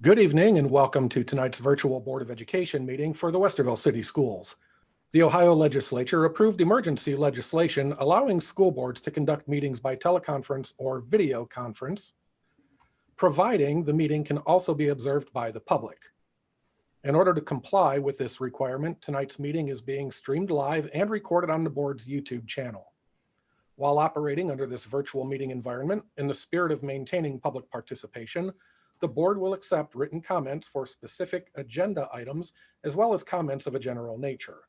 Good evening and welcome to tonight's virtual Board of Education meeting for the Westerville City Schools. The Ohio Legislature approved emergency legislation allowing school boards to conduct meetings by teleconference or video conference, providing the meeting can also be observed by the public. In order to comply with this requirement, tonight's meeting is being streamed live and recorded on the board's YouTube channel. While operating under this virtual meeting environment, in the spirit of maintaining public participation, the board will accept written comments for specific agenda items as well as comments of a general nature.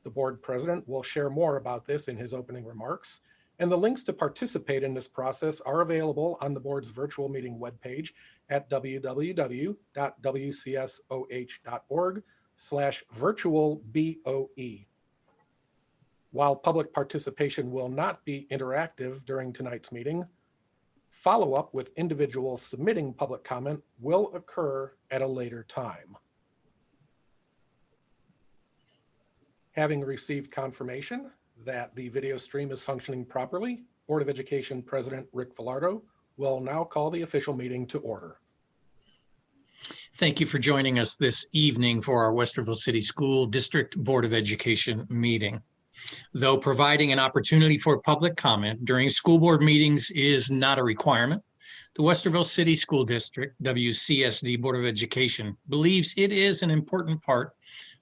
The board president will share more about this in his opening remarks, and the links to participate in this process are available on the board's virtual meeting webpage at www.wcsoh.org/virtualBOE. While public participation will not be interactive during tonight's meeting, follow-up with individuals submitting public comment will occur at a later time. Having received confirmation that the video stream is functioning properly, Board of Education President Rick Villardo will now call the official meeting to order. Thank you for joining us this evening for our Westerville City School District Board of Education meeting. Though providing an opportunity for public comment during school board meetings is not a requirement, the Westerville City School District, WCSD Board of Education, believes it is an important part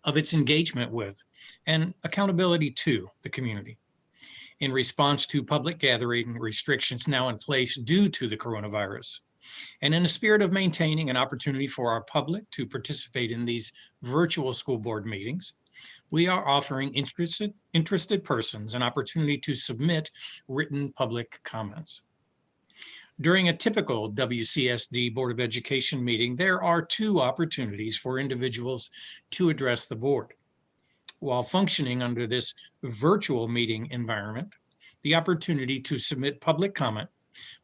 of its engagement with and accountability to the community. In response to public gathering restrictions now in place due to the coronavirus, and in the spirit of maintaining an opportunity for our public to participate in these virtual school board meetings, we are offering interested persons an opportunity to submit written public comments. During a typical WCSD Board of Education meeting, there are two opportunities for individuals to address the board. While functioning under this virtual meeting environment, the opportunity to submit public comment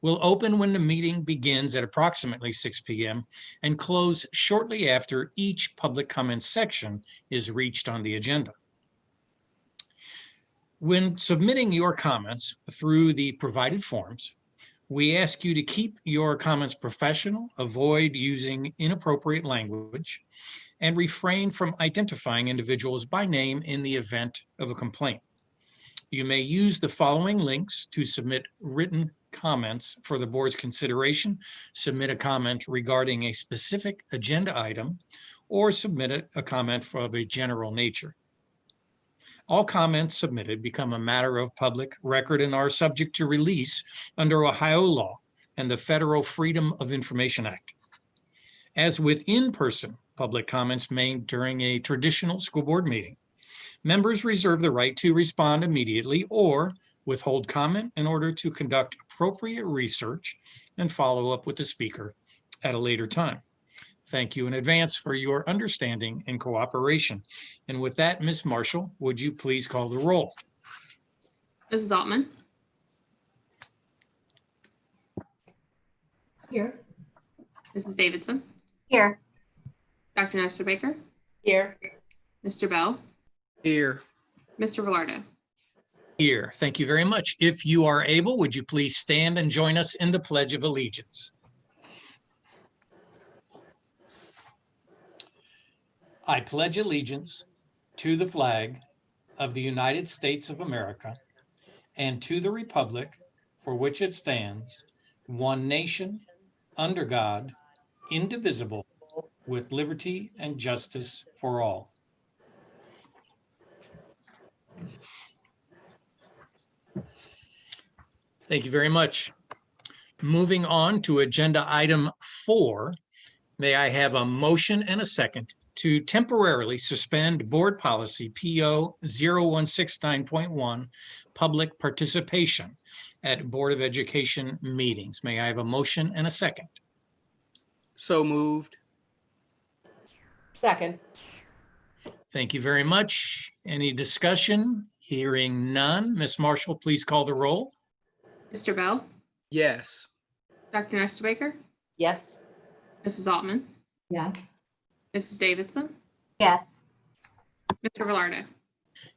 will open when the meeting begins at approximately 6 p.m. and close shortly after each public comment section is reached on the agenda. When submitting your comments through the provided forms, we ask you to keep your comments professional, avoid using inappropriate language, and refrain from identifying individuals by name in the event of a complaint. You may use the following links to submit written comments for the board's consideration, submit a comment regarding a specific agenda item, or submit a comment of a general nature. All comments submitted become a matter of public record and are subject to release under Ohio law and the Federal Freedom of Information Act. As with in-person public comments made during a traditional school board meeting, members reserve the right to respond immediately or withhold comment in order to conduct appropriate research and follow up with the speaker at a later time. Thank you in advance for your understanding and cooperation. And with that, Ms. Marshall, would you please call the roll? Mrs. Altman. Here. Mrs. Davidson. Here. Dr. Nestor Baker. Here. Mr. Bell. Here. Mr. Villardo. Here. Thank you very much. If you are able, would you please stand and join us in the Pledge of Allegiance? I pledge allegiance to the flag of the United States of America and to the republic for which it stands, one nation, under God, indivisible, with liberty and justice for all. Thank you very much. Moving on to agenda item 4, may I have a motion and a second to temporarily suspend board policy PO 0169.1, public participation at Board of Education meetings. May I have a motion and a second? So moved. Second. Thank you very much. Any discussion? Hearing none. Ms. Marshall, please call the roll. Mr. Bell. Yes. Dr. Nestor Baker. Yes. Mrs. Altman. Yes. Mrs. Davidson. Yes. Mr. Villardo.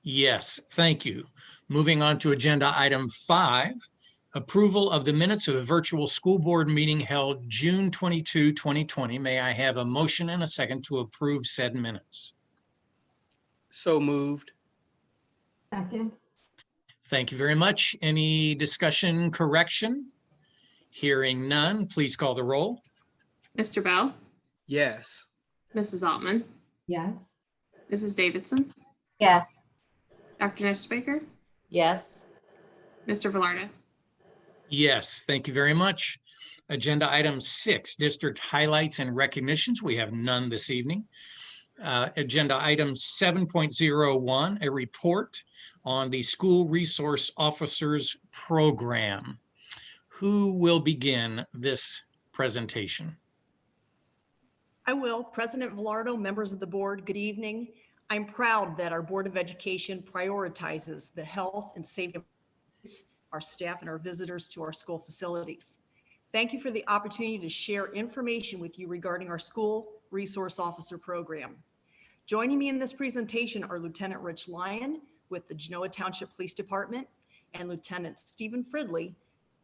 Yes, thank you. Moving on to agenda item 5, Approval of the minutes of the virtual school board meeting held June 22, 2020. May I have a motion and a second to approve said minutes? So moved. Second. Thank you very much. Any discussion, correction? Hearing none, please call the roll. Mr. Bell, Yes. Mrs. Altman, Yes. Mrs. Davidson, Yes. Dr. Nesterbaker, Yes. Mr. Velarde. Yes, thank you very much. Agenda item 6, district highlights and recognitions. We have none this evening. Agenda item 7.01, a report on the School Resource Officers Program. Who will begin this presentation? I will. President Velardo, members of the board, good evening. I'm proud that our Board of Education prioritizes the health and safety of our staff and our visitors to our school facilities. Thank you for the opportunity to share information with you regarding our School Resource Officer Program. Joining me in this presentation are Lieutenant Rich Lyon with the Genoa Township Police Department and Lieutenant Stephen Fridley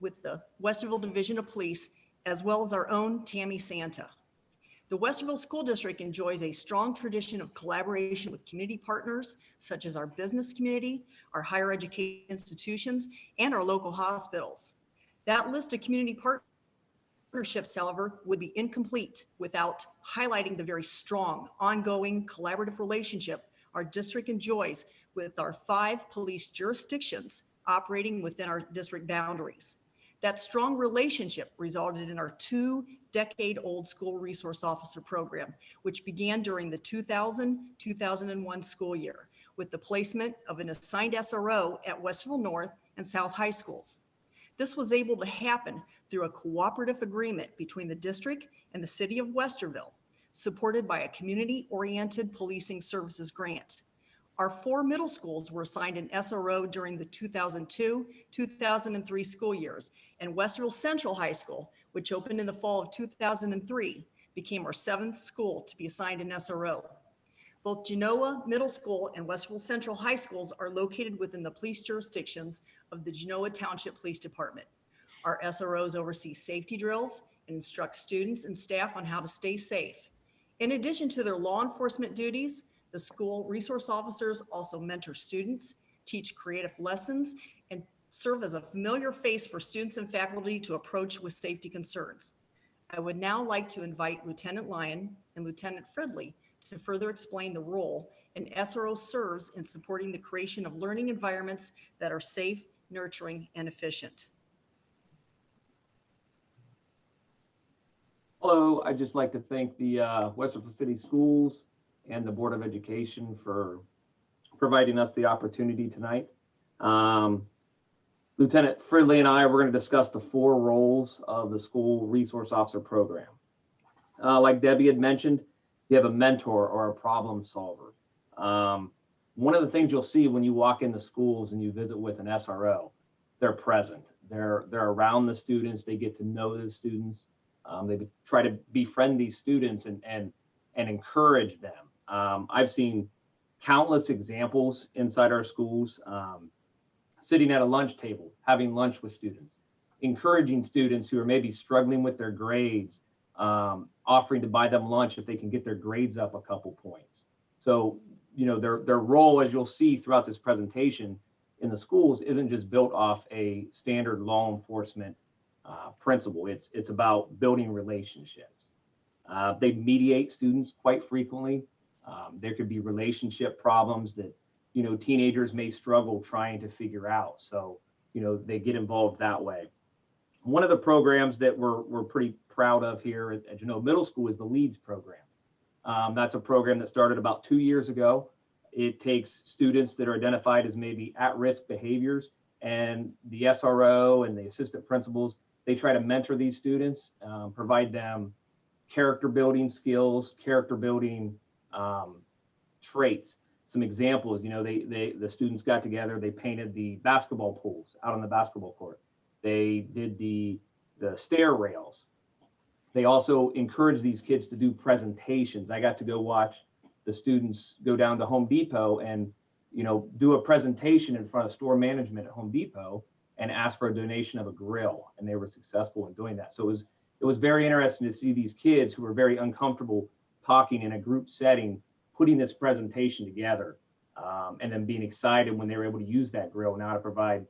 with the Westerville Division of Police, as well as our own Tammy Santa. The Westerville School District enjoys a strong tradition of collaboration with community partners, such as our business community, our higher education institutions, and our local hospitals. That list of community partnerships, however, would be incomplete without highlighting the very strong, ongoing collaborative relationship our district enjoys with our 5 police jurisdictions operating within our district boundaries. That strong relationship resulted in our 2-decade-old School Resource Officer Program, which began during the 2000-2001 school year with the placement of an assigned SRO at Westerville North and South High Schools. This was able to happen through a cooperative agreement between the district and the city of Westerville, supported by a community-oriented policing services grant. Our 4 middle schools were assigned an SRO during the 2002-2003 school years, and Westerville Central High School, which opened in the fall of 2003, became our 7th school to be assigned an SRO. Both Genoa Middle School and Westerville Central High Schools are located within the police jurisdictions of the Genoa Township Police Department. Our SROs oversee safety drills and instruct students and staff on how to stay safe. In addition to their law enforcement duties, the school resource officers also mentor students, teach creative lessons, and serve as a familiar face for students and faculty to approach with safety concerns. I would now like to invite Lieutenant Lyon and Lieutenant Fridley to further explain the role an SRO serves in supporting the creation of learning environments that are safe, nurturing, and efficient. Hello, I'd just like to thank the Westerville City Schools and the Board of Education for providing us the opportunity tonight. Lieutenant Fridley and I, we're going to discuss the 4 roles of the School Resource Officer Program. Like Debbie had mentioned, you have a mentor or a problem solver. One of the things you'll see when you walk into schools and you visit with an SRO, they're present. They're around the students. They get to know the students. They try to befriend these students and encourage them. I've seen countless examples inside our schools, sitting at a lunch table, having lunch with students, encouraging students who are maybe struggling with their grades, offering to buy them lunch if they can get their grades up a couple points. So, you know, their role, as you'll see throughout this presentation in the schools, isn't just built off a standard law enforcement principle. It's about building relationships. They mediate students quite frequently. There could be relationship problems that, you know, teenagers may struggle trying to figure out. So, you know, they get involved that way. One of the programs that we're pretty proud of here at Genoa Middle School is the LEADS program. That's a program that started about 2 years ago. It takes students that are identified as maybe at-risk behaviors, and the SRO and the assistant principals, they try to mentor these students, provide them character building skills, character building traits. Some examples, you know, the students got together, they painted the basketball pools out on the basketball court. They did the stair rails. They also encourage these kids to do presentations. I got to go watch the students go down to Home Depot and, you know, do a presentation in front of store management at Home Depot and asked for a donation of a grill, and they were successful in doing that. So it was very interesting to see these kids who were very uncomfortable talking in a group setting, putting this presentation together, and then being excited when they were able to use that grill now to provide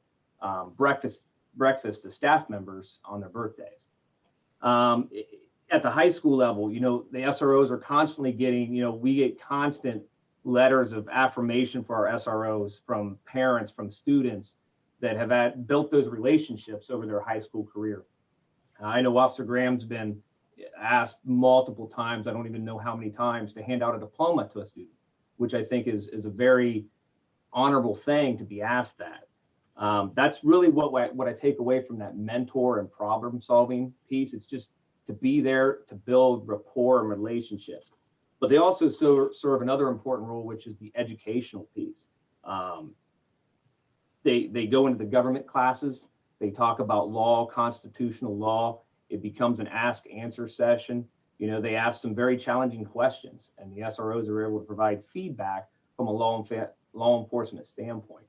breakfast to staff members on their birthdays. At the high school level, you know, the SROs are constantly getting, you know, we get constant letters of affirmation for our SROs from parents, from students that have built those relationships over their high school career. I know Officer Graham's been asked multiple times, I don't even know how many times, to hand out a diploma to a student, which I think is a very honorable thing to be asked that. That's really what I take away from that mentor and problem solving piece. It's just to be there to build rapport and relationships. But they also serve another important role, which is the educational piece. They go into the government classes. They talk about law, constitutional law. It becomes an ask-answer session. You know, they ask some very challenging questions, and the SROs are able to provide feedback from a law enforcement standpoint.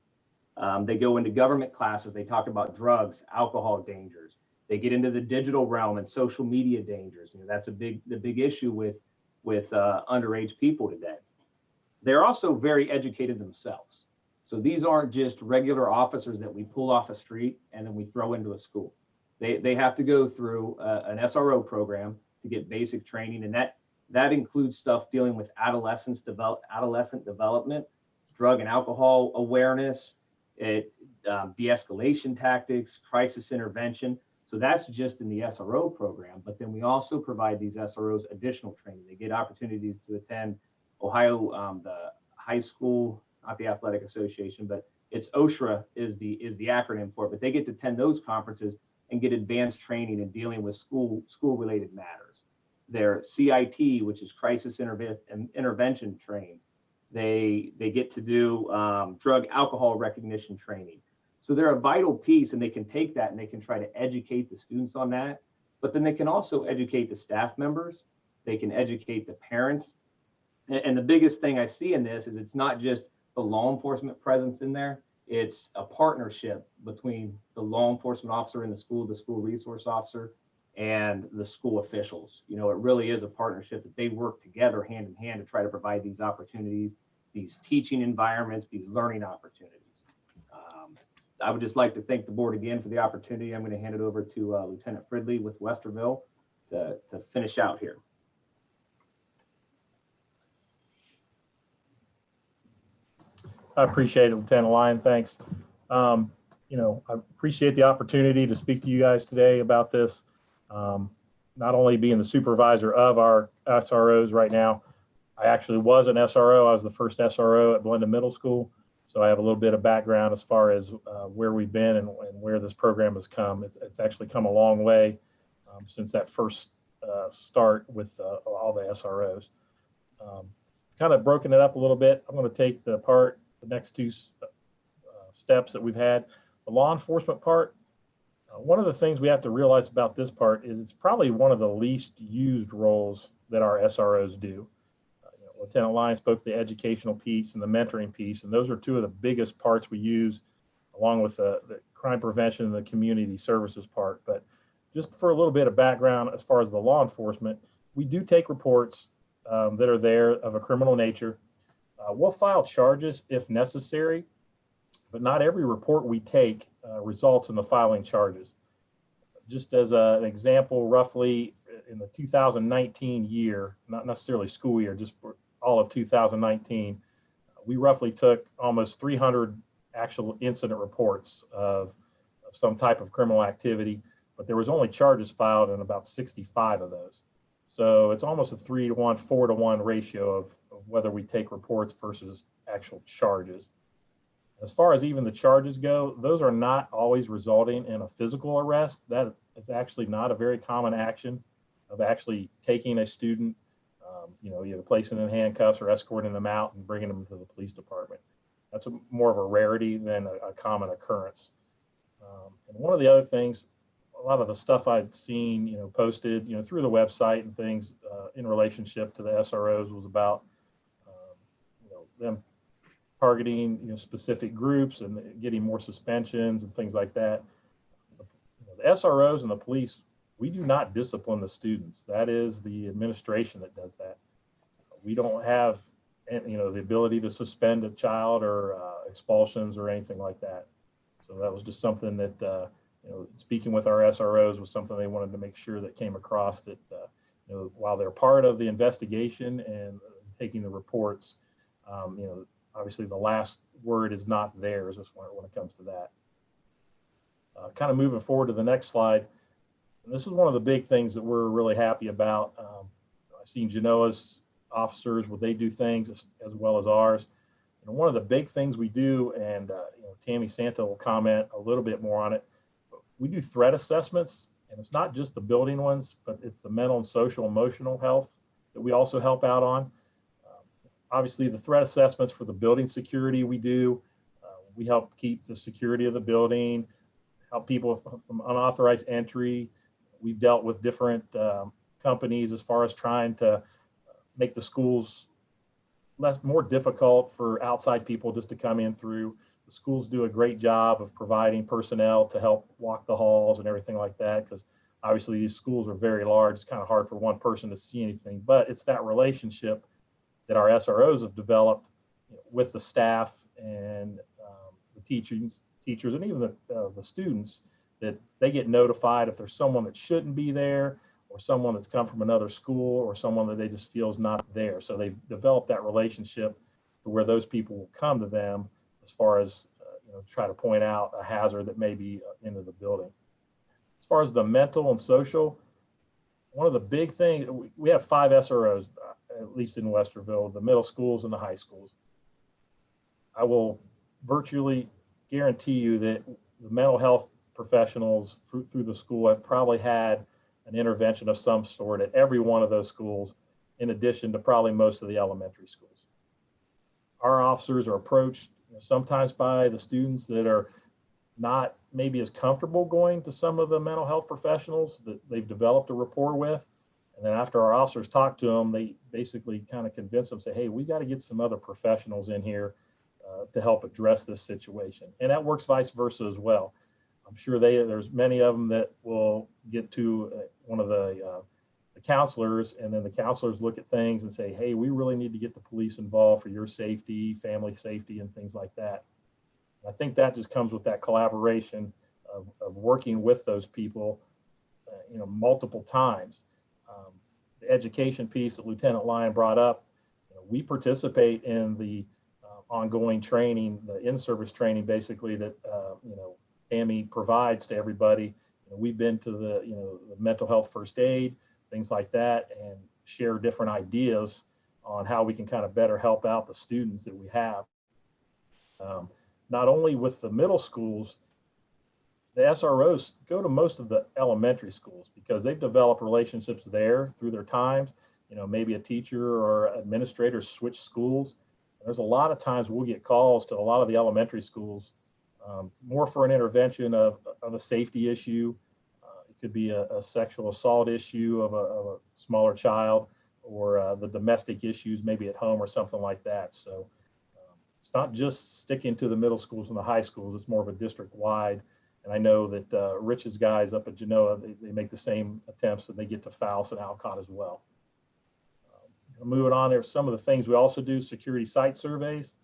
They go into government classes. They talk about drugs, alcohol dangers. They get into the digital realm and social media dangers. You know, that's the big issue with underage people today. They're also very educated themselves. So these aren't just regular officers that we pull off a street and then we throw into a school. They have to go through an SRO program to get basic training, and that includes stuff dealing with adolescent development, drug and alcohol awareness, de-escalation tactics, crisis intervention. So that's just in the SRO program, but then we also provide these SROs additional training. They get opportunities to attend Ohio, the high school, not the athletic association, but it's OSHRA is the acronym for it, but they get to attend those conferences and get advanced training in dealing with school related matters. Their CIT, which is crisis intervention training. They get to do drug alcohol recognition training. So they're a vital piece, and they can take that and they can try to educate the students on that, but then they can also educate the staff members. They can educate the parents. And the biggest thing I see in this is it's not just the law enforcement presence in there. It's a partnership between the law enforcement officer in the school resource officer, and the school officials. You know, it really is a partnership that they work together hand in hand to try to provide these opportunities, these teaching environments, these learning opportunities. I would just like to thank the board again for the opportunity. I'm going to hand it over to Lieutenant Fridley with Westerville to finish out here. I appreciate it, Lieutenant Lyon. Thanks. You know, I appreciate the opportunity to speak to you guys today about this. Not only being the supervisor of our SROs right now, I actually was an SRO. I was the first SRO at Blenda Middle School. So I have a little bit of background as far as where we've been and where this program has come. It's actually come a long way since that first start with all the SROs. Kind of broken it up a little bit. I'm going to take the next two steps that we've had. The law enforcement part, one of the things we have to realize about this part is it's probably one of the least used roles that our SROs do. Lieutenant Lyon spoke to the educational piece and the mentoring piece, and those are two of the biggest parts we use, along with the crime prevention and the community services part. But just for a little bit of background, as far as the law enforcement, we do take reports that are there of a criminal nature. We'll file charges if necessary, but not every report we take results in the filing charges. Just as an example, roughly in the 2019 year, not necessarily school year, just for all of 2019, we roughly took almost 300 actual incident reports of some type of criminal activity, but there was only charges filed in about 65 of those. So it's almost a 3-to-1, 4-to-1 ratio of whether we take reports versus actual charges. As far as even the charges go, those are not always resulting in a physical arrest. That is actually not a very common action of actually taking a student, either placing them in handcuffs or escorting them out and bringing them to the police department. That's more of a rarity than a common occurrence. And one of the other things, a lot of the stuff I'd seen, posted, through the website and things in relationship to the SROs was about, them targeting, specific groups and getting more suspensions and things like that. The SROs and the police, we do not discipline the students. That is the administration that does that. We don't have, the ability to suspend a child or expulsions or anything like that. So that was just something that, speaking with our SROs was something they wanted to make sure that came across, that, while they're part of the investigation and taking the reports, obviously the last word is not theirs when it comes to that. Kind of moving forward to the next slide. And this is one of the big things that we're really happy about. I've seen Genoa's officers, what they do things as well as ours. One of the big things we do, and Tammy Santa will comment a little bit more on it, but we do threat assessments, and it's not just the building ones, but it's the mental and social emotional health that we also help out on. Obviously, the threat assessments for the building security we do. We help keep the security of the building, help people from unauthorized entry. We've dealt with different companies as far as trying to make the schools more difficult for outside people just to come in through. The schools do a great job of providing personnel to help walk the halls and everything like that, because obviously these schools are very large. It's kind of hard for one person to see anything, but it's that relationship that our SROs have developed with the staff and the teachers, and even the students, that they get notified if there's someone that shouldn't be there, or someone that's come from another school, or someone that they just feel is not there. So they've developed that relationship to where those people will come to them as far as try to point out a hazard that may be into the building. As far as the mental and social, one of the big things, we have 5 SROs, at least in Westerville, the middle schools and the high schools. I will virtually guarantee you that the mental health professionals through the school have probably had an intervention of some sort at every one of those schools, in addition to probably most of the elementary schools. Our officers are approached sometimes by the students that are not maybe as comfortable going to some of the mental health professionals that they've developed a rapport with. And then after our officers talk to them, they basically kind of convince them, say, hey, we got to get some other professionals in here to help address this situation. And that works vice versa as well. I'm sure there's many of them that will get to one of the counselors, and then the counselors look at things and say, hey, we really need to get the police involved for your safety, family safety, and things like that. I think that just comes with that collaboration of working with those people, multiple times. The education piece that Lieutenant Lyon brought up, we participate in the ongoing training, the in-service training, basically, that Tammy provides to everybody. We've been to the the mental health first aid, things like that, and share different ideas on how we can kind of better help out the students that we have. Not only with the middle schools, the SROs go to most of the elementary schools because they've developed relationships there through their times. Maybe a teacher or administrator switch schools. There's a lot of times we'll get calls to a lot of the elementary schools, more for an intervention of a safety issue. It could be a sexual assault issue of a smaller child, or the domestic issues maybe at home or something like that. So it's not just sticking to the middle schools and the high schools, it's more of a district wide. And I know that Rich's guys up at Genoa, they make the same attempts, and they get to Faust and Alcott as well. Moving on, there's some of the things we also do: security site surveys.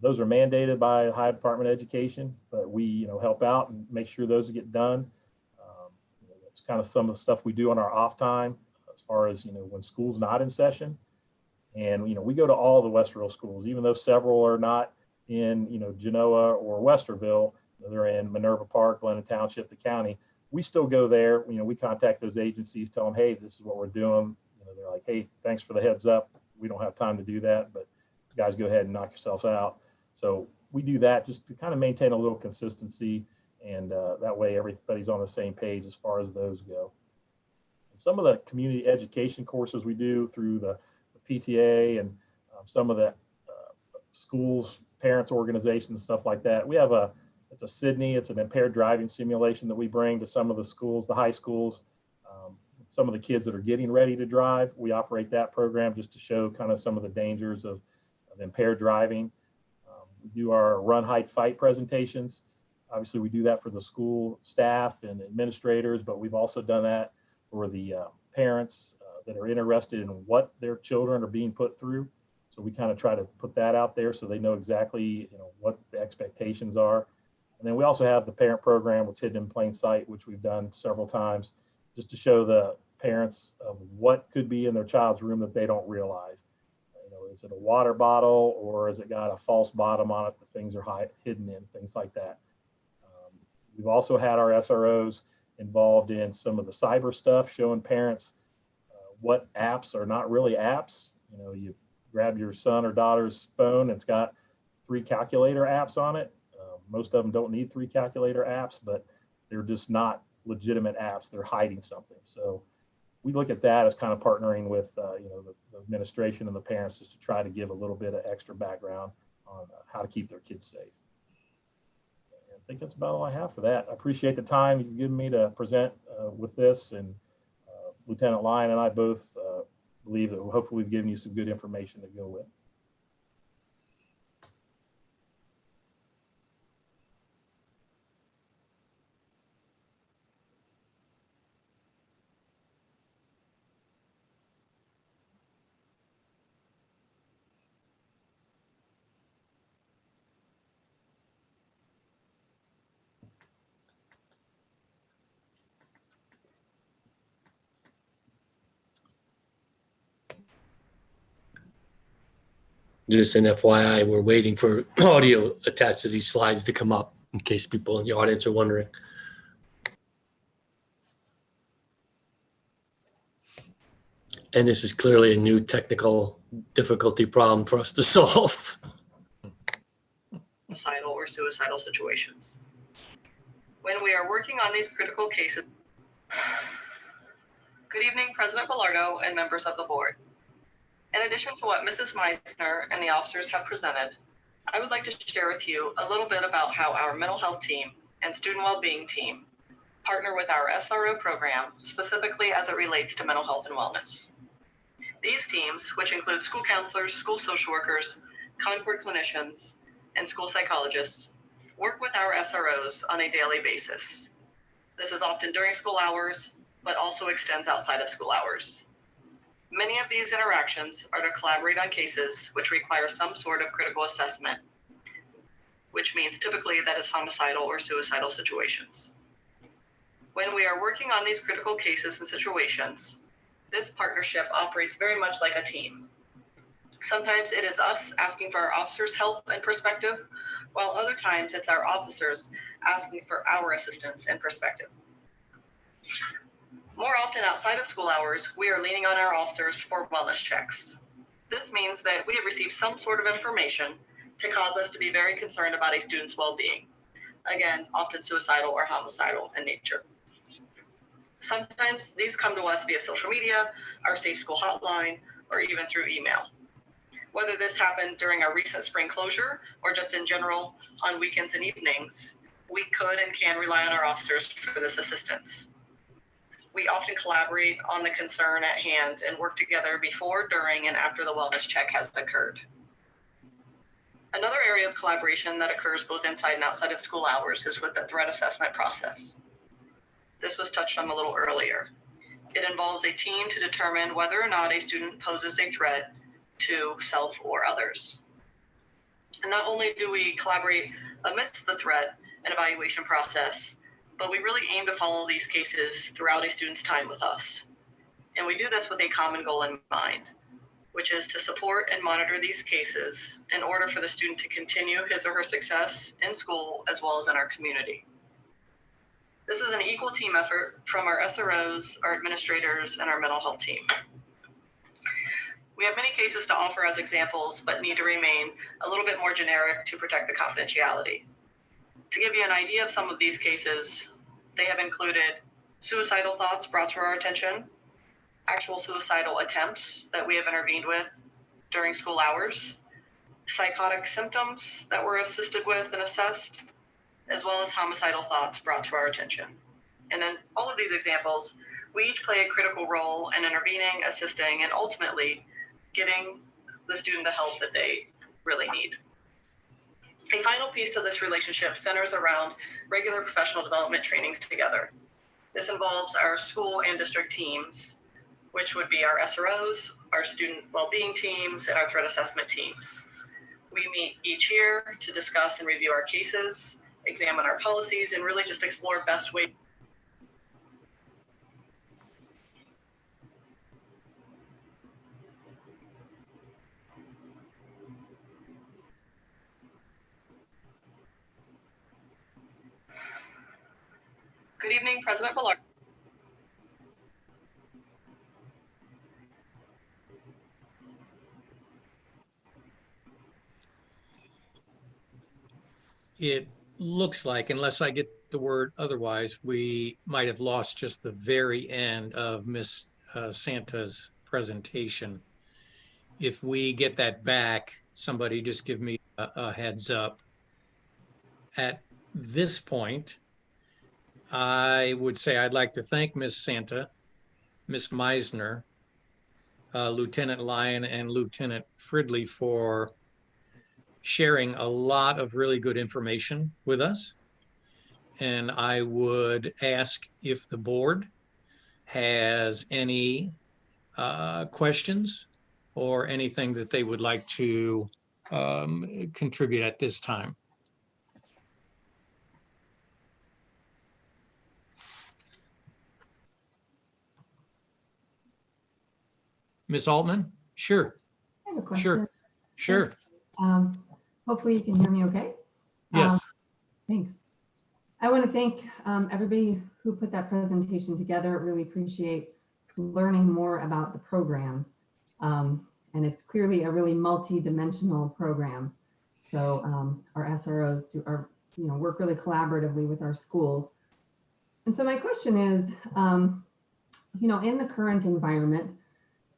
Those are mandated by the Ohio Department of Education, but we help out and make sure those get done. It's kind of some of the stuff we do on our off time, as far as when school's not in session. And we go to all the Westerville schools, even though several are not in Genoa or Westerville. They're in Minerva Park, Glennon Township, the county. We still go there. We contact those agencies, tell them, hey, this is what we're doing. They're like, hey, thanks for the heads up. We don't have time to do that, but guys, go ahead and knock yourselves out. So we do that just to kind of maintain a little consistency, and that way everybody's on the same page as far as those go. And some of the community education courses we do through the PTA and some of the schools, parents organizations, stuff like that. We have it's a Sydney, it's an impaired driving simulation that we bring to some of the schools, the high schools. Some of the kids that are getting ready to drive, we operate that program just to show kind of some of the dangers of impaired driving. We do our run, hide, fight presentations. Obviously, we do that for the school staff and administrators, but we've also done that for the parents that are interested in what their children are being put through. So we kind of try to put that out there so they know exactly, what the expectations are. And then we also have the parent program, which is hidden in plain sight, which we've done several times, just to show the parents of what could be in their child's room that they don't realize. Is it a water bottle, or has it got a false bottom on it that things are hidden in, things like that. We've also had our SROs involved in some of the cyber stuff, showing parents what apps are not really apps. You grab your son or daughter's phone, it's got 3 calculator apps on it. Most of them don't need 3 calculator apps, but they're just not legitimate apps. They're hiding something. So we look at that as kind of partnering with the administration and the parents, just to try to give a little bit of extra background on how to keep their kids safe. And I think that's about all I have for that. I appreciate the time you've given me to present with this, and Lieutenant Lyon and I both believe that hopefully we've given you some good information to go with. Just an FYI, we're waiting for audio attached to these slides to come up, in case people in the audience are wondering. And this is clearly a new technical difficulty problem for us to solve. Homicidal or suicidal situations. When we are working on these critical cases. Good evening, President Velardo and members of the board. In addition to what Mrs. Meisner and the officers have presented, I would like to share with you a little bit about how our mental health team and student well-being team partner with our SRO program, specifically as it relates to mental health and wellness. These teams, which include school counselors, school social workers, Concord clinicians, and school psychologists, work with our SROs on a daily basis. This is often during school hours, but also extends outside of school hours. Many of these interactions are to collaborate on cases which require some sort of critical assessment, which means typically that is homicidal or suicidal situations. When we are working on these critical cases and situations, this partnership operates very much like a team. Sometimes it is us asking for our officers' help and perspective, while other times it's our officers asking for our assistance and perspective. More often outside of school hours, we are leaning on our officers for wellness checks. This means that we have received some sort of information to cause us to be very concerned about a student's well-being. Again, often suicidal or homicidal in nature. Sometimes these come to us via social media, our Safe School hotline, or even through email. Whether this happened during our recent spring closure or just in general on weekends and evenings, we could and can rely on our officers for this assistance. We often collaborate on the concern at hand and work together before, during, and after the wellness check has occurred. Another area of collaboration that occurs both inside and outside of school hours is with the threat assessment process. This was touched on a little earlier. It involves a team to determine whether or not a student poses a threat to self or others. And not only do we collaborate amidst the threat and evaluation process, but we really aim to follow these cases throughout a student's time with us. And we do this with a common goal in mind, which is to support and monitor these cases in order for the student to continue his or her success in school as well as in our community. This is an equal team effort from our SROs, our administrators, and our mental health team. We have many cases to offer as examples, but need to remain a little bit more generic to protect the confidentiality. To give you an idea of some of these cases, they have included suicidal thoughts brought to our attention, actual suicidal attempts that we have intervened with during school hours, psychotic symptoms that were assisted with and assessed, as well as homicidal thoughts brought to our attention. And in all of these examples, we each play a critical role in intervening, assisting, and ultimately getting the student the help that they really need. A final piece to this relationship centers around regular professional development trainings together. This involves our school and district teams, which would be our SROs, our student well-being teams, and our threat assessment teams. We meet each year to discuss and review our cases, examine our policies, and really just explore best ways. Good evening, President Ballard. It looks like, unless I get the word otherwise, we might have lost just the very end of Miss Santa's presentation. If we get that back, somebody just give me a heads up. At this point, I would say I'd like to thank Miss Santa, Miss Meisner, Lieutenant Lyon, and Lieutenant Fridley for sharing a lot of really good information with us. And I would ask if the board has any questions or anything that they would like to contribute at this time. Ms. Altman? Sure, I have a question. sure, sure. Hopefully you can hear me okay. Yes. Thanks. I want to thank everybody who put that presentation together. Really appreciate learning more about the program. And it's clearly a really multi-dimensional program. So our SROs work really collaboratively with our schools. And so my question is, in the current environment,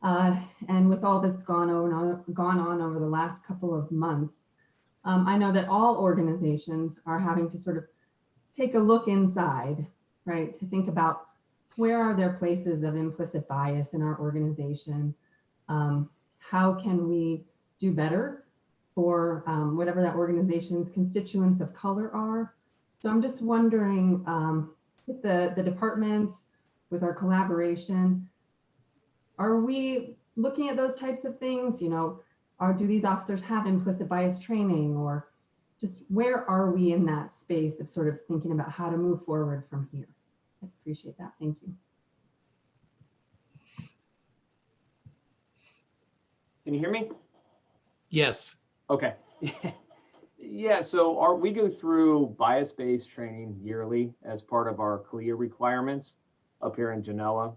and with all that's gone on over the last couple of months, I know that all organizations are having to sort of take a look inside, right? To think about where are there places of implicit bias in our organization? How can we do better for whatever that organization's constituents of color are? So I'm just wondering, with the departments, with our collaboration, are we looking at those types of things? Do these officers have implicit bias training, or just where are we in that space of sort of thinking about how to move forward from here? I appreciate that. Thank you. Can you hear me? Yes. Okay. Yeah, so we go through bias-based training yearly as part of our CLIA requirements up here in Genoa.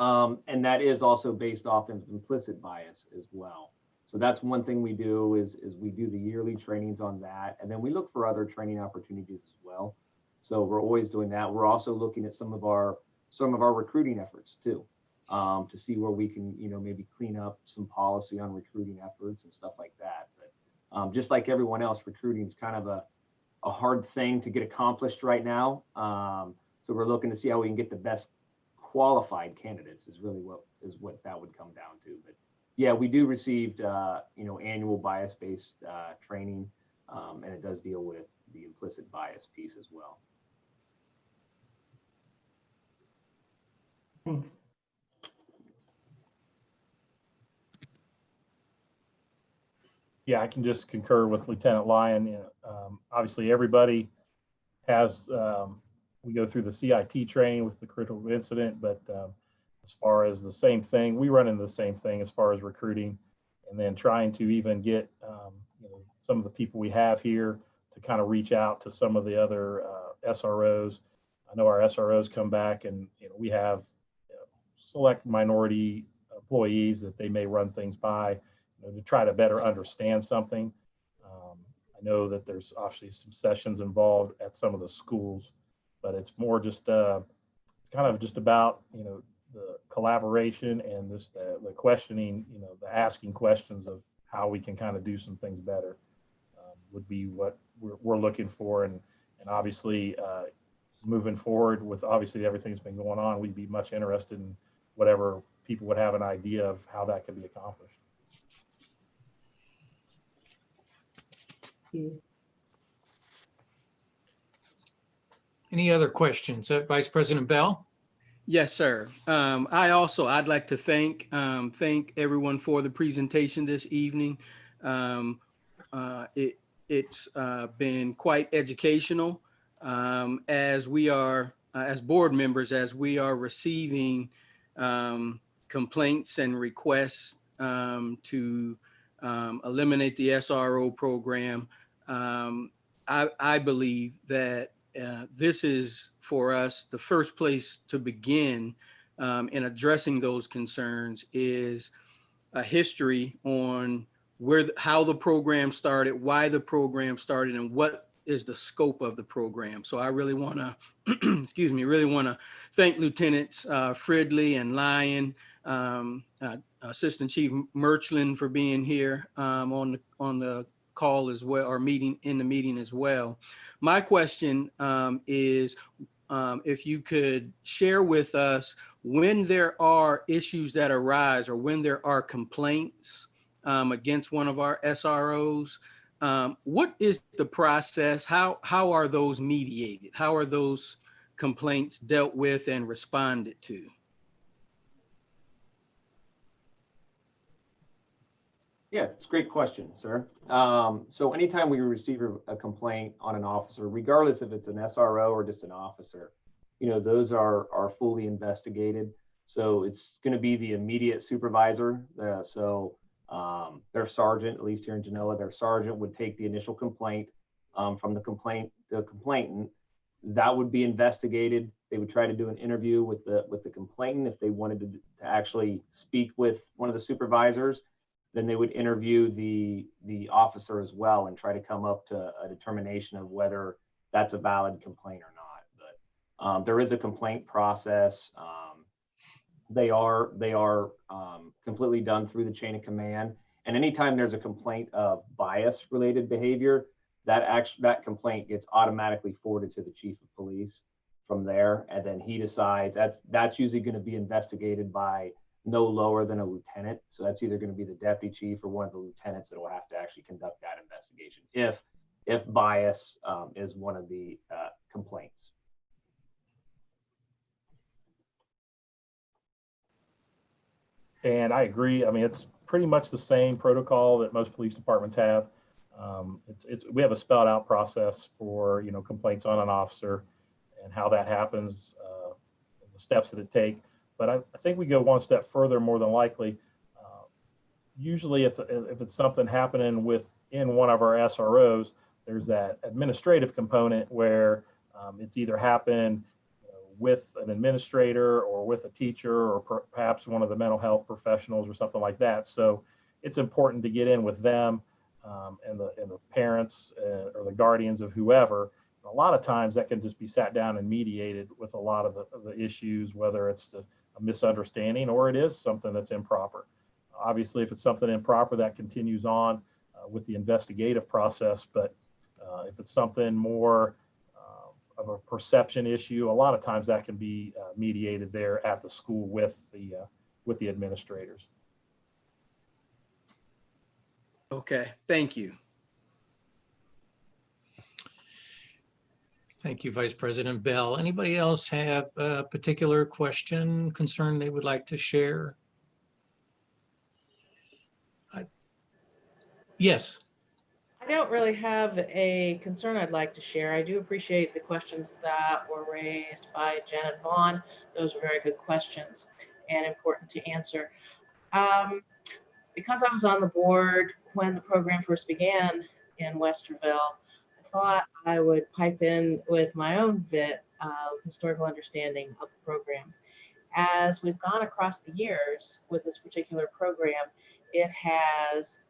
And that is also based off of implicit bias as well. So that's one thing we do is we do the yearly trainings on that. And then we look for other training opportunities as well. So we're always doing that. We're also looking at some of our recruiting efforts too, to see where we can, maybe clean up some policy on recruiting efforts and stuff like that. But just like everyone else, recruiting is kind of a hard thing to get accomplished right now. So we're looking to see how we can get the best qualified candidates is really what that would come down to. But yeah, we do receive, annual bias-based training, and it does deal with the implicit bias piece as well. Thanks. Yeah, I can just concur with Lieutenant Lyon. Obviously, everybody has, we go through the CIT training with the critical incident, but as far as the same thing, we run into the same thing as far as recruiting, and then trying to even get some of the people we have here to kind of reach out to some of the other SROs. I know our SROs come back and we have select minority employees that they may run things by to try to better understand something. I know that there's obviously some sessions involved at some of the schools, but it's more just it's kind of just about the collaboration and just the questioning, the asking questions of how we can kind of do some things better would be what we're looking for. And obviously moving forward with obviously everything that's been going on, we'd be much interested in whatever people would have an idea of how that could be accomplished. Thank you. Any other questions? Vice President Bell? Yes, sir. I'd like to thank everyone for the presentation this evening. It's been quite educational as we are, as board members, as we are receiving complaints and requests to eliminate the SRO program. I believe that this is for us the first place to begin in addressing those concerns is a history on how the program started, why the program started, and what is the scope of the program. So I really want to, excuse me, really want to thank Lieutenants Fridley and Lyon, Assistant Chief Merchland for being here on the call as well, or in the meeting as well. My question is if you could share with us when there are issues that arise or when there are complaints against one of our SROs, what is the process? How are those mediated? How are those complaints dealt with and responded to? Yeah, it's a great question, sir. So anytime we receive a complaint on an officer, regardless if it's an SRO or just an officer, those are fully investigated. So it's going to be the immediate supervisor. Their sergeant, at least here in Genoa, their sergeant would take the initial complaint from the complainant. That would be investigated. They would try to do an interview with the complainant if they wanted to actually speak with one of the supervisors. Then they would interview the officer as well and try to come up to a determination of whether that's a valid complaint or not. But there is a complaint process. They are completely done through the chain of command. And anytime there's a complaint of bias-related behavior, that complaint gets automatically forwarded to the chief of police from there, and then he decides. That's usually going to be investigated by no lower than a lieutenant. So that's either going to be the deputy chief or one of the lieutenants that will have to actually conduct that investigation if bias is one of the complaints. And I agree. I mean, it's pretty much the same protocol that most police departments have. We have a spelled out process for, complaints on an officer and how that happens, the steps that it take. But I think we go one step further, more than likely. Usually if it's something happening within one of our SROs, there's that administrative component where it's either happened with an administrator or with a teacher or perhaps one of the mental health professionals or something like that. So it's important to get in with them and the parents or the guardians of whoever. A lot of times that can just be sat down and mediated with a lot of the issues, whether it's a misunderstanding or it is something that's improper. Obviously, if it's something improper, that continues on with the investigative process. But if it's something more of a perception issue, a lot of times that can be mediated there at the school with the administrators. Okay, thank you. Thank you, Vice President Bell. Anybody else have a particular question, concern they would like to share? Yes. I don't really have a concern I'd like to share. I do appreciate the questions that were raised by Janet Vaughn. Those were very good questions and important to answer. Because I was on the board when the program first began in Westerville, I thought I would pipe in with my own bit of historical understanding of the program. As we've gone across the years with this particular program, it has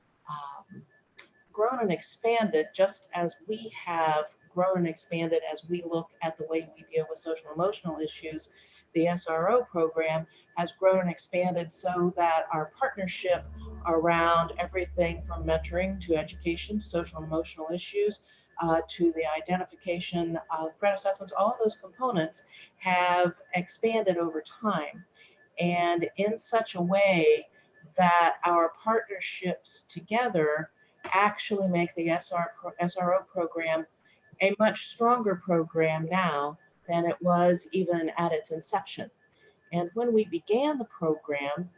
grown and expanded just as we have grown and expanded as we look at the way we deal with social emotional issues. The SRO program has grown and expanded so that our partnership around everything from mentoring to education, social and emotional issues, to the identification of threat assessments, all of those components have expanded over time. And in such a way that our partnerships together actually make the SRO program a much stronger program now than it was even at its inception. And when we began the program,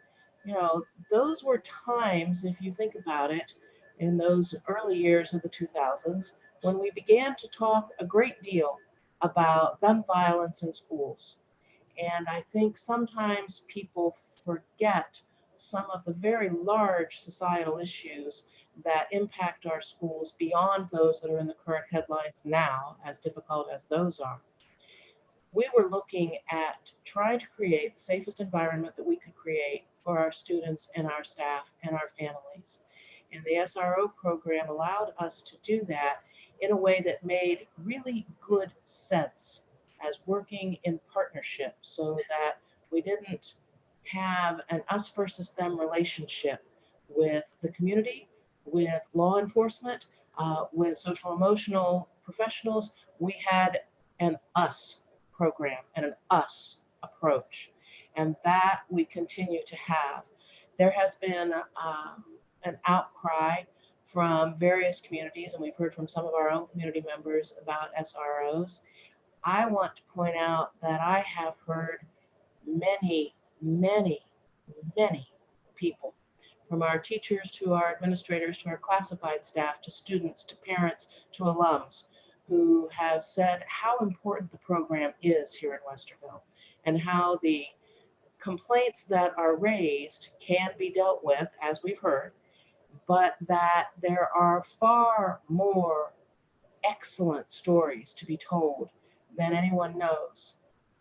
you know, those were times, if you think about it, in those early years of the 2000s, when we began to talk a great deal about gun violence in schools. And I think sometimes people forget some of the very large societal issues that impact our schools beyond those that are in the current headlines now, as difficult as those are. We were looking at trying to create the safest environment that we could create for our students and our staff and our families. And the SRO program allowed us to do that in a way that made really good sense as working in partnership, so that we didn't have an us versus them relationship with the community, with law enforcement, with social emotional professionals. We had an us program and an us approach, and that we continue to have. There has been an outcry from various communities, and we've heard from some of our own community members about SROs. I want to point out that I have heard many, many, many people, from our teachers to our administrators to our classified staff to students to parents to alums, who have said how important the program is here in Westerville and how the complaints that are raised can be dealt with, as we've heard, but that there are far more excellent stories to be told than anyone knows.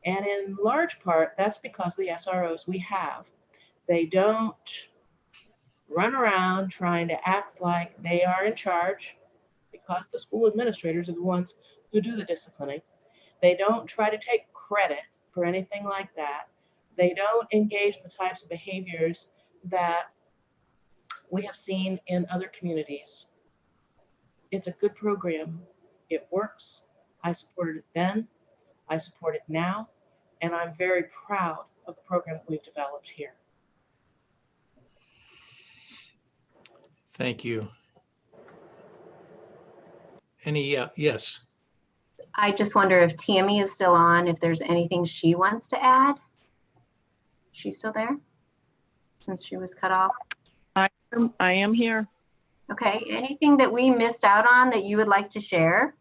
And in large part, that's because the SROs we have, they don't run around trying to act like they are in charge, because the school administrators are the ones who do the disciplining. They don't try to take credit for anything like that. They don't engage in the types of behaviors that we have seen in other communities. It's a good program. It works. I supported it then. I support it now. And I'm very proud of the program that we've developed here. Thank you. Any, yes. I just wonder if Tammy is still on, if there's anything she wants to add. She's still there since she was cut off? I am here. Okay, anything that we missed out on that you would like to share?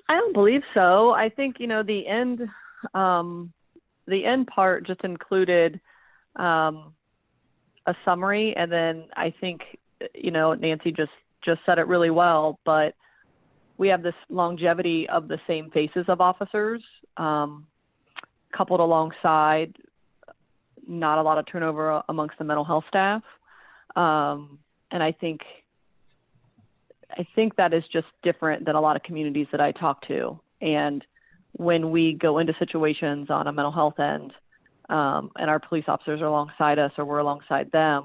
I don't believe so. I think, you know, the end part just included a summary, and then I think, you know, Nancy just said it really well, but we have this longevity of the same faces of officers, coupled alongside not a lot of turnover amongst the mental health staff. And I think that is just different than a lot of communities that I talk to. And when we go into situations on a mental health end, and our police officers are alongside us or we're alongside them,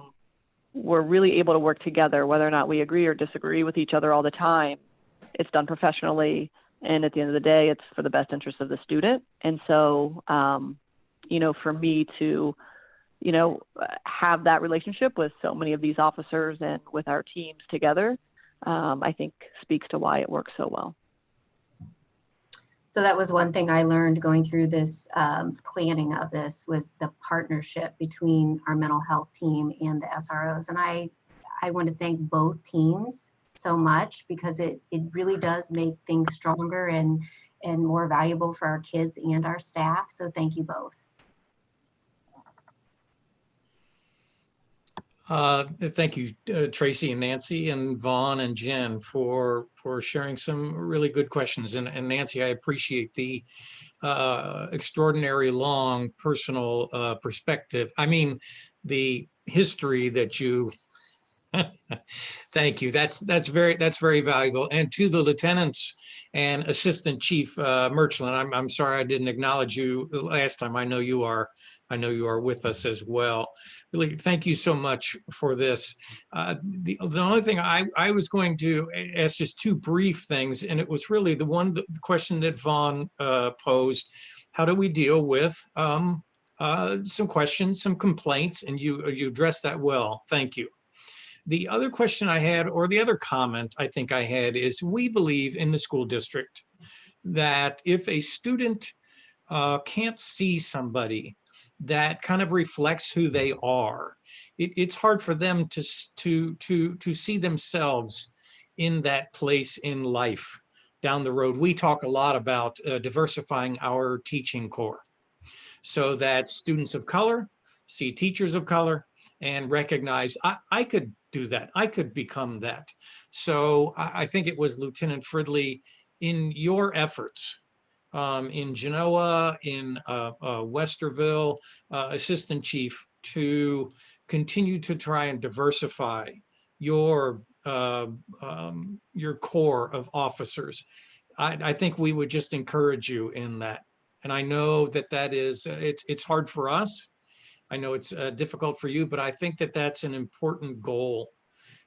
we're really able to work together, whether or not we agree or disagree with each other all the time. It's done professionally. And at the end of the day, it's for the best interest of the student. And so, you know, for me to, you know, have that relationship with so many of these officers and with our teams together, I think speaks to why it works so well. So that was one thing I learned going through this planning of this, was the partnership between our mental health team and the SROs. And I want to thank both teams so much, because it really does make things stronger and more valuable for our kids and our staff. So thank you both. Thank you, Tracy and Nancy and Vaughn and Jen for sharing some really good questions. And Nancy, I appreciate the extraordinary long personal perspective. I mean, the history that you. Thank you. That's very valuable. And to the lieutenants and Assistant Chief Merchland, I'm sorry I didn't acknowledge you last time. I know you are with us as well. Really, thank you so much for this. The only thing I was going to ask, just two brief things, and it was really the question that Vaughn posed. How do we deal with some questions, some complaints, and you addressed that well. Thank you. The other question I had, or the other comment I think I had, is we believe in the school district that if a student can't see somebody that kind of reflects who they are, it's hard for them to see themselves in that place in life down the road. We talk a lot about diversifying our teaching corps so that students of color see teachers of color and recognize, I could do that. I could become that. So I think it was Lieutenant Fridley, in your efforts in Genoa, in Westerville, Assistant Chief, to continue to try and diversify your corps of officers. I think we would just encourage you in that. And I know that is, it's hard for us. I know it's difficult for you, but I think that that's an important goal.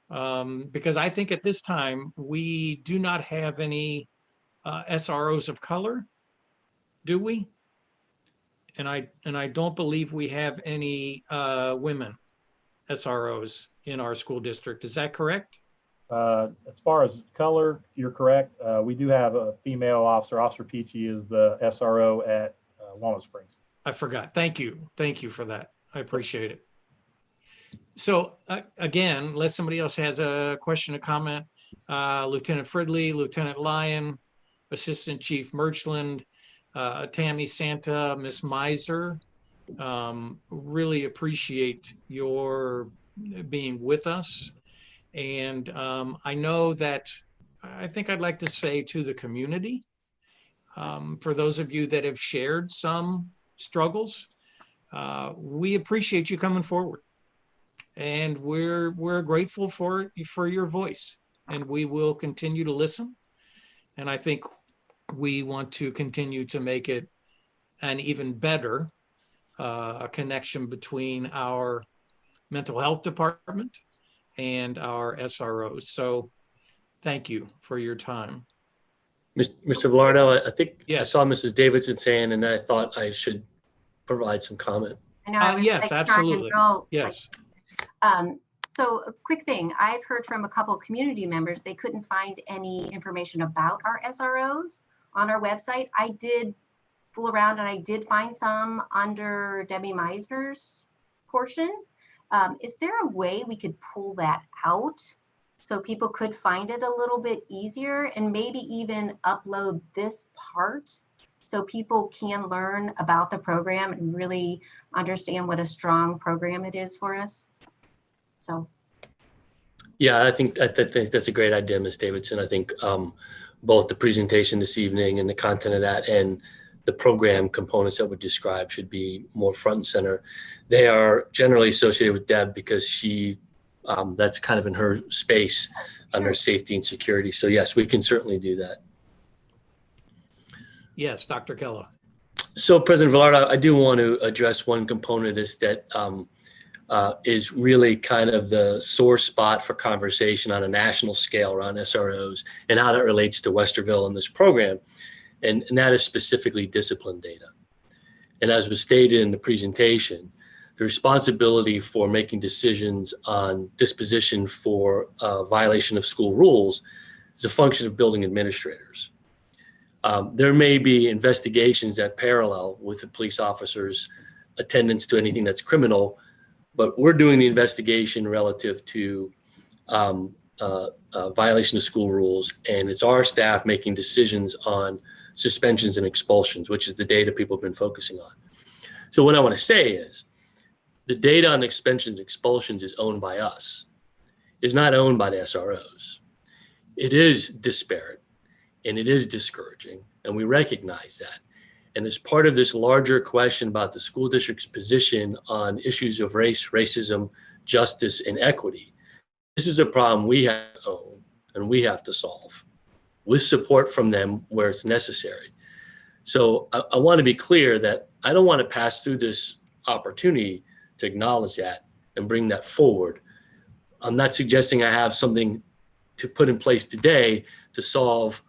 Because I think at this time, we do not have any SROs of color, do we? And I don't believe we have any women SROs in our school district. Is that correct? As far as color, you're correct. We do have a female officer. Officer Peachy is the SRO at Walnut Springs. I forgot. Thank you. Thank you for that. I appreciate it. So again, unless somebody else has a question or comment, Lieutenant Fridley, Lieutenant Lyon, Assistant Chief Merchland, Tammy Santa, Miss Miser, really appreciate your being with us. And I know that I think I'd like to say to the community, for those of you that have shared some struggles, we appreciate you coming forward. And we're grateful for your voice, and we will continue to listen. And I think we want to continue to make it an even better connection between our mental health department and our SROs. So thank you for your time. Mr. Velardo, I think Yes. I saw Mrs. Davidson saying, and I thought I should provide some comment. I know, I was, Yes, like, trying to absolutely. go, Yes. So a quick thing, I've heard from a couple of community members, they couldn't find any information about our SROs on our website. I did fool around and I did find some under Debbie Meisner's portion. Is there a way we could pull that out so people could find it a little bit easier, and maybe even upload this part so people can learn about the program and really understand what a strong program it is for us? So. Yeah, I think that's a great idea, Ms. Davidson. I think both the presentation this evening and the content of that and the program components that we described should be more front and center. They are generally associated with Deb because she, that's kind of in her space under safety and security. So yes, we can certainly do that. Yes, Dr. Keller. So President Velardo, I do want to address one component of this that is really kind of the sore spot for conversation on a national scale around SROs and how that relates to Westerville and this program. And that is specifically discipline data. And as was stated in the presentation, the responsibility for making decisions on disposition for violation of school rules is a function of building administrators. There may be investigations that parallel with the police officers' attendance to anything that's criminal, but we're doing the investigation relative to violation of school rules, and it's our staff making decisions on suspensions and expulsions, which is the data people have been focusing on. So what I want to say is the data on suspensions and expulsions is owned by us. It's not owned by the SROs. It is disparate and it is discouraging, and we recognize that. And as part of this larger question about the school district's position on issues of race, racism, justice, and equity, this is a problem we have to own and we have to solve with support from them where it's necessary. So I want to be clear that I don't want to pass through this opportunity to acknowledge that and bring that forward. I'm not suggesting I have something to put in place today to solve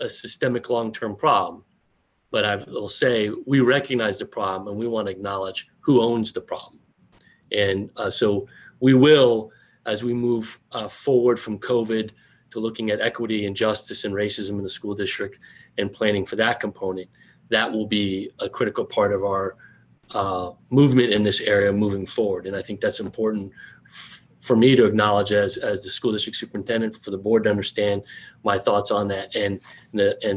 a systemic long-term problem. But I will say we recognize the problem and we want to acknowledge who owns the problem. And so we will as we move forward from COVID to looking at equity and justice and racism in the school district and planning for that component, that will be a critical part of our movement in this area moving forward. And I think that's important for me to acknowledge as the school district superintendent, for the board to understand my thoughts on that, and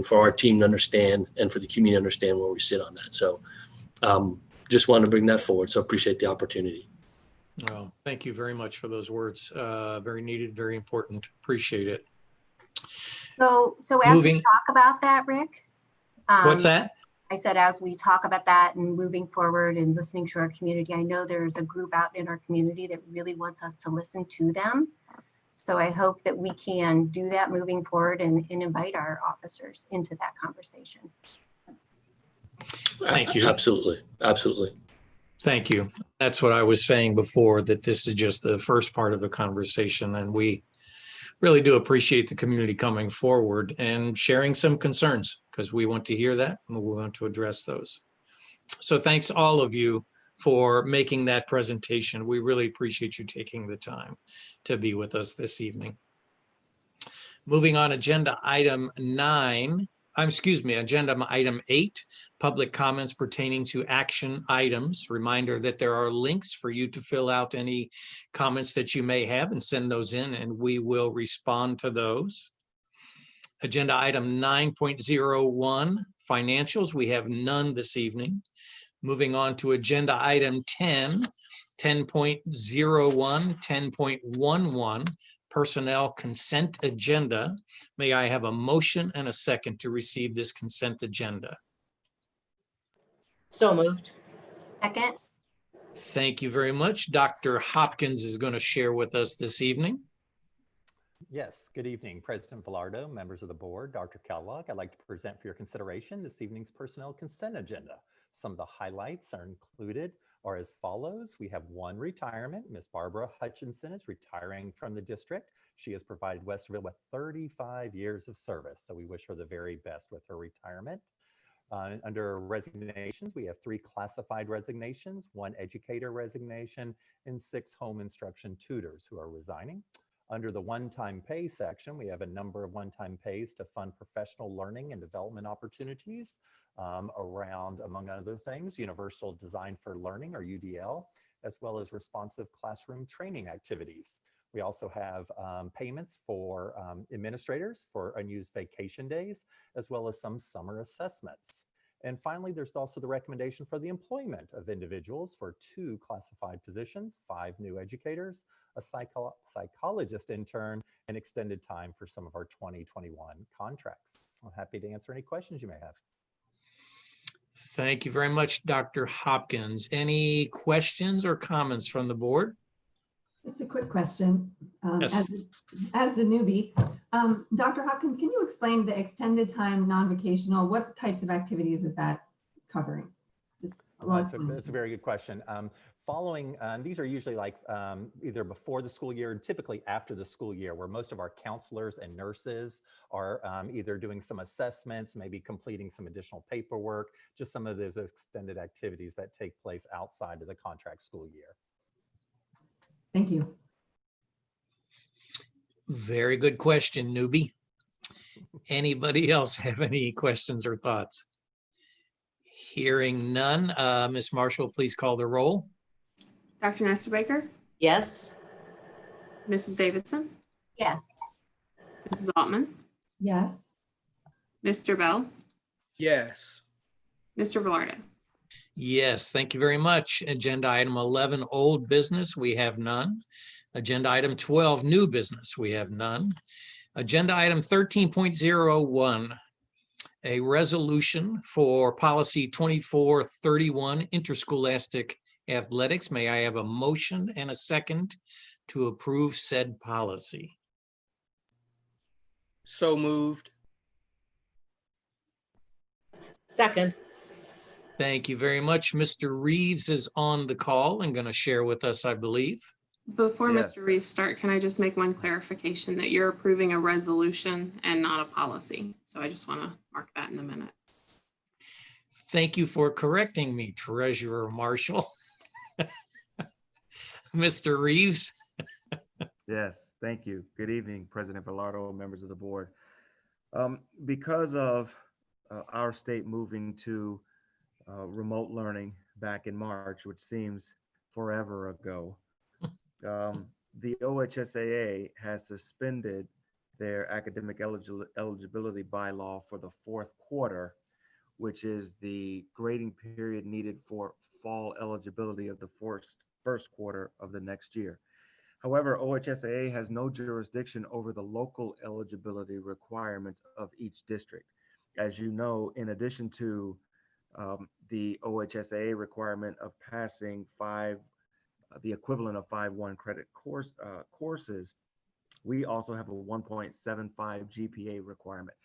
for our team to understand, and for the community to understand where we sit on that. So just wanted to bring that forward. So appreciate the opportunity. Well, thank you very much for those words. Very needed, very important. Appreciate it. So as we Moving- talk about that, Rick. What's that? I said, as we talk about that and moving forward and listening to our community, I know there's a group out in our community that really wants us to listen to them. So I hope that we can do that moving forward and invite our officers into that conversation. Thank you. Absolutely. Absolutely. Thank you. That's what I was saying before, that this is just the first part of the conversation, and we really do appreciate the community coming forward and sharing some concerns, because we want to hear that and we want to address those. So thanks all of you for making that presentation. We really appreciate you taking the time to be with us this evening. Moving on, agenda item 8, public comments pertaining to action items. Reminder that there are links for you to fill out any comments that you may have and send those in, and we will respond to those. Agenda item 9.01, financials. We have none this evening. Moving on to agenda item 10, 10.01, 10.11, personnel consent agenda. May I have a motion and a second to receive this consent agenda? So moved. Second. Thank you very much. Dr. Hopkins is going to share with us this evening. Yes, good evening, President Velardo, members of the board, Dr. Kellogg. I'd like to present for your consideration this evening's personnel consent agenda. Some of the highlights are included are as follows. We have one retirement. Ms. Barbara Hutchinson is retiring from the district. She has provided Westerville with 35 years of service, so we wish her the very best with her retirement. Under resignations, we have 3 classified resignations, 1 educator resignation, and 6 home instruction tutors who are resigning. Under the one-time pay section, we have a number of one-time pays to fund professional learning and development opportunities around, among other things, Universal Design for Learning, or UDL, as well as responsive classroom training activities. We also have payments for administrators for unused vacation days, as well as some summer assessments. And finally, there's also the recommendation for the employment of individuals for 2 classified positions, 5 new educators, a psychologist intern, and extended time for some of our 2021 contracts. I'm happy to answer any questions you may have. Thank you very much, Dr. Hopkins. Any questions or comments from the board? Just a quick question. Yes. As the newbie, Dr. Hopkins, can you explain the extended time non-vocational? What types of activities is that covering? That's a very good question. Following, these are usually like either before the school year and typically after the school year, where most of our counselors and nurses are either doing some assessments, maybe completing some additional paperwork, just some of those extended activities that take place outside of the contract school year. Thank you. Very good question, newbie. Anybody else have any questions or thoughts? Hearing none, Ms. Marshall, please call the roll. Dr. Nesterbaker, Yes. Mrs. Davidson, Yes. Mrs. Altman, Yes. Mr. Bell, Yes. Mr. Velardo. Yes, thank you very much. Agenda item 11, old business, we have none. Agenda item 12, new business, we have none. Agenda item 13.01, a resolution for policy 2431, interscholastic athletics. May I have a motion and a second to approve said policy? So moved. Second. Thank you very much. Mr. Reeves is on the call and going to share with us, I believe. Before Yes. Mr. Reeves start, can I just make one clarification that you're approving a resolution and not a policy? So I just want to mark that in the minutes. Thank you for correcting me, Treasurer Marshall. Mr. Reeves. Yes, thank you. Good evening, President Velardo, members of the board. Because of our state moving to remote learning back in March, which seems forever ago, the OHSAA has suspended their academic eligibility bylaw for the fourth quarter, which is the grading period needed for fall eligibility of the first quarter of the next year. However, OHSAA has no jurisdiction over the local eligibility requirements of each district. As you know, in addition to the OHSAA requirement of passing the equivalent of 5 credit courses, we also have a 1.75 GPA requirement.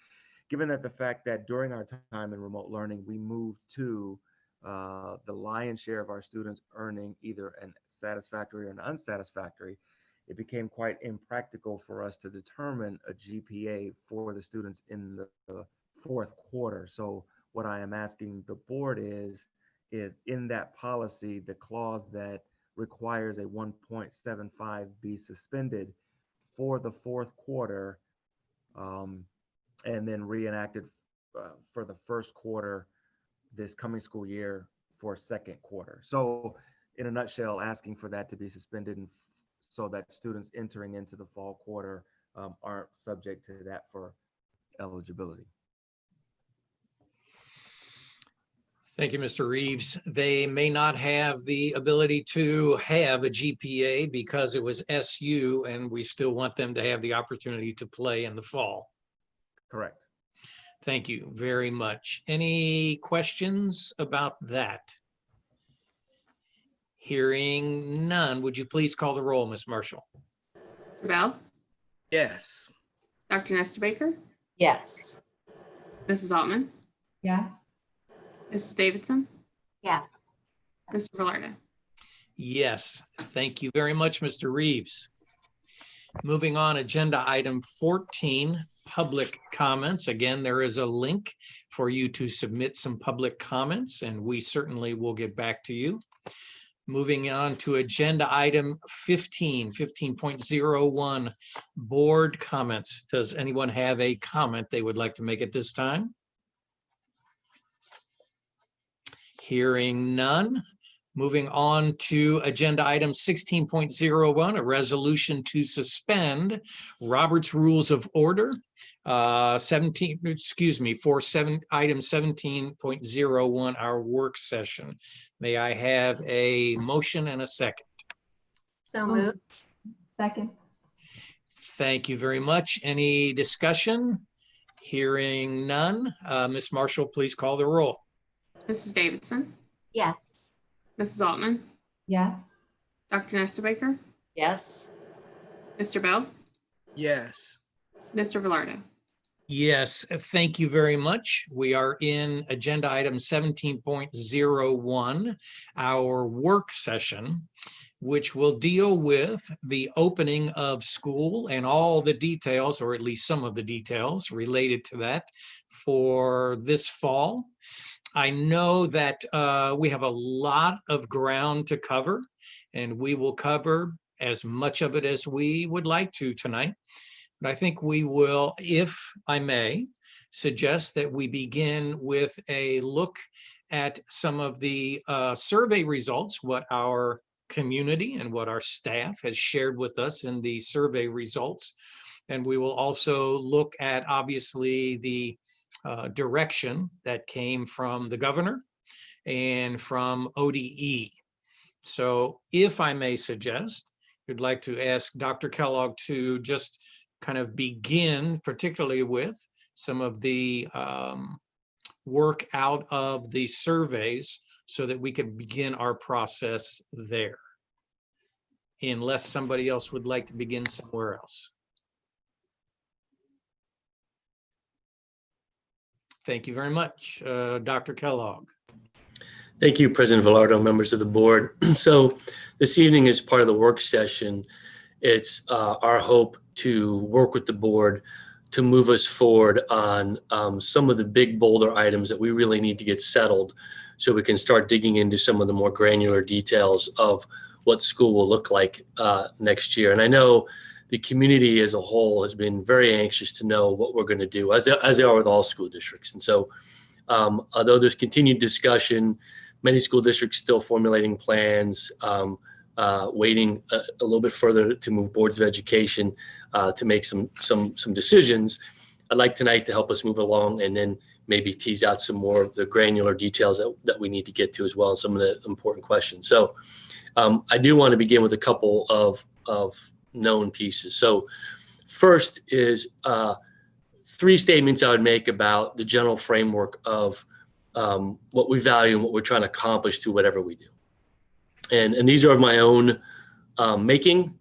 Given that the fact that during our time in remote learning, we moved to the lion's share of our students earning either an satisfactory or an unsatisfactory, it became quite impractical for us to determine a GPA for the students in the fourth quarter. So what I am asking the board is, if in that policy, the clause that requires a 1.75 be suspended for the fourth quarter, and then reenacted for the first quarter this coming school year for second quarter. So in a nutshell, asking for that to be suspended and so that students entering into the fall quarter aren't subject to that for eligibility. Thank you, Mr. Reeves. They may not have the ability to have a GPA because it was SU, and we still want them to have the opportunity to play in the fall. Correct. Thank you very much. Any questions about that? Hearing none, would you please call the roll, Ms. Marshall? Mr. Bell, Yes. Dr. Nestor Baker, Yes. Mrs. Altman, Yes. Mrs. Davidson, Yes. Mr. Velardo. Yes, thank you very much, Mr. Reeves. Moving on, agenda item 14, public comments. Again, there is a link for you to submit some public comments, and we certainly will get back to you. Moving on to agenda item 15.01, board comments. Does anyone have a comment they would like to make at this time? Hearing none. Moving on to agenda item 16.01, a resolution to suspend Robert's Rules of Order, item 17.01, our work session. May I have a motion and a second? So moved. Second. Thank you very much. Any discussion? Hearing none. Ms. Marshall, please call the roll. Mrs. Davidson, Yes. Mrs. Altman, Yes. Dr. Nestor Baker, Yes. Mr. Bell, Yes. Mr. Velardo. Yes, thank you very much. We are in agenda item 17.01, our work session, which will deal with the opening of school and all the details, or at least some of the details related to that for this fall. I know that we have a lot of ground to cover, and we will cover as much of it as we would like to tonight. But I think we will, if I may, suggest that we begin with a look at some of the survey results, what our community and what our staff has shared with us in the survey results. And we will also look at, obviously, the direction that came from the governor and from ODE. So if I may suggest, I'd like to ask Dr. Kellogg to just kind of begin, particularly with some of the work out of the surveys so that we can begin our process there, unless somebody else would like to begin somewhere else. Thank you very much, Dr. Kellogg. Thank you, President Velardo, members of the board. So this evening, as part of the work session, it's our hope to work with the board to move us forward on some of the big boulder items that we really need to get settled so we can start digging into some of the more granular details of what school will look like next year. And I know the community as a whole has been very anxious to know what we're going to do, as they are with all school districts. And so although there's continued discussion, many school districts still formulating plans, waiting a little bit further to move boards of education to make some decisions. I'd like tonight to help us move along and then maybe tease out some more of the granular details that we need to get to as well, and some of the important questions. So I do want to begin with a couple of known pieces. So first is 3 statements I would make about the general framework of what we value and what we're trying to accomplish through whatever we do. And these are of my own making.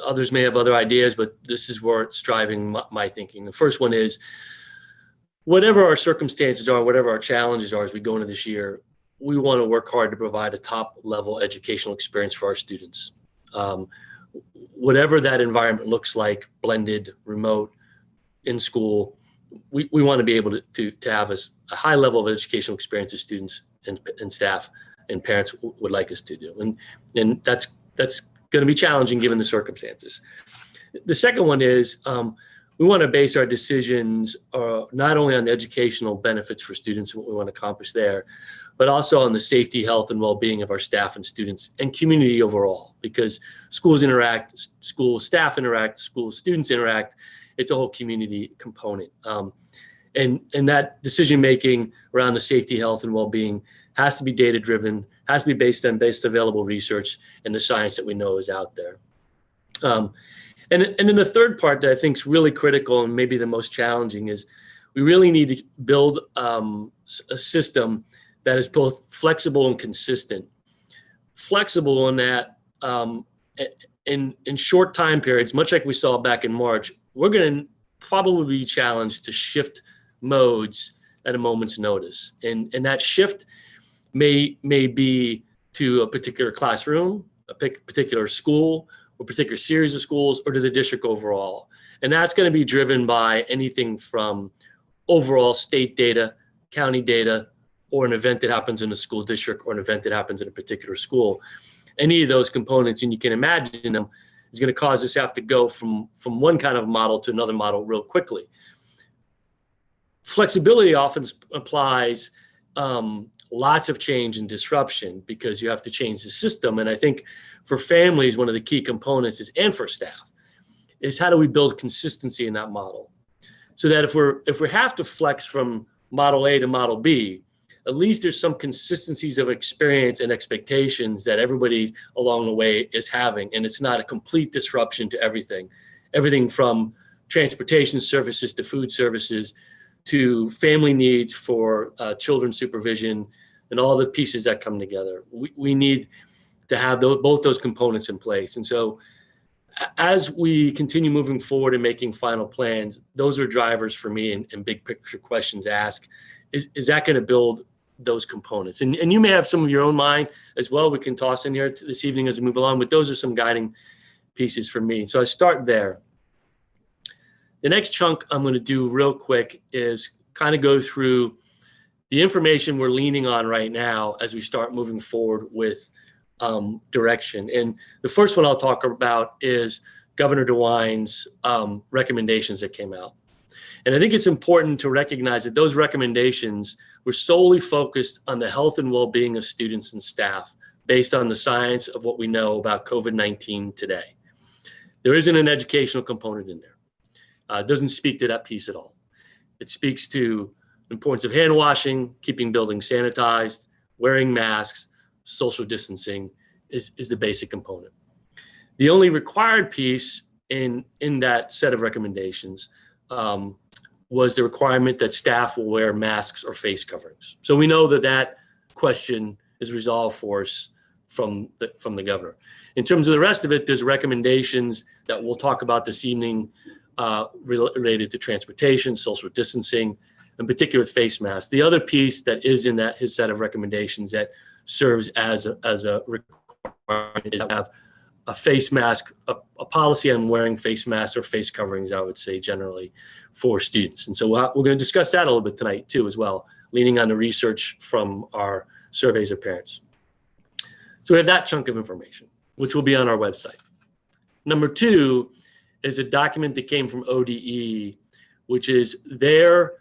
Others may have other ideas, but this is where it's driving my thinking. The first one is, whatever our circumstances are, whatever our challenges are as we go into this year, we want to work hard to provide a top level educational experience for our students. Whatever that environment looks like, blended, remote, in school, we want to be able to have a high level of educational experience as students and staff and parents would like us to do. And that's going to be challenging given the circumstances. The second one is we want to base our decisions not only on the educational benefits for students and what we want to accomplish there, but also on the safety, health, and well-being of our staff and students and community overall, because schools interact, school staff interact, school students interact. It's a whole community component. And that decision-making around the safety, health, and well-being has to be data-driven, has to be based on available research and the science that we know is out there. And then the third part that I think is really critical and maybe the most challenging is we really need to build a system that is both flexible and consistent. Flexible in that in short time periods, much like we saw back in March, we're going to probably be challenged to shift modes at a moment's notice. And that shift may be to a particular classroom, a particular school, or a particular series of schools, or to the district overall. And that's going to be driven by anything from overall state data, county data, or an event that happens in a school district, or an event that happens in a particular school. Any of those components, and you can imagine them, is going to cause us to have to go from one kind of model to another model real quickly. Flexibility often applies lots of change and disruption because you have to change the system. And I think for families, one of the key components is, and for staff, is how do we build consistency in that model? So that if we have to flex from model A to model B, at least there's some consistencies of experience and expectations that everybody along the way is having. And it's not a complete disruption to everything from transportation services to food services to family needs for children's supervision and all the pieces that come together. We need to have both those components in place. And so as we continue moving forward and making final plans, those are drivers for me and big picture questions to ask. Is that going to build those components? And you may have some of your own mind as well. We can toss in here this evening as we move along, but those are some guiding pieces for me. So I start there. The next chunk I'm going to do real quick is kind of go through the information we're leaning on right now as we start moving forward with direction. And the first one I'll talk about is Governor DeWine's recommendations that came out. And I think it's important to recognize that those recommendations were solely focused on the health and well-being of students and staff based on the science of what we know about COVID-19 today. There isn't an educational component in there. It doesn't speak to that piece at all. It speaks to the importance of hand washing, keeping buildings sanitized, wearing masks, social distancing is the basic component. The only required piece in that set of recommendations was the requirement that staff will wear masks or face coverings. So we know that question is resolved for us from the governor. In terms of the rest of it, there's recommendations that we'll talk about this evening related to transportation, social distancing, in particular with face masks. The other piece that is in his set of recommendations that serves as a requirement is to have a face mask, a policy on wearing face masks or face coverings, I would say generally, for students. And so we're going to discuss that a little bit tonight too as well, leaning on the research from our surveys of parents. So we have that chunk of information. which will be on our website. Number two is a document that came from ODE, which is their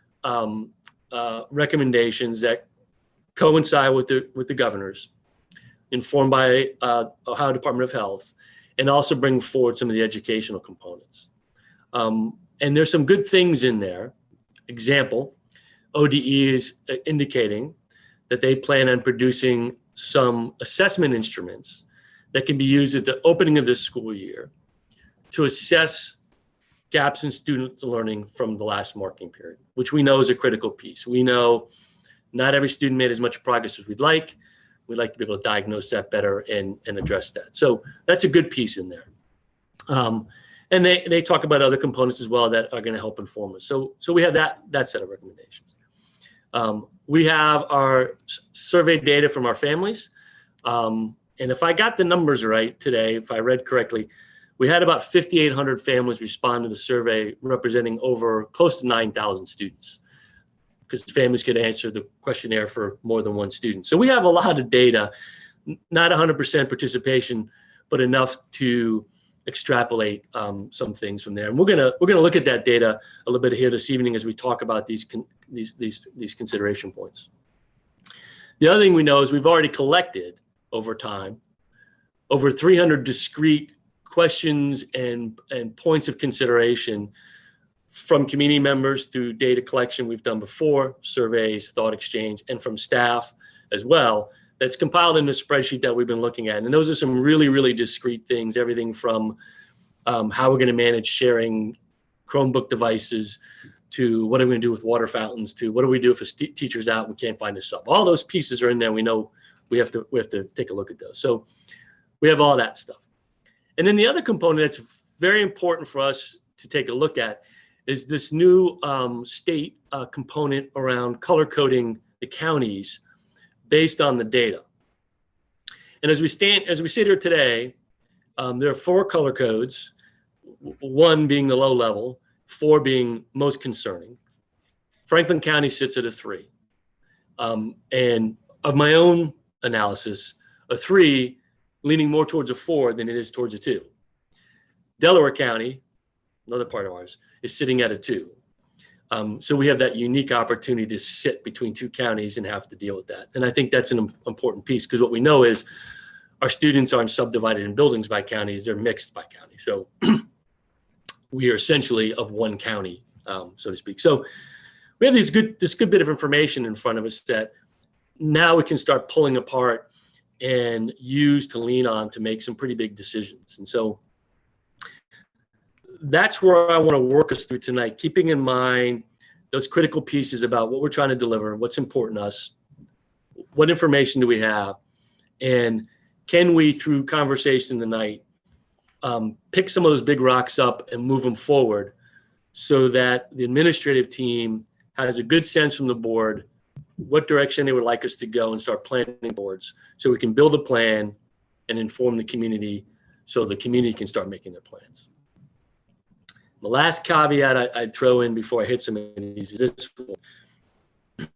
recommendations that coincide with the governor's, informed by Ohio Department of Health, and also bring forward some of the educational components. And there's some good things in there. Example, ODE is indicating that they plan on producing some assessment instruments that can be used at the opening of this school year to assess gaps in students' learning from the last marking period, which we know is a critical piece. We know not every student made as much progress as we'd like. We'd like to be able to diagnose that better and address that. So that's a good piece in there. And they talk about other components as well that are going to help inform us. So we have that set of recommendations. We have our survey data from our families. And if I got the numbers right today, if I read correctly, we had about 5,800 families respond to the survey, representing over close to 9,000 students, because families could answer the questionnaire for more than one student. So we have a lot of data, not 100% participation, but enough to extrapolate some things from there. And we're gonna look at that data a little bit here this evening as we talk about these consideration points. The other thing we know is we've already collected over time over 300 discrete questions and points of consideration from community members through data collection we've done before, surveys, thought exchange, and from staff as well. That's compiled in the spreadsheet that we've been looking at. And those are some really, really discrete things, everything from how we're going to manage sharing Chromebook devices to what are we going to do with water fountains to what do we do if a teacher's out and we can't find a sub. All those pieces are in there. We know we have to take a look at those. So we have all that stuff. And then the other component that's very important for us to take a look at is this new state component around color coding the counties based on the data. And as we sit here today, there are 4 color codes, 1 being the low level, 4 being most concerning. Franklin County sits at a 3. And of my own analysis, a 3 leaning more towards a 4 than it is towards a 2. Delaware County, another part of ours, is sitting at a 2. So we have that unique opportunity to sit between 2 counties and have to deal with that. And I think that's an important piece, because what we know is our students aren't subdivided in buildings by counties, they're mixed by county. So we are essentially of one county, so to speak. So we have this good bit of information in front of us that now we can start pulling apart and use to lean on to make some pretty big decisions. And so that's where I want to work us through tonight, keeping in mind those critical pieces about what we're trying to deliver, what's important to us, what information do we have, and can we, through conversation tonight, pick some of those big rocks up and move them forward so that the administrative team has a good sense from the board what direction they would like us to go and start planning boards so we can build a plan and inform the community so the community can start making their plans. The last caveat I'd throw in before I hit some of these is this one.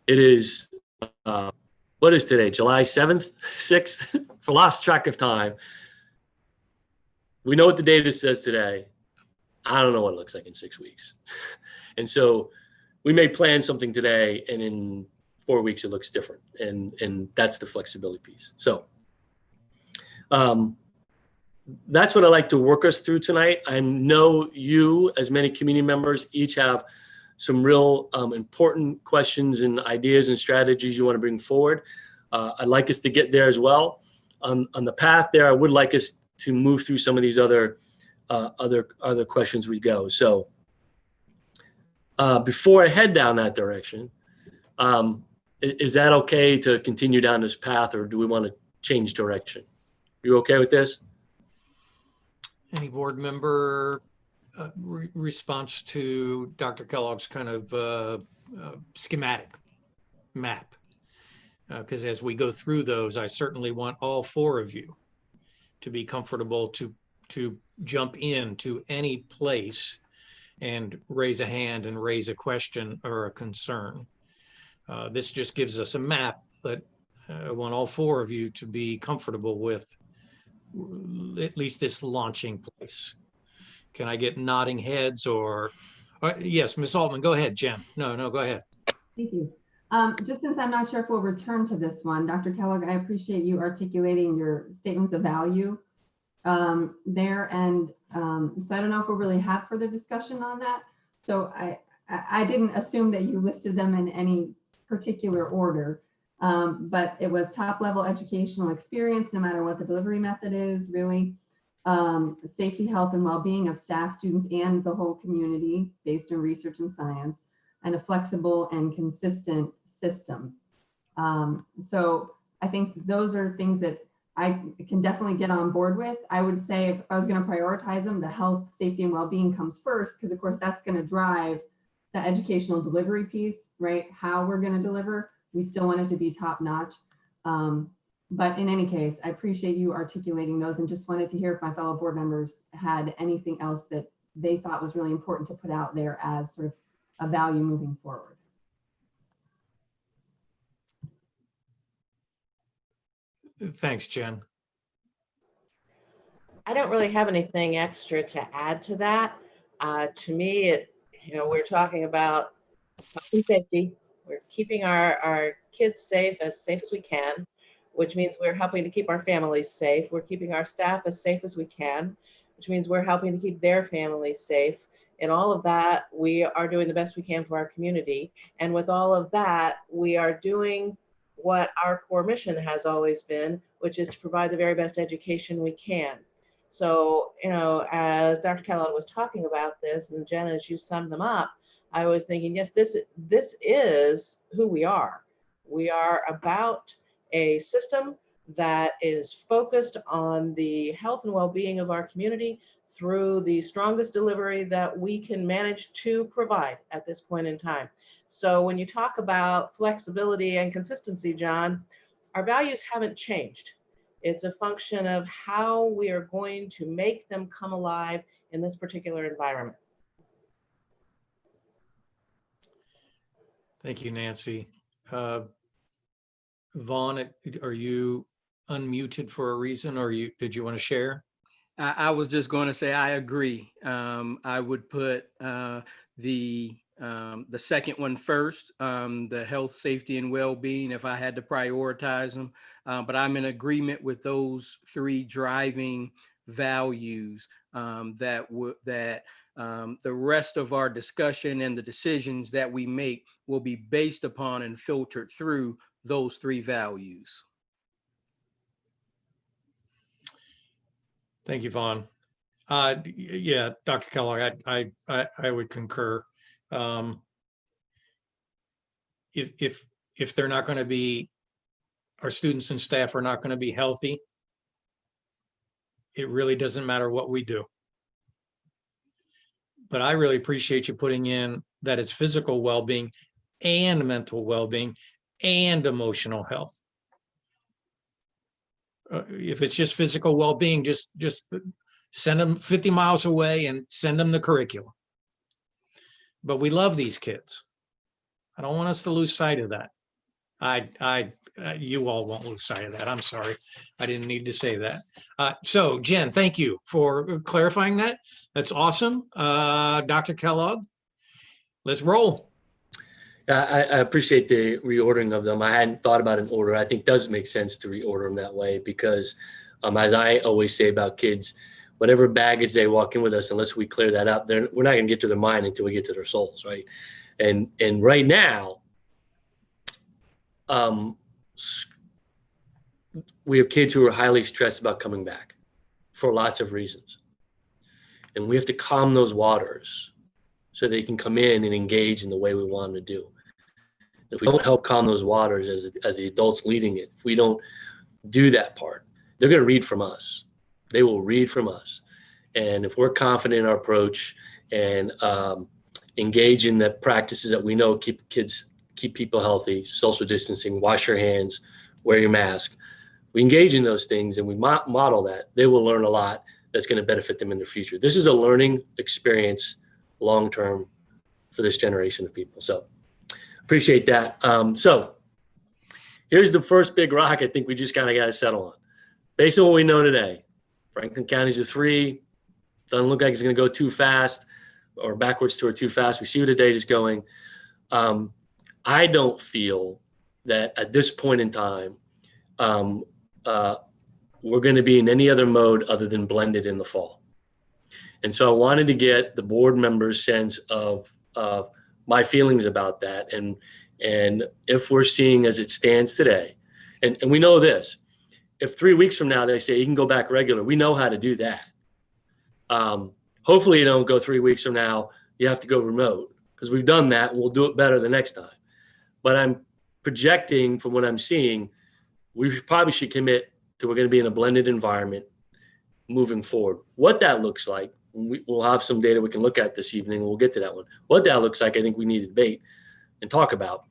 It is, what is today, July 7th, 6th? It's a lost track of time. We know what the data says today. I don't know what it looks like in 6 weeks. And so we may plan something today and in 4 weeks it looks different. And that's the flexibility piece. So that's what I like to work us through tonight. I know you, as many community members, each have some real important questions and ideas and strategies you want to bring forward. I'd like us to get there as well. On the path there, I would like us to move through some of these other questions we go. So before I head down that direction, is that okay to continue down this path, or do we want to change direction? You okay with this? Any board member response to Dr. Kellogg's kind of schematic map? Because as we go through those, I certainly want all 4 of you to be comfortable to jump into any place and raise a hand and raise a question or a concern. This just gives us a map, but I want all 4 of you to be comfortable with at least this launching place? Can I get nodding heads or yes, Ms. Altman, go ahead, Jen. No, go ahead. Thank you. Just since I'm not sure if we'll return to this one, Dr. Kellogg, I appreciate you articulating your statements of value there. And so I don't know if we'll really have further discussion on that. So I didn't assume that you listed them in any particular order, but it was top level educational experience, no matter what the delivery method is, really. Safety, health, and well-being of staff, students, and the whole community based on research and science, and a flexible and consistent system. So I think those are things that I can definitely get on board with. I would say if I was going to prioritize them, the health, safety, and well-being comes first, because of course that's going to drive the educational delivery piece, right? How we're going to deliver. We still want it to be top notch. But in any case, I appreciate you articulating those, and just wanted to hear if my fellow board members had anything else that they thought was really important to put out there as sort of a value moving forward. Thanks, Jen. I don't really have anything extra to add to that. To me, we're talking about health and safety. We're keeping our kids safe as we can, which means we're helping to keep our families safe. We're keeping our staff as safe as we can, which means we're helping to keep their families safe. And all of that, we are doing the best we can for our community. And with all of that, we are doing what our core mission has always been, which is to provide the very best education we can. So, as Dr. Kellogg was talking about this, and Jen, as you summed them up, I was thinking, yes, this is who we are. We are about a system that is focused on the health and well-being of our community through the strongest delivery that we can manage to provide at this point in time. So when you talk about flexibility and consistency, John, our values haven't changed. It's a function of how we are going to make them come alive in this particular environment. Thank you, Nancy. Vaughn, are you unmuted for a reason, or did you want to share? I was just going to say I agree. I would put the second one first, the health, safety, and well-being, if I had to prioritize them. But I'm in agreement with those three driving values that the rest of our discussion and the decisions that we make will be based upon and filtered through those three values. Thank you, Vaughn. Yeah, Dr. Kellogg, I would concur. If they're not going to be, our students and staff are not going to be healthy, it really doesn't matter what we do. But I really appreciate you putting in that it's physical well-being and mental well-being and emotional health. If it's just physical well-being, just send them 50 miles away and send them the curriculum. But we love these kids. I don't want us to lose sight of that. You all won't lose sight of that. I'm sorry. I didn't need to say that. So Jen, thank you for clarifying that. That's awesome. Dr. Kellogg, let's roll. I appreciate the reordering of them. I hadn't thought about an order. I think it does make sense to reorder them that way because as I always say about kids, whatever baggage they walk in with us, unless we clear that up, we're not going to get to their mind until we get to their souls, right? And right now, we have kids who are highly stressed about coming back for lots of reasons. And we have to calm those waters so they can come in and engage in the way we want them to do. If we don't help calm those waters as the adults leading it, if we don't do that part, they're going to read from us. They will read from us. And if we're confident in our approach and engage in the practices that we know keep people healthy, social distancing, wash your hands, wear your mask, we engage in those things and we model that, they will learn a lot that's going to benefit them in their future. This is a learning experience long-term for this generation of people. So appreciate that. So here's the first big rock I think we just kind of got to settle on. Based on what we know today, Franklin County's a 3. Doesn't look like it's going to go too fast or backwards toward too fast. We see where the data is going. I don't feel that at this point in time, we're going to be in any other mode other than blended in the fall. And so I wanted to get the board members' sense of my feelings about that. And if we're seeing as it stands today, and we know this, if 3 weeks from now they say you can go back regular, we know how to do that. Hopefully you don't go 3 weeks from now, you have to go remote, because we've done that and we'll do it better the next time. But I'm projecting from what I'm seeing, we probably should commit to we're going to be in a blended environment moving forward. What that looks like, we'll have some data we can look at this evening, and we'll get to that one. What that looks like, I think we need to debate and talk about.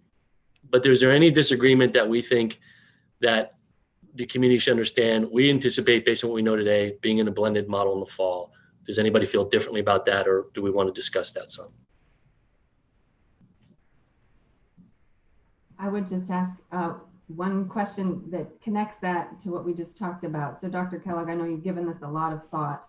But is there any disagreement that we think that the community should understand? We anticipate, based on what we know today, being in a blended model in the fall. Does anybody feel differently about that, or do we want to discuss that some? I would just ask one question that connects that to what we just talked about. So Dr. Kellogg, I know you've given this a lot of thought,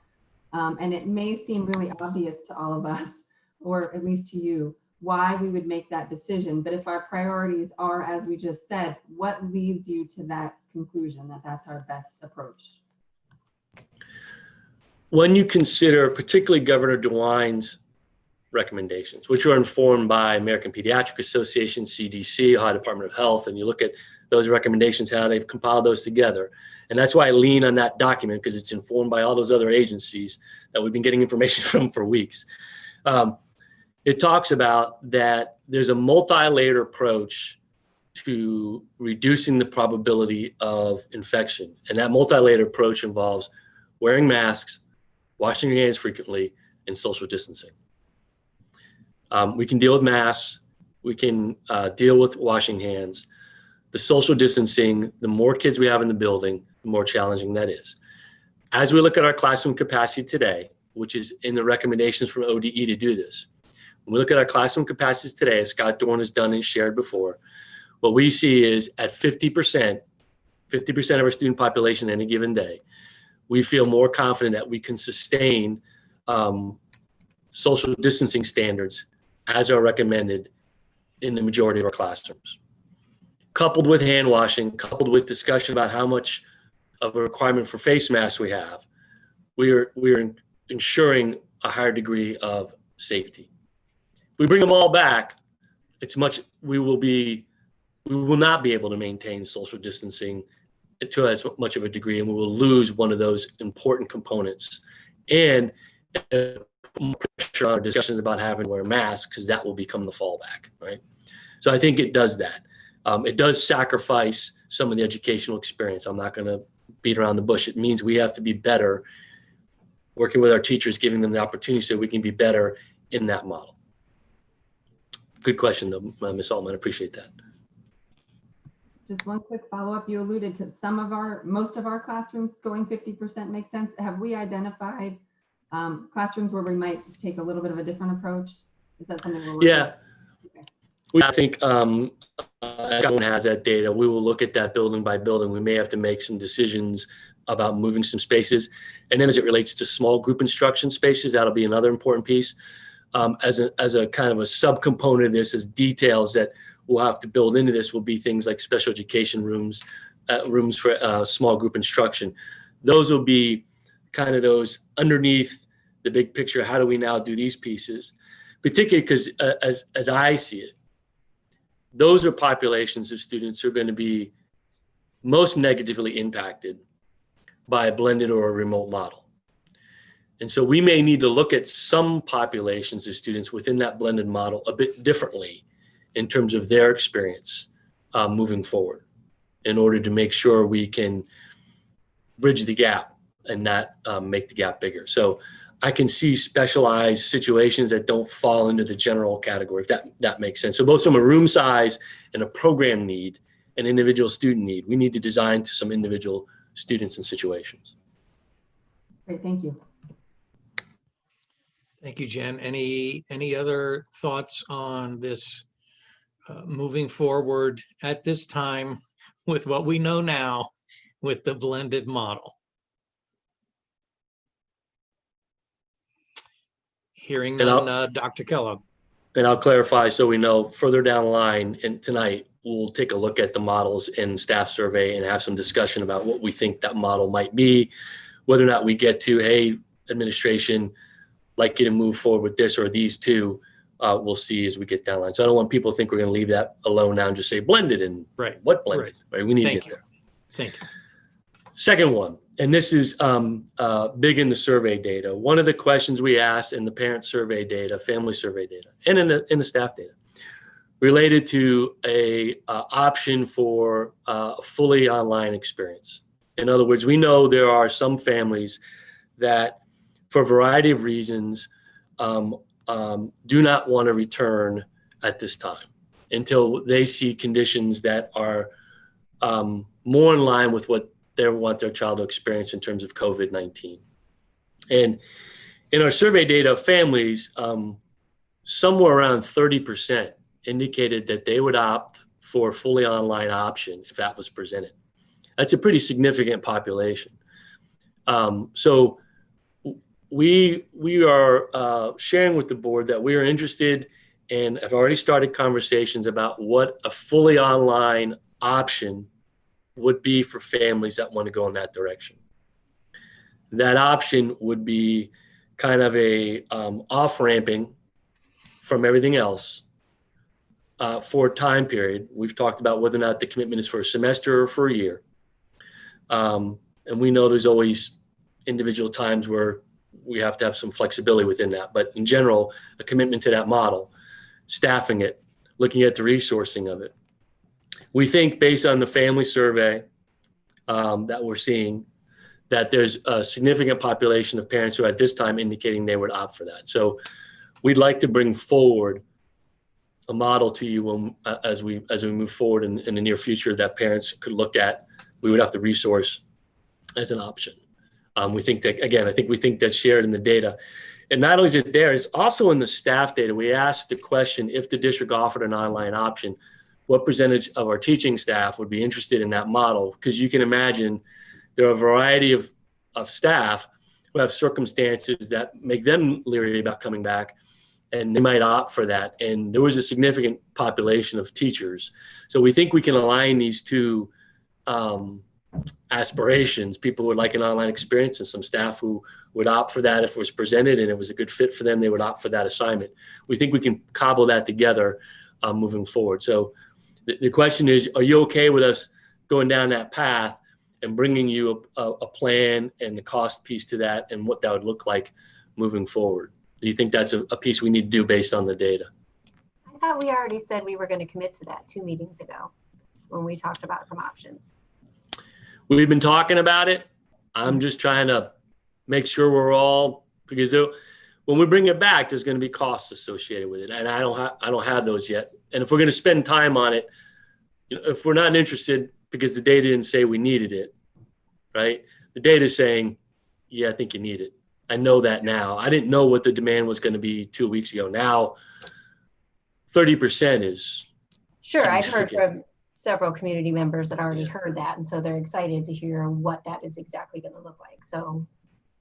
and it may seem really obvious to all of us, or at least to you, why we would make that decision. But if our priorities are, as we just said, what leads you to that conclusion that that's our best approach? When you consider particularly Governor DeWine's recommendations, which are informed by American Pediatric Association, CDC, Ohio Department of Health, and you look at those recommendations, how they've compiled those together. And that's why I lean on that document, because it's informed by all those other agencies that we've been getting information from for weeks. It talks about that there's a multi-layered approach to reducing the probability of infection. And that multi-layered approach involves wearing masks, washing your hands frequently, and social distancing. We can deal with masks. We can deal with washing hands. The social distancing, the more kids we have in the building, the more challenging that is. As we look at our classroom capacity today, which is in the recommendations from ODE to do this, when we look at our classroom capacities today, as Scott Dorn has done and shared before, what we see is at 50% of our student population any given day, we feel more confident that we can sustain social distancing standards as are recommended in the majority of our classrooms. Coupled with hand washing, coupled with discussion about how much of a requirement for face masks we have, we are ensuring a higher degree of safety. If we bring them all back, we will not be able to maintain social distancing to as much of a degree, and we will lose one of those important components. And pressure on our discussions about having to wear masks, because that will become the fallback, right? So I think it does that. It does sacrifice some of the educational experience. I'm not going to beat around the bush. It means we have to be better working with our teachers, giving them the opportunity so we can be better in that model. Good question, though, Ms. Altman. I appreciate that. Just one quick follow-up. You alluded to most of our classrooms going 50% makes sense. Have we identified classrooms where we might take a little bit of a different approach? Is that something we're working on? Okay. I think everyone has that data. We will look at that building by building. We may have to make some decisions about moving some spaces. And then as it relates to small group instruction spaces, that'll be another important piece. As a kind of a subcomponent of this, as details that we'll have to build into this will be things like special education rooms, rooms for small group instruction. Those will be kind of those underneath the big picture. How do we now do these pieces? Particularly because as I see it, those are populations of students who are going to be most negatively impacted by a blended or a remote model. And so we may need to look at some populations of students within that blended model a bit differently in terms of their experience moving forward, in order to make sure we can bridge the gap and not make the gap bigger. So I can see specialized situations that don't fall into the general category, if that makes sense. So both from a room size and a program need, an individual student need, we need to design to some individual students and situations. Great, thank you. Thank you, Jen. Any other thoughts on this moving forward at this time with what we know now with the blended model? Hearing And none, Dr. Kellogg. And I'll clarify so we know further down the line, and tonight we'll take a look at the models and staff survey and have some discussion about what we think that model might be, whether or not we get to, hey, administration, like you to move forward with this or these two. We'll see as we get down the line. So I don't want people to think we're going to leave that alone now and just say blended and Right. what blended, right? We need to Thank get you. there. Thank you. Second one, and this is big in the survey data. One of the questions we asked in the parent survey data, family survey data, and in the staff data, related to a option for a fully online experience. In other words, we know there are some families that, for a variety of reasons, do not want to return at this time until they see conditions that are more in line with what they want their child to experience in terms of COVID-19. And in our survey data of families, somewhere around 30% indicated that they would opt for a fully online option if that was presented. That's a pretty significant population. So we are sharing with the board that we are interested and have already started conversations about what a fully online option would be for families that want to go in that direction. That option would be kind of a off-ramping from everything else for a time period. We've talked about whether or not the commitment is for a semester or for a year. And we know there's always individual times where we have to have some flexibility within that. But in general, a commitment to that model, staffing it, looking at the resourcing of it. We think based on the family survey that we're seeing, that there's a significant population of parents who at this time indicating they would opt for that. So we'd like to bring forward a model to you when, as we move forward in the near future that parents could look at. We would have to resource as an option. We think that, again, I think we think that's shared in the data. And not only is it there, it's also in the staff data. We asked the question, if the district offered an online option, what percentage of our teaching staff would be interested in that model? Because you can imagine there are a variety of staff who have circumstances that make them leery about coming back, and they might opt for that. And there was a significant population of teachers. So we think we can align these two aspirations. People would like an online experience, and some staff who would opt for that if it was presented and it was a good fit for them, they would opt for that assignment. We think we can cobble that together moving forward. So the question is, are you okay with us going down that path and bringing you a plan and the cost piece to that and what that would look like moving forward? Do you think that's a piece we need to do based on the data? I thought we already said we were going to commit to that 2 meetings ago when we talked about some options. We've been talking about it. I'm just trying to make sure we're all, because when we bring it back, there's going to be costs associated with it, and I don't have those yet. And if we're going to spend time on it, if we're not interested because the data didn't say we needed it, right? The data is saying, yeah, I think you need it. I know that now. I didn't know what the demand was going to be 2 weeks ago. Now, 30% is Sure, I've heard significant. from several community members that already heard that, and so they're excited to hear what that is exactly going to look like. So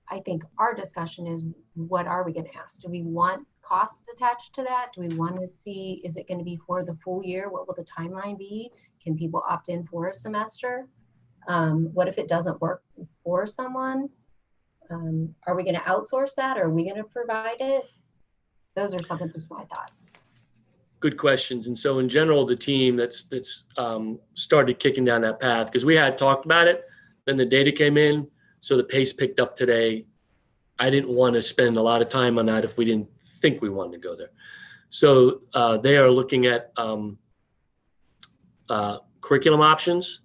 I think our discussion is, what are we going to ask? Do we want cost attached to that? Do we want to see, is it going to be for the full year? What will the timeline be? Can people opt in for a semester? What if it doesn't work for someone? Are we going to outsource that? Or are we going to provide it? Those are some of just my thoughts. Good questions. And so in general, the team that's started kicking down that path, because we had talked about it, then the data came in, so the pace picked up today. I didn't want to spend a lot of time on that if we didn't think we wanted to go there. So they are looking at curriculum options.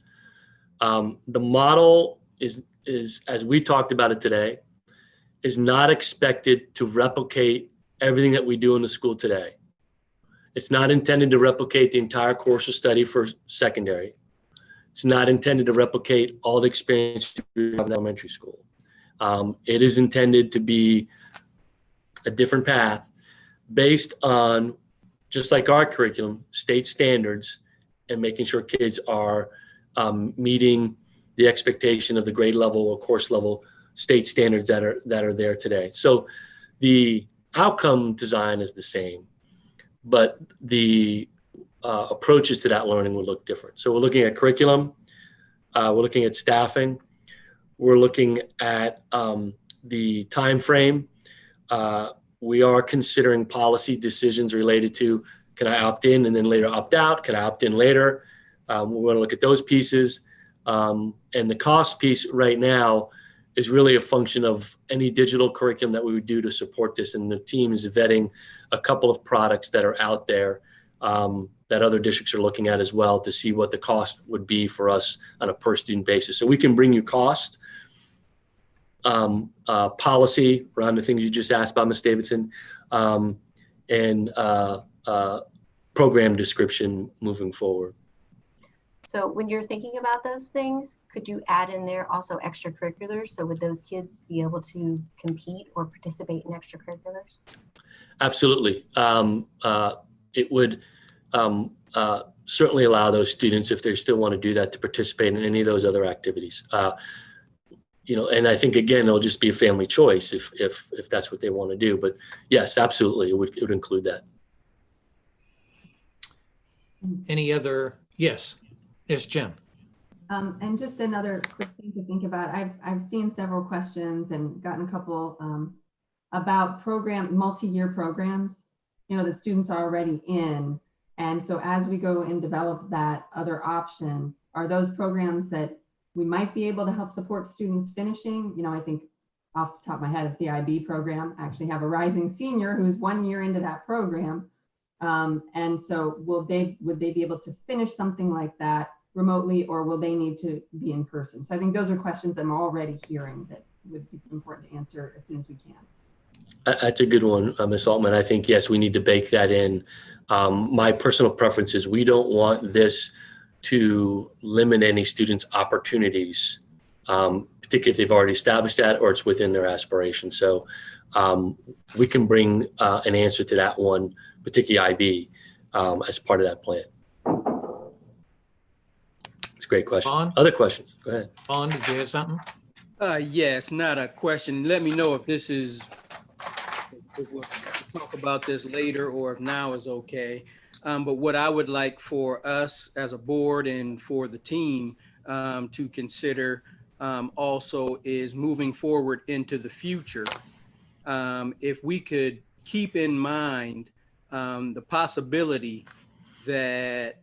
The model is, as we talked about it today, is not expected to replicate everything that we do in the school today. It's not intended to replicate the entire course of study for secondary. It's not intended to replicate all the experience you have in elementary school. It is intended to be a different path based on, just like our curriculum, state standards, and making sure kids are meeting the expectation of the grade level or course level state standards that are there today. So the outcome design is the same, but the approaches to that learning would look different. So we're looking at curriculum, we're looking at staffing, we're looking at the time frame. We are considering policy decisions related to, can I opt in and then later opt out? Can I opt in later? We want to look at those pieces. And the cost piece right now is really a function of any digital curriculum that we would do to support this. And the team is vetting a couple of products that are out there that other districts are looking at as well to see what the cost would be for us on a per student basis. So we can bring you cost, policy around the things you just asked about, Ms. Davidson, and program description moving forward. So when you're thinking about those things, could you add in there also extracurriculars? So would those kids be able to compete or participate in extracurriculars? Absolutely. It would certainly allow those students, if they still want to do that, to participate in any of those other activities. And I think, again, it'll just be a family choice if that's what they want to do. But yes, absolutely, it would include that. Any other? Yes, Jen. And just another quick thing to think about. I've seen several questions and gotten a couple about multi-year programs, that students are already in. And so as we go and develop that other option, are those programs that we might be able to help support students finishing? I think off the top of my head, if the IB program, I actually have a rising senior who's 1 year into that program. And so would they be able to finish something like that remotely, or will they need to be in person? So I think those are questions that I'm already hearing that would be important to answer as soon as we can. That's a good one, Ms. Altman. I think, yes, we need to bake that in. My personal preference is we don't want this to limit any students' opportunities, particularly if they've already established that or it's within their aspirations. So we can bring an answer to that one, particularly IB, as part of that plan. It's a great question. Vaughn? Other questions? Go ahead. Vaughn, did you have something? Yes, not a question. Let me know if we'll talk about this later or if now is okay. But what I would like for us as a board and for the team to consider also is moving forward into the future. If we could keep in mind the possibility that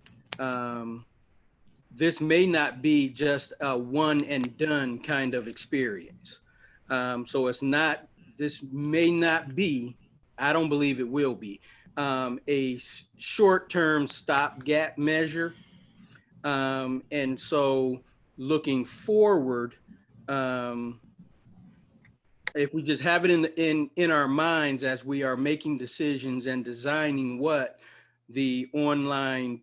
this may not be just a one and done kind of experience. So this may not be, I don't believe it will be, a short-term stopgap measure. And so looking forward, if we just have it in our minds as we are making decisions and designing what the online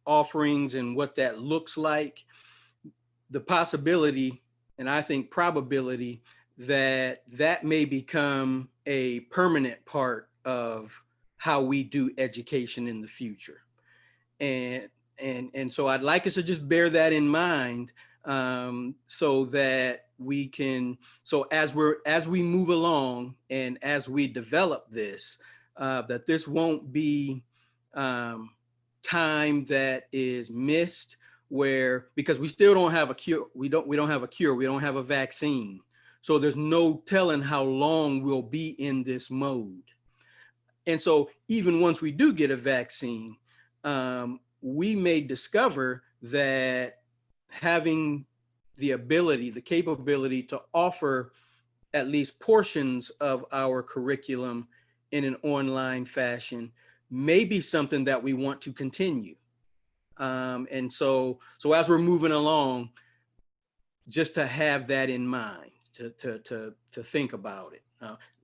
offerings and what that looks like, the possibility, and I think probability, that may become a permanent part of how we do education in the future. And so I'd like us to just bear that in mind, so that we can, so as we move along and as we develop this, that this won't be time that is missed, because we still don't have a cure. We don't have a cure. We don't have a vaccine. So there's no telling how long we'll be in this mode. And so even once we do get a vaccine, we may discover that having the capability to offer at least portions of our curriculum in an online fashion may be something that we want to continue. And so as we're moving along, just to have that in mind, to think about it.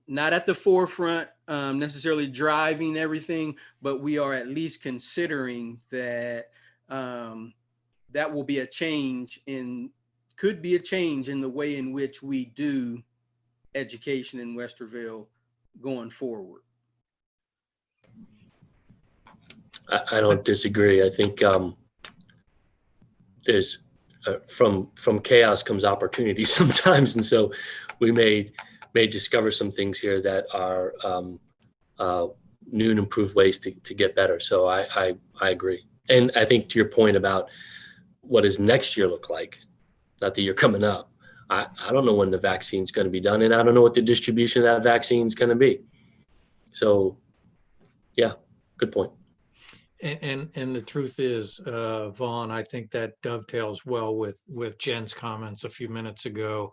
Not at the forefront, necessarily driving everything, but we are at least considering that that will be could be a change in the way in which we do education in Westerville going forward. I don't disagree. I think there's from chaos comes opportunity sometimes, and so we may may discover some things here that are new and improved ways to get better. So I agree. And I think to your point about what does next year look like, not the year coming up, I don't know when the vaccine's going to be done, and I don't know what the distribution of that vaccine is going to be. So yeah, good point. And the truth is, Vaughn, I think that dovetails well with Jen's comments a few minutes ago,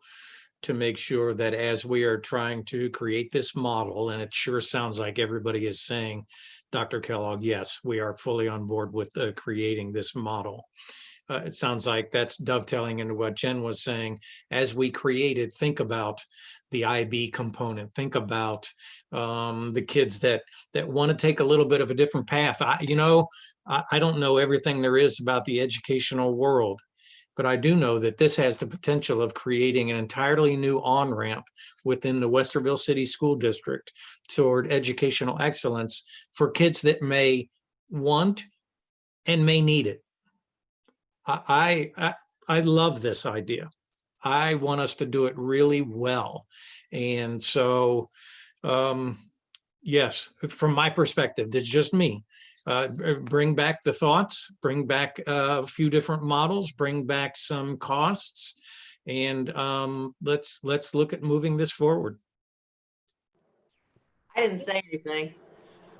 to make sure that as we are trying to create this model, and it sure sounds like everybody is saying, Dr. Kellogg, yes, we are fully on board with creating this model. It sounds like that's dovetailing into what Jen was saying. As we create it, think about the IB component. Think about the kids that want to take a little bit of a different path. I don't know everything there is about the educational world, but I do know that this has the potential of creating an entirely new on-ramp within the Westerville City School District toward educational excellence for kids that may want and may need it. I love this idea. I want us to do it really well. And so, yes, from my perspective, that's just me. Bring back the thoughts, bring back a few different models, bring back some costs, and let's look at moving this forward. I didn't say anything,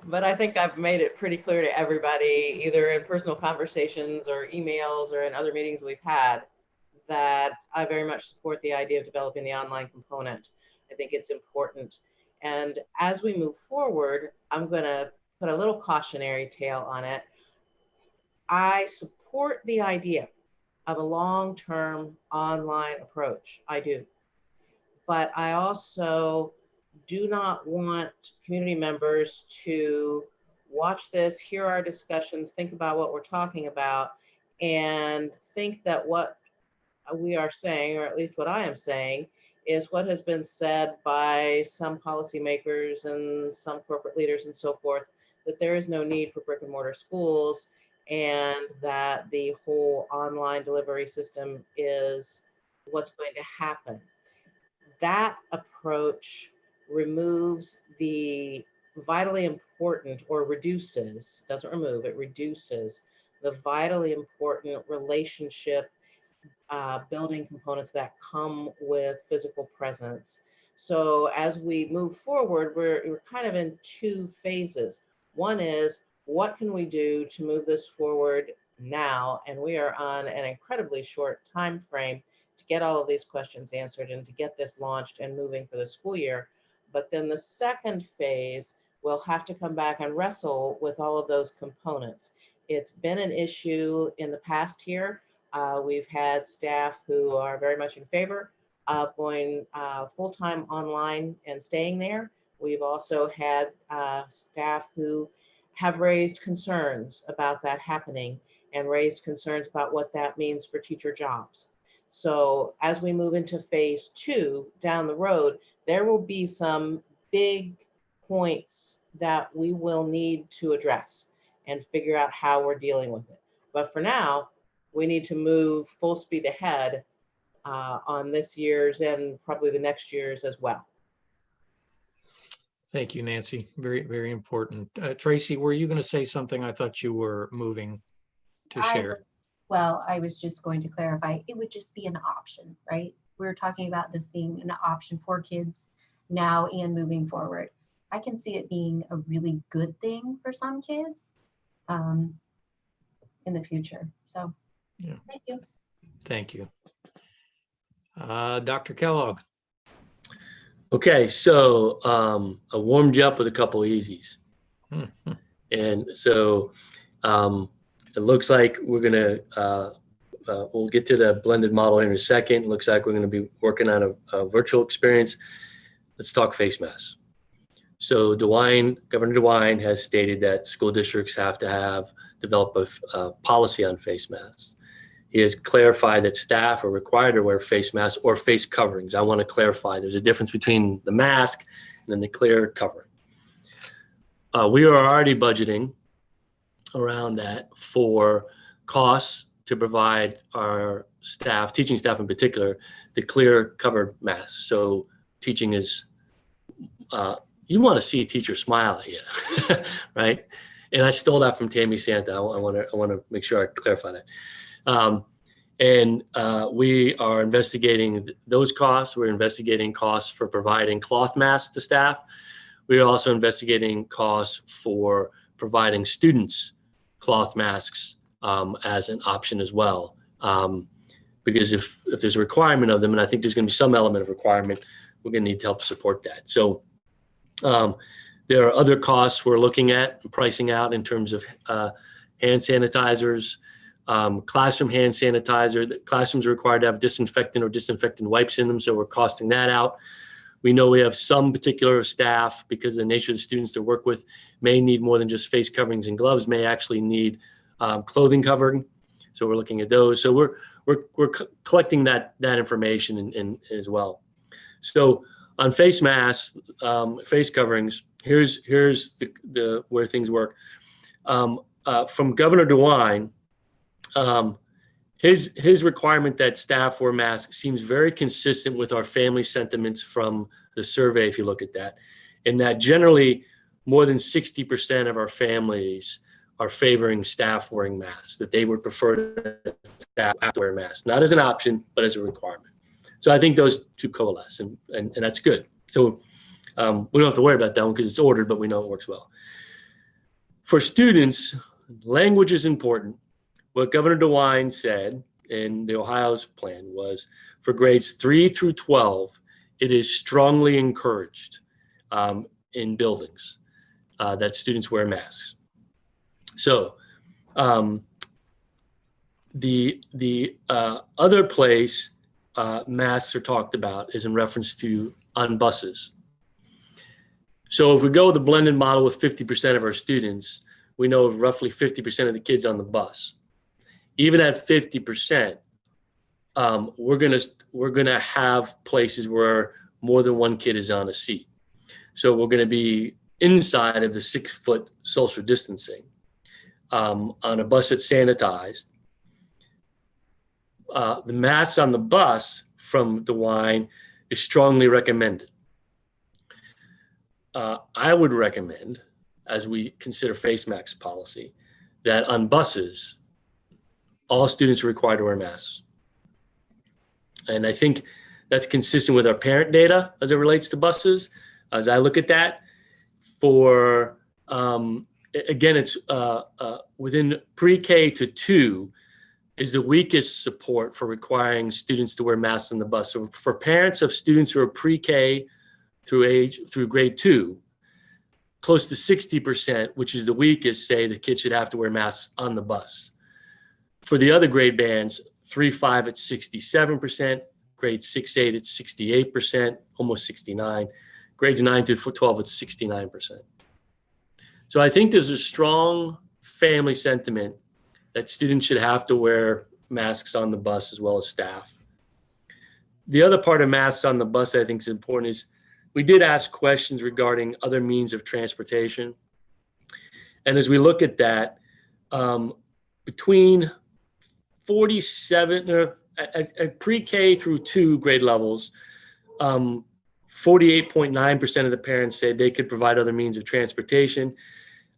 but I think I've made it pretty clear to everybody, either in personal conversations or emails or in other meetings we've had, that I very much support the idea of developing the online component. I think it's important. And as we move forward, I'm going to put a little cautionary tale on it. I support the idea of a long-term online approach. I do. But I also do not want community members to watch this, hear our discussions, think about what we're talking about, and think that what we are saying, or at least what I am saying, is what has been said by some policymakers and some corporate leaders and so forth, that there is no need for brick and mortar schools, and that the whole online delivery system is what's going to happen. That approach removes the vitally important, or reduces, doesn't remove, it reduces the vitally important relationship building components that come with physical presence. So as we move forward, we're kind of in two phases. One is, what can we do to move this forward now? And we are on an incredibly short time frame to get all of these questions answered and to get this launched and moving for the school year. But then the second phase, we'll have to come back and wrestle with all of those components. It's been an issue in the past here. We've had staff who are very much in favor of going full-time online and staying there. We've also had staff who have raised concerns about that happening and raised concerns about what that means for teacher jobs. So as we move into phase 2 down the road, there will be some big points that we will need to address and figure out how we're dealing with it. But for now, we need to move full speed ahead on this year's and probably the next year's as well. Thank you, Nancy. Very, very important. Tracy, were you going to say something? I thought you were moving to share. Well, I was just going to clarify, it would just be an option, right? We're talking about this being an option for kids now and moving forward. I can see it being a really good thing for some kids in the future. So, yeah. Thank you. Thank you. Dr. Kellogg. Okay, so I warmed you up with a couple of easies. And so it looks like we're gonna, we'll get to the blended model in a second. It looks like we're gonna be working on a virtual experience. Let's talk face masks. So Governor DeWine has stated that school districts have to develop a policy on face masks. He has clarified that staff are required to wear face masks or face coverings. I want to clarify there's a difference between the mask and then the clear covering. We are already budgeting around that for costs to provide our staff, teaching staff in particular, the clear covered masks. So teaching is, you want to see a teacher smile at you, right? And I stole that from Tammy Santa. I want to make sure I clarify that. We are investigating those costs. We're investigating costs for providing cloth masks to staff. We are also investigating costs for providing students cloth masks as an option as well. Because if there's a requirement of them, and I think there's going to be some element of requirement, we're going to need to help support that. So there are other costs we're looking at and pricing out in terms of hand sanitizers, classroom hand sanitizer. The classrooms are required to have disinfectant or disinfectant wipes in them, so we're costing that out. We know we have some particular staff, because of the nature of the students to work with, may need more than just face coverings and gloves, may actually need clothing covering. So we're looking at those. So we're collecting that information in as well. So on face masks, face coverings, here's the where things work. From Governor DeWine, his requirement that staff wear masks seems very consistent with our family sentiments from the survey, if you look at that. And that generally more than 60% of our families are favoring staff wearing masks, that they would prefer staff to wear masks, not as an option, but as a requirement. So I think those two coalesce, and that's good. So we don't have to worry about that one because it's ordered, but we know it works well. For students, language is important. What Governor DeWine said in the Ohio's plan was for grades 3 through 12, it is strongly encouraged in buildings that students wear masks. So the other place masks are talked about is in reference to on buses. So if we go with the blended model with 50% of our students, we know of roughly 50% of the kids on the bus. Even at 50%, we're gonna have places where more than one kid is on a seat. So we're gonna be inside of the 6-foot social distancing on a bus that's sanitized. The masks on the bus from DeWine is strongly recommended. I would recommend, as we consider face mask policy, that on buses, all students are required to wear masks. And I think that's consistent with our parent data as it relates to buses. As I look at that, for, again, it's within pre-K to 2 is the weakest support for requiring students to wear masks on the bus. So for parents of students who are pre-K through grade 2, close to 60%, which is the weakest, say the kids should have to wear masks on the bus. For the other grade bands, 3-5 at 67%, grades 6-8 at 68%, almost 69%, grades 9 through 12 at 69%. So I think there's a strong family sentiment that students should have to wear masks on the bus as well as staff. The other part of masks on the bus I think is important is we did ask questions regarding other means of transportation. And as we look at that, between 47 at pre-K through 2 grade levels, 48.9% of the parents say they could provide other means of transportation.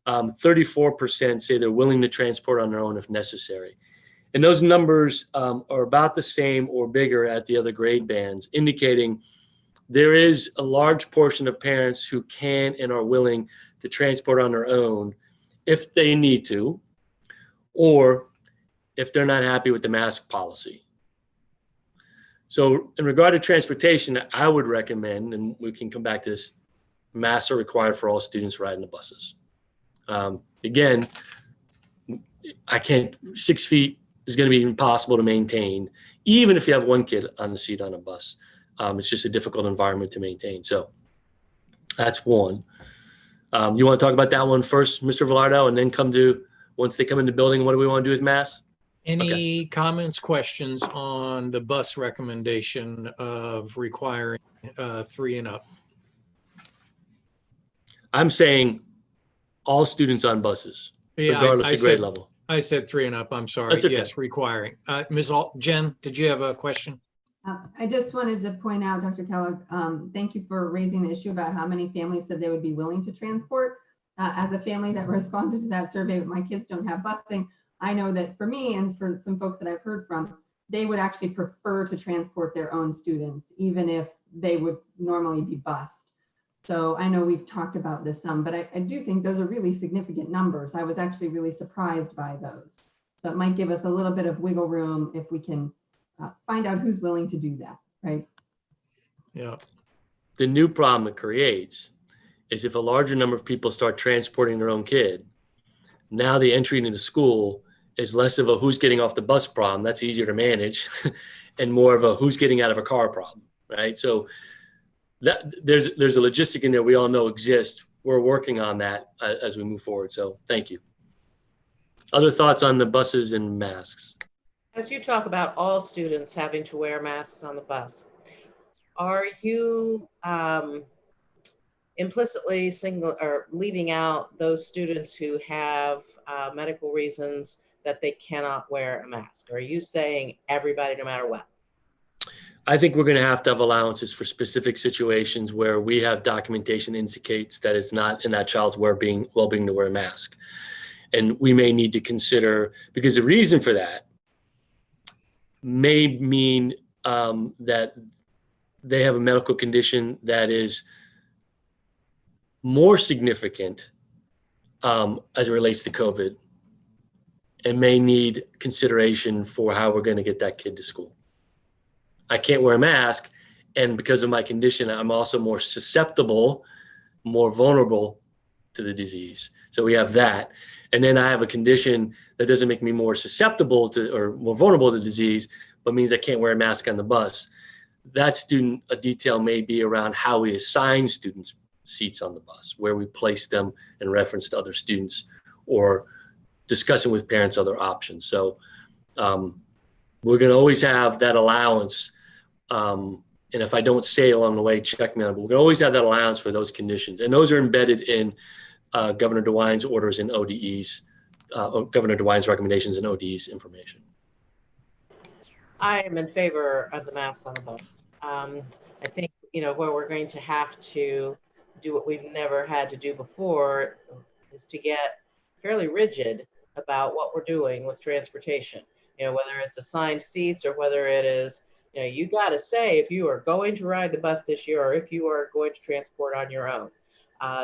34% say they're willing to transport on their own if necessary. And those numbers are about the same or bigger at the other grade bands, indicating there is a large portion of parents who can and are willing to transport on their own if they need to, or if they're not happy with the mask policy. So in regard to transportation, I would recommend, and we can come back to this, masks are required for all students riding the buses. Again, 6 feet is going to be impossible to maintain, even if you have one kid on the seat on a bus. It's just a difficult environment to maintain. So that's one. You want to talk about that one first, Mr. Velardo, and then come to, once they come in the building, what do we want to do with masks? Any comments, questions on the bus recommendation of requiring 3 and up? I'm saying all students on buses, regardless of grade level. I said 3 and up. I'm sorry. That's okay. Yes, requiring. Jen, did you have a question? I just wanted to point out, Dr. Kellogg, thank you for raising the issue about how many families said they would be willing to transport. As a family that responded to that survey, but my kids don't have busing, I know that for me and for some folks that I've heard from, they would actually prefer to transport their own students, even if they would normally be bused. So I know we've talked about this some, but I do think those are really significant numbers. I was actually really surprised by those. So it might give us a little bit of wiggle room if we can find out who's willing to do that, right? Yeah. The new problem it creates is if a larger number of people start transporting their own kid, now the entry into the school is less of a who's getting off the bus problem, that's easier to manage, and more of a who's getting out of a car problem, right? So that there's a logistic in there we all know exists. We're working on that as we move forward. So thank you. Other thoughts on the buses and masks? As you talk about all students having to wear masks on the bus, are you implicitly leaving out those students who have medical reasons that they cannot wear a mask? Or are you saying everybody, no matter what? I think we're going to have allowances for specific situations where we have documentation indicates that it's not in that child's well-being to wear a mask. And we may need to consider, because the reason for that may mean that they have a medical condition that is more significant as it relates to COVID and may need consideration for how we're going to get that kid to school. I can't wear a mask, and because of my condition, I'm also more susceptible, more vulnerable to the disease. So we have that. And then I have a condition that doesn't make me more susceptible to or more vulnerable to the disease, but means I can't wear a mask on the bus. That student, a detail may be around how we assign students seats on the bus, where we place them in reference to other students, or discussing with parents other options. So we're going to always have that allowance. And if I don't say along the way, check me on it, but we're going to always have that allowance for those conditions. And those are embedded in Governor DeWine's orders and ODE's, Governor DeWine's recommendations and ODE's information. I am in favor of the masks on the bus. I think, where we're going to have to do what we've never had to do before is to get fairly rigid about what we're doing with transportation. Whether it's assigned seats or whether it is, you got to say if you are going to ride the bus this year or if you are going to transport on your own.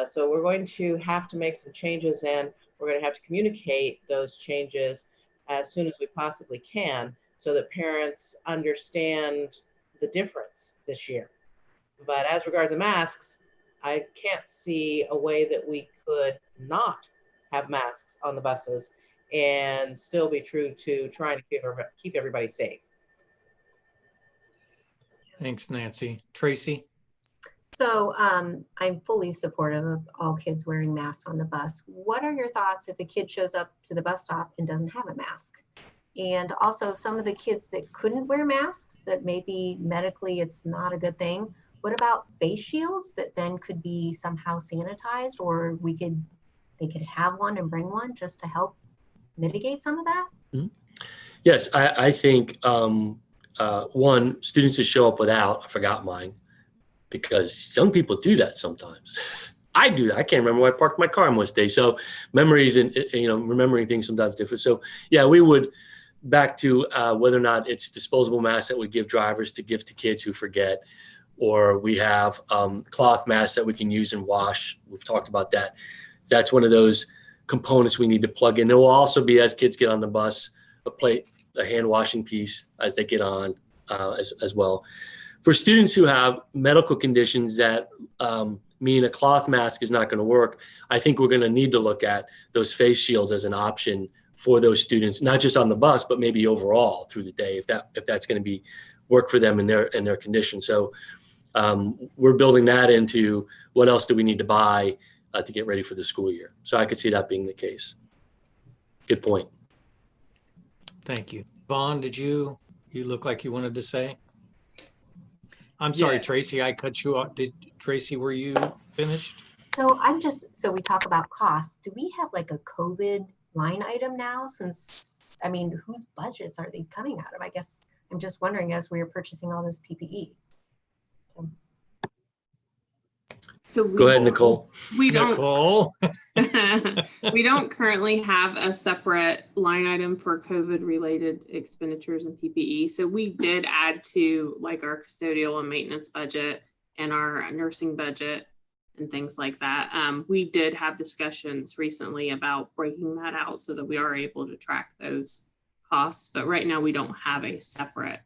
So we're going to have to make some changes, and we're going to have to communicate those changes as soon as we possibly can so that parents understand the difference this year. But as regards to masks, I can't see a way that we could not have masks on the buses and still be true to trying to keep everybody safe. Thanks, Nancy. Tracy? So I'm fully supportive of all kids wearing masks on the bus. What are your thoughts if a kid shows up to the bus stop and doesn't have a mask? And also some of the kids that couldn't wear masks, that maybe medically it's not a good thing. What about face shields that then could be somehow sanitized, or they could have one and bring one just to help mitigate some of that? Mm-hmm. Yes, I think one, students that show up without, I forgot mine, because young people do that sometimes. I do that. I can't remember where I parked my car most days. So memories and, remembering things sometimes different. So yeah, we would back to whether or not it's disposable masks that we give drivers to give to kids who forget, or we have cloth masks that we can use and wash. We've talked about that. That's one of those components we need to plug in. There will also be, as kids get on the bus, a hand washing piece as they get on as well. For students who have medical conditions that mean a cloth mask is not going to work, I think we're going to need to look at those face shields as an option for those students, not just on the bus, but maybe overall through the day, if that's going to be work for them in their condition. So we're building that into what else do we need to buy to get ready for the school year. So I could see that being the case. Good point. Thank you. Vaughn, did you look like you wanted to say? I'm sorry, Yeah. Tracy, I cut you off. Tracy, were you finished? So we talk about costs. Do we have like a COVID line item now? Since, whose budgets are these coming out of? I guess I'm just wondering as we are purchasing all this PPE. So Go ahead, Nicole. We don't. Nicole. We don't currently have a separate line item for COVID-related expenditures and PPE. So we did add to like our custodial and maintenance budget and our nursing budget and things like that. We did have discussions recently about breaking that out so that we are able to track those costs. But right now we don't have a separate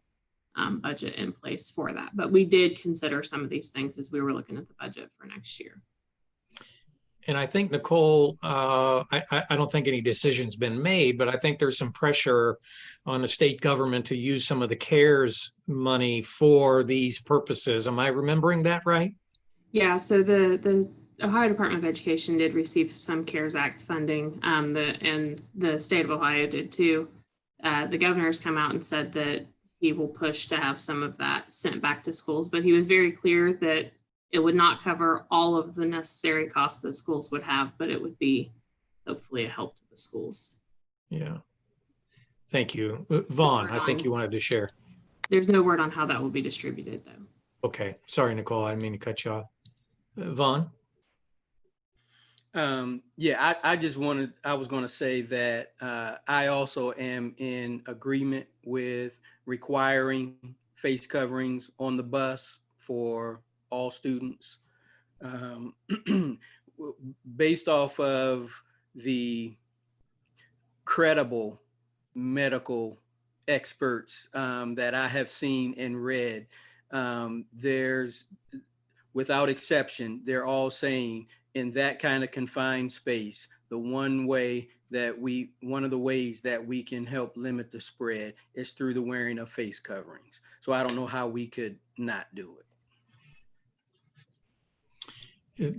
budget in place for that. But we did consider some of these things as we were looking at the budget for next year. And I think, Nicole, I don't think any decision's been made, but I think there's some pressure on the state government to use some of the CARES money for these purposes. Am I remembering that right? Yeah, so the Ohio Department of Education did receive some CARES Act funding, and the state of Ohio did too. The governor's come out and said that he will push to have some of that sent back to schools, but he was very clear that it would not cover all of the necessary costs that schools would have, but it would be hopefully a help to the schools. Yeah. Thank you. Vaughn, I think you wanted to share. There's no word on how that will be distributed though. Okay. Sorry, Nicole. I didn't mean to cut you off. Vaughn? Yeah, I was going to say that I also am in agreement with requiring face coverings on the bus for all students. Based off of the credible medical experts that I have seen and read, there's, without exception, they're all saying in that kind of confined space, one of the ways that we can help limit the spread is through the wearing of face coverings. So I don't know how we could not do it.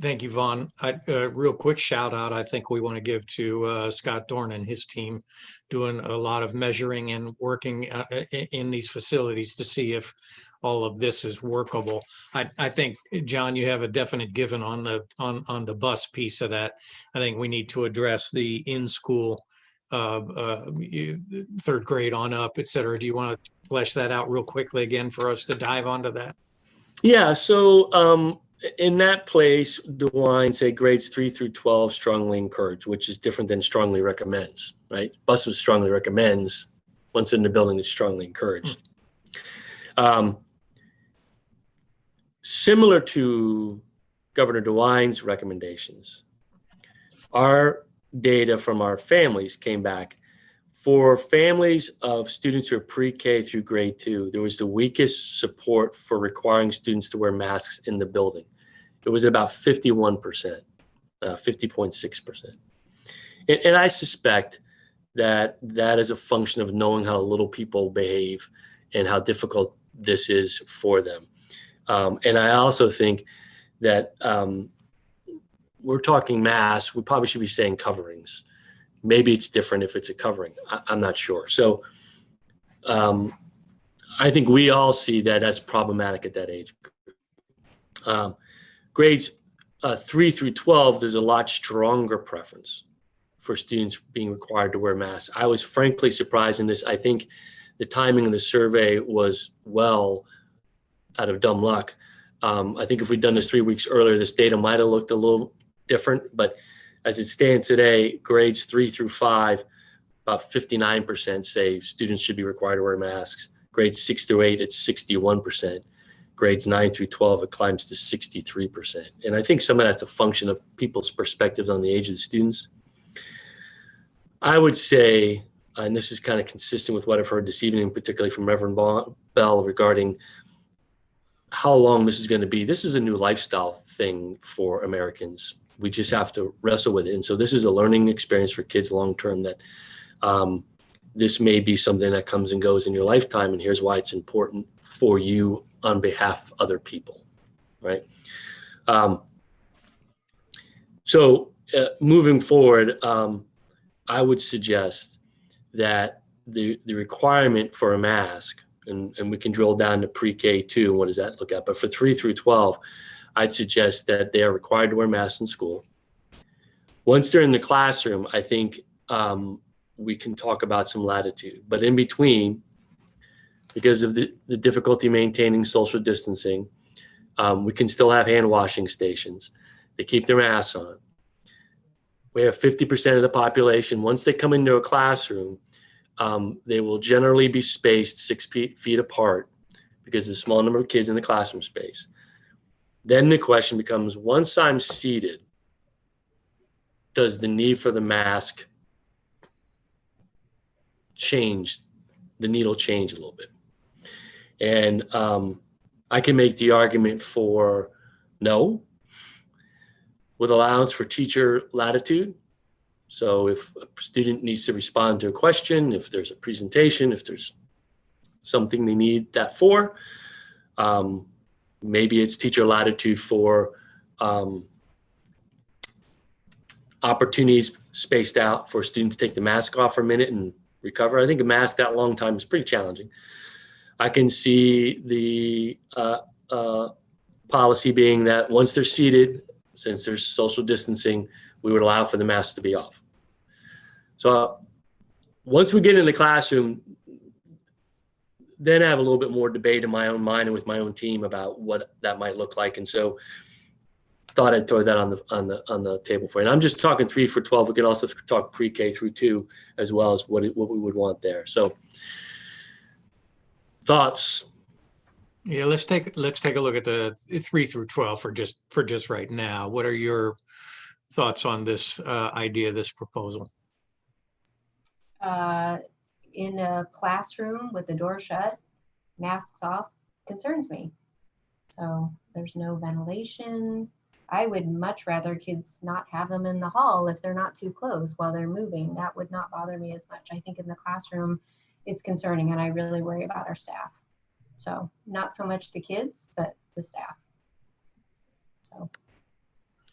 Thank you, Vaughn. A real quick shout out, I think we want to give to Scott Dorn and his team doing a lot of measuring and working in these facilities to see if all of this is workable. I think, John, you have a definite given on the bus piece of that. I think we need to address the in-school third grade on up, et cetera. Do you want to flesh that out real quickly again for us to dive onto that? Yeah, so in that place, DeWine say grades 3 through 12 strongly encourage, which is different than strongly recommends, right? Buses strongly recommends. Once in the building, it's strongly encouraged. Similar to Governor DeWine's recommendations, our data from our families came back. For families of students who are pre-K through grade 2, there was the weakest support for requiring students to wear masks in the building. It was about 51%, 50.6%. And I suspect that that is a function of knowing how little people behave and how difficult this is for them. And I also think that we're talking masks, we probably should be saying coverings. Maybe it's different if it's a covering. I'm not sure. So I think we all see that as problematic at that age group. Grades 3 through 12, there's a lot stronger preference for students being required to wear masks. I was frankly surprised in this. I think the timing of the survey was well out of dumb luck. I think if we'd done this 3 weeks earlier, this data might have looked a little different, but as it stands today, grades 3 through 5, about 59% say students should be required to wear masks. Grades 6 through 8, it's 61%. Grades 9 through 12, it climbs to 63%. And I think some of that's a function of people's perspectives on the age of the students. I would say, and this is kind of consistent with what I've heard this evening, particularly from Reverend Bell regarding how long this is going to be. This is a new lifestyle thing for Americans. We just have to wrestle with it. And so this is a learning experience for kids long-term that this may be something that comes and goes in your lifetime. And here's why it's important for you on behalf of other people, right? So moving forward, I would suggest that the requirement for a mask, and we can drill down to pre-K too, what does that look at? But for 3 through 12, I'd suggest that they are required to wear masks in school. Once they're in the classroom, I think we can talk about some latitude. But in between, because of the difficulty maintaining social distancing. We can still have hand washing stations. They keep their masks on. We have 50% of the population. Once they come into a classroom, they will generally be spaced 6 feet apart because of the small number of kids in the classroom space. Then the question becomes, once I'm seated, does the need for the mask change? The needle change a little bit. And I can make the argument for no, with allowance for teacher latitude. So if a student needs to respond to a question, if there's a presentation, if there's something they need that for, maybe it's teacher latitude for opportunities spaced out for a student to take the mask off for a minute and recover. I think a mask that long time is pretty challenging. I can see the policy being that once they're seated, since there's social distancing, we would allow for the mask to be off. So once we get in the classroom, then I have a little bit more debate in my own mind and with my own team about what that might look like. And so thought I'd throw that on the table for you. And I'm just talking 3 for 12. We can also talk pre-K through 2 as well as what we would want there. So thoughts? Yeah, let's take a look at the 3 through 12 for just right now. What are your thoughts on this idea, this proposal? In a classroom with the door shut, masks off, concerns me. So there's no ventilation. I would much rather kids not have them in the hall if they're not too close while they're moving. That would not bother me as much. I think in the classroom, it's concerning, and I really worry about our staff. So not so much the kids, but the staff. So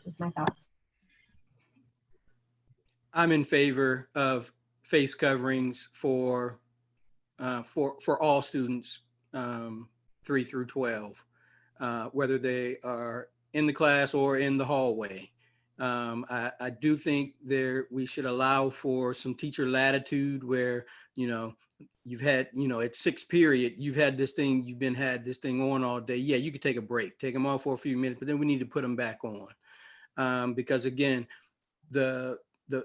just my thoughts. I'm in favor of face coverings for all students 3 through 12, whether they are in the class or in the hallway. I do think we should allow for some teacher latitude where, you've had, at 6th period, you've had this thing on all day. Yeah, you could take a break, take them off for a few minutes, but then we need to put them back on. Because again, the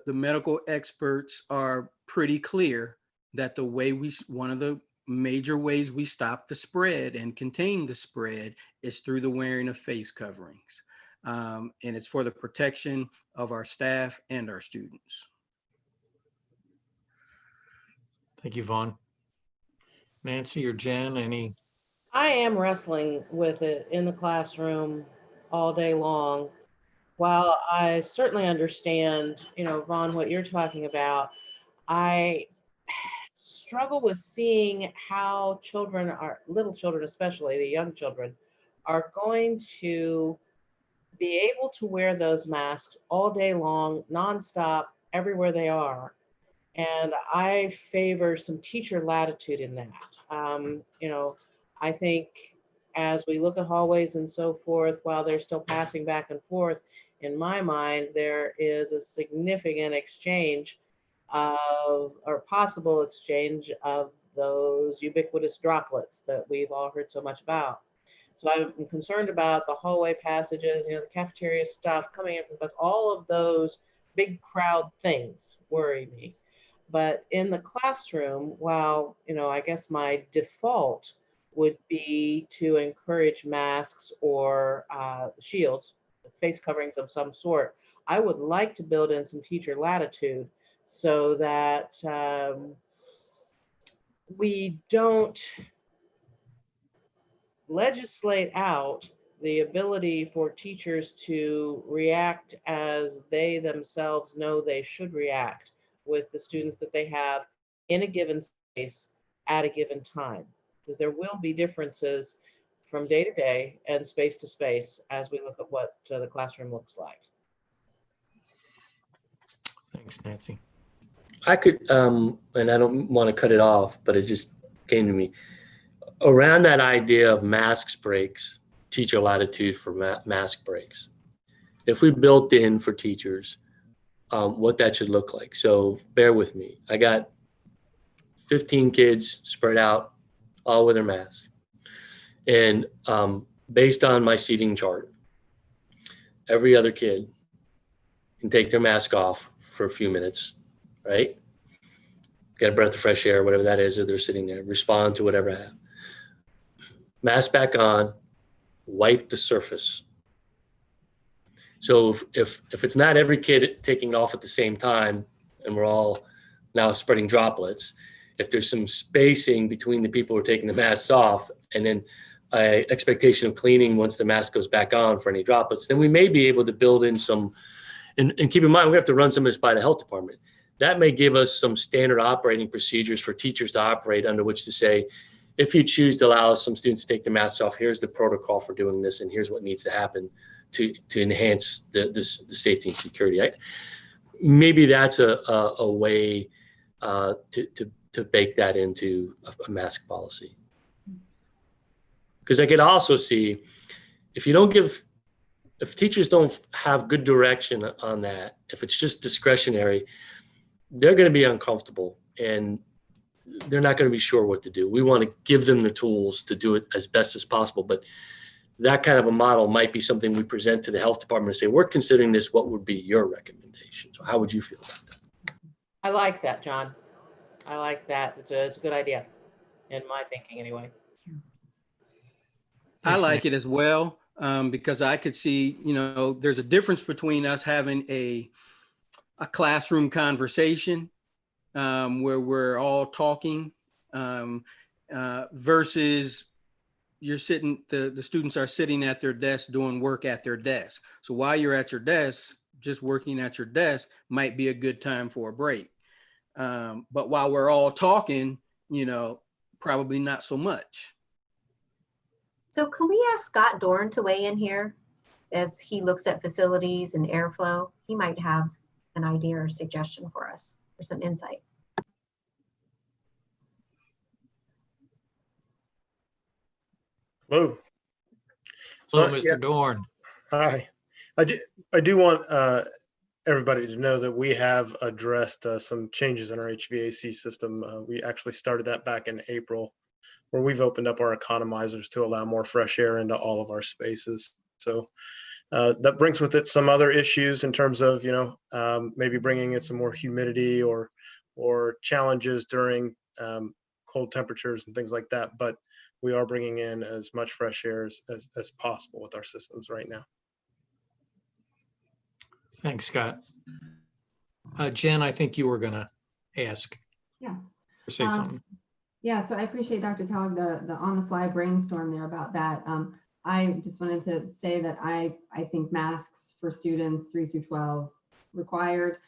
medical experts are pretty clear that one of the major ways we stop the spread and contain the spread is through the wearing of face coverings. And it's for the protection of our staff and our students. Thank you, Vaughn. Nancy or Jen, any? I am wrestling with it in the classroom all day long. While I certainly understand, Vaughn, what you're talking about, I struggle with seeing how little children, especially the young children, are going to be able to wear those masks all day long, nonstop, everywhere they are. And I favor some teacher latitude in that. I think as we look at hallways and so forth, while they're still passing back and forth, in my mind, there is a significant exchange or possible exchange of those ubiquitous droplets that we've all heard so much about. So I'm concerned about the hallway passages, the cafeteria stuff coming in from the bus. All of those big crowd things worry me. But in the classroom, while, I guess my default would be to encourage masks or shields, face coverings of some sort, I would like to build in some teacher latitude so that we don't legislate out the ability for teachers to react as they themselves know they should react with the students that they have in a given space at a given time. Because there will be differences from day to day and space to space as we look at what the classroom looks like. Thanks, Nancy. I could, and I don't want to cut it off, but it just came to me. Around that idea of masks breaks, teacher latitude for mask breaks. If we built in for teachers, what that should look like. So bear with me. I got 15 kids spread out all with their mask. And based on my seating chart, every other kid can take their mask off for a few minutes, right? Get a breath of fresh air, whatever that is, or they're sitting there, respond to whatever I have. Mask back on, wipe the surface. So if it's not every kid taking it off at the same time, and we're all now spreading droplets, if there's some spacing between the people who are taking the masks off, and then expectation of cleaning once the mask goes back on for any droplets, then we may be able to build in some, and keep in mind, we have to run some of this by the health department. That may give us some standard operating procedures for teachers to operate under, which to say, if you choose to allow some students to take their masks off, here's the protocol for doing this, and here's what needs to happen to enhance the safety and security. Maybe that's a way to bake that into a mask policy. Because I could also see, if teachers don't have good direction on that, if it's just discretionary, they're going to be uncomfortable and they're not going to be sure what to do. We want to give them the tools to do it as best as possible. But that kind of a model might be something we present to the health department and say, we're considering this, what would be your recommendation? So how would you feel about that? I like that, John. I like that. It's a good idea, in my thinking anyway. I like it as well, because I could see, there's a difference between us having a classroom conversation where we're all talking versus the students are sitting at their desk doing work at their desk. So while you're at your desk, just working at your desk might be a good time for a break. But while we're all talking, probably not so much. So can we ask Scott Dorn to weigh in here as he looks at facilities and airflow? He might have an idea or suggestion for us or some insight. Hello. Hello, Mr. Dorn. Hi. I do want everybody to know that we have addressed some changes in our HVAC system. We actually started that back in April, where we've opened up our economizers to allow more fresh air into all of our spaces. So that brings with it some other issues in terms of, maybe bringing in some more humidity or challenges during cold temperatures and things like that. But we are bringing in as much fresh air as possible with our systems right now. Thanks, Scott. Jen, I think you were going to ask. Yeah. Or say something. Yeah, so I appreciate Dr. Kellogg, the on-the-fly brainstorm there about that. I just wanted to say that I think masks for students 3 through 12 required.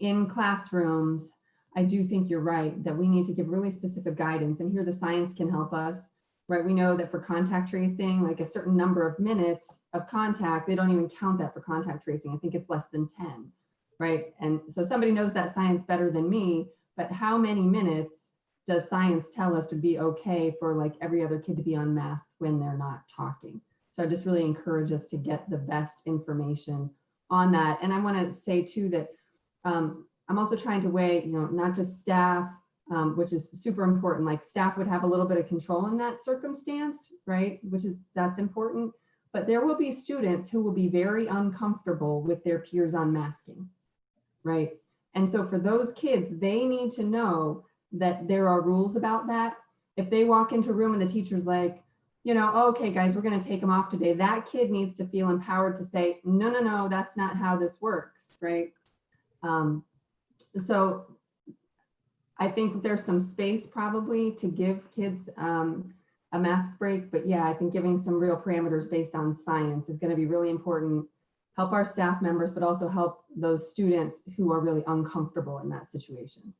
In classrooms, I do think you're right that we need to give really specific guidance, and here the science can help us, right? We know that for contact tracing, like a certain number of minutes of contact, they don't even count that for contact tracing. I think it's less than 10, right? And so somebody knows that science better than me, but how many minutes does science tell us would be okay for like every other kid to be unmasked when they're not talking? So I just really encourage us to get the best information on that. And I want to say too that I'm also trying to weigh, not just staff, which is super important. Like staff would have a little bit of control in that circumstance, right? That's important. But there will be students who will be very uncomfortable with their peers unmasking, right? And so for those kids, they need to know that there are rules about that. If they walk into a room and the teacher's like, okay, guys, we're going to take them off today, that kid needs to feel empowered to say, no, that's not how this works, right? So I think there's some space probably to give kids a mask break, but yeah, I think giving some real parameters based on science is going to be really important. Help our staff members, but also help those students who are really uncomfortable in that situation.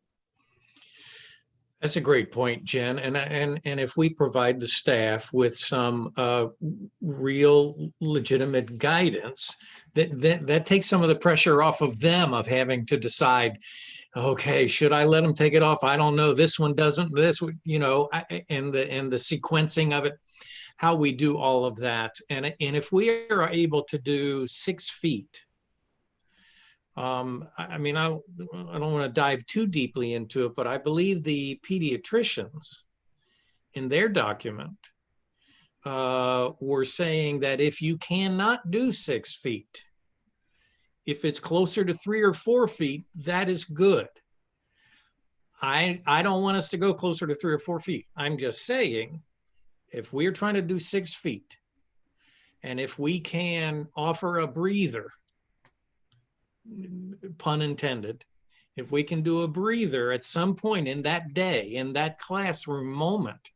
That's a great point, Jen. And if we provide the staff with some real legitimate guidance, that takes some of the pressure off of them of having to decide, okay, should I let them take it off? I don't know. This one doesn't. This, and the sequencing of it, how we do all of that, and if we are able to do 6 feet. I don't want to dive too deeply into it, but I believe the pediatricians in their document were saying that if you cannot do 6 feet, if it's closer to 3 or 4 feet, that is good. I don't want us to go closer to 3 or 4 feet. I'm just saying, if we're trying to do 6 feet, and if we can offer a breather, pun intended, if we can do a breather at some point in that day, in that classroom moment,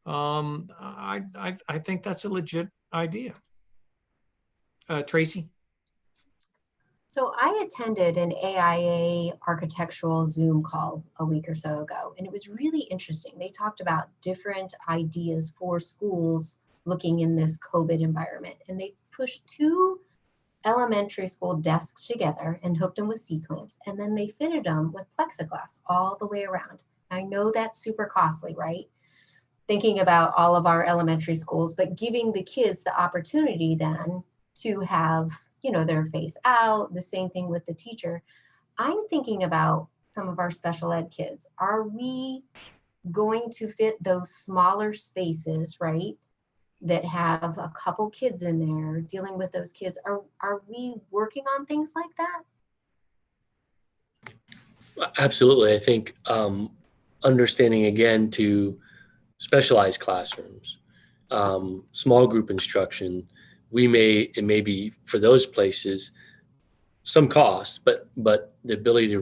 I think that's a legit idea. Tracy? So I attended an AIA architectural Zoom call a week or so ago, and it was really interesting. They talked about different ideas for schools looking in this COVID environment, and they pushed 2 elementary school desks together and hooked them with C-clamps, and then they fitted them with plexiglass all the way around. I know that's super costly, right? Thinking about all of our elementary schools, but giving the kids the opportunity then to have, you know, their face out, the same thing with the teacher. I'm thinking about some of our special ed kids. Are we going to fit those smaller spaces, right, that have a couple kids in there dealing with those kids? Are we working on things like that? Absolutely. I think understanding again to specialized classrooms, small group instruction, it may be for those places some cost, but the ability to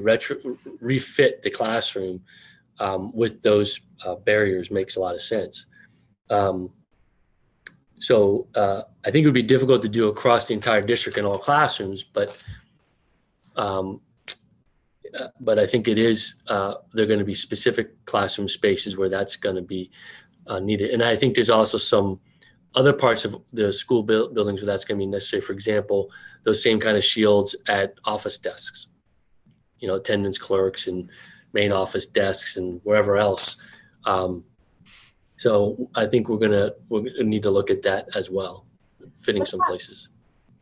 refit the classroom with those barriers makes a lot of sense. So I think it would be difficult to do across the entire district in all classrooms, but I think it is, there are going to be specific classroom spaces where that's going to be needed. And I think there's also some other parts of the school buildings where that's going to be necessary. For example, those same kind of shields at office desks, you know, attendance clerks and main office desks and wherever else. So I think we're gonna need to look at that as well, fitting some places.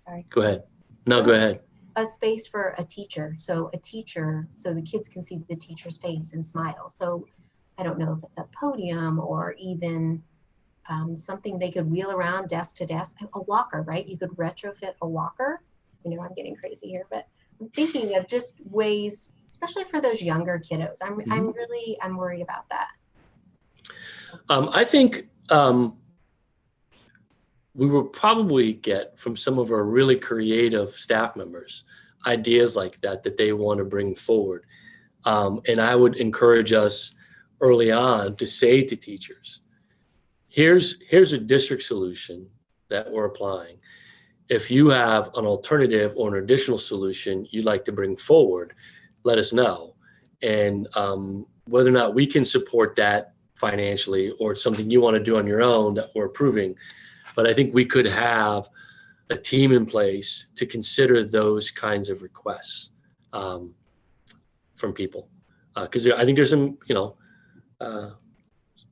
Sorry. Go ahead. No, go ahead. A space for a teacher. So the kids can see the teacher's face and smile. So I don't know if it's a podium or even something they could wheel around desk to desk, a walker, right? You could retrofit a walker. I know I'm getting crazy here, but I'm thinking of just ways, especially for those younger kiddos. I'm worried about that. I think we will probably get from some of our really creative staff members ideas like that they want to bring forward. And I would encourage us early on to say to teachers, here's a district solution that we're applying. If you have an alternative or an additional solution you'd like to bring forward, let us know. And whether or not we can support that financially or it's something you want to do on your own that we're approving. But I think we could have a team in place to consider those kinds of requests from people. Because I think there's some, you know,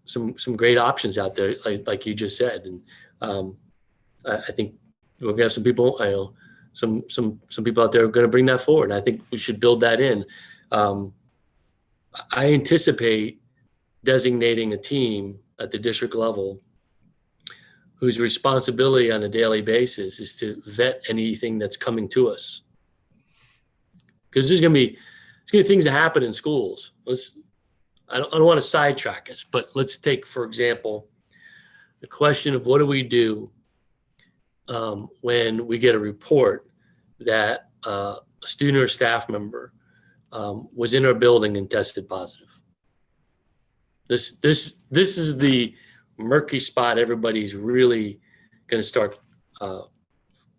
some great options out there, like you just said. And I think we're gonna have some people, I know, some people out there are gonna bring that forward. And I think we should build that in. I anticipate designating a team at the district level whose responsibility on a daily basis is to vet anything that's coming to us. Because there's gonna be things that happen in schools. I don't want to sidetrack us, but let's take, for example, the question of what do we do when we get a report that a student or staff member was in our building and tested positive. This is the murky spot everybody's really going to start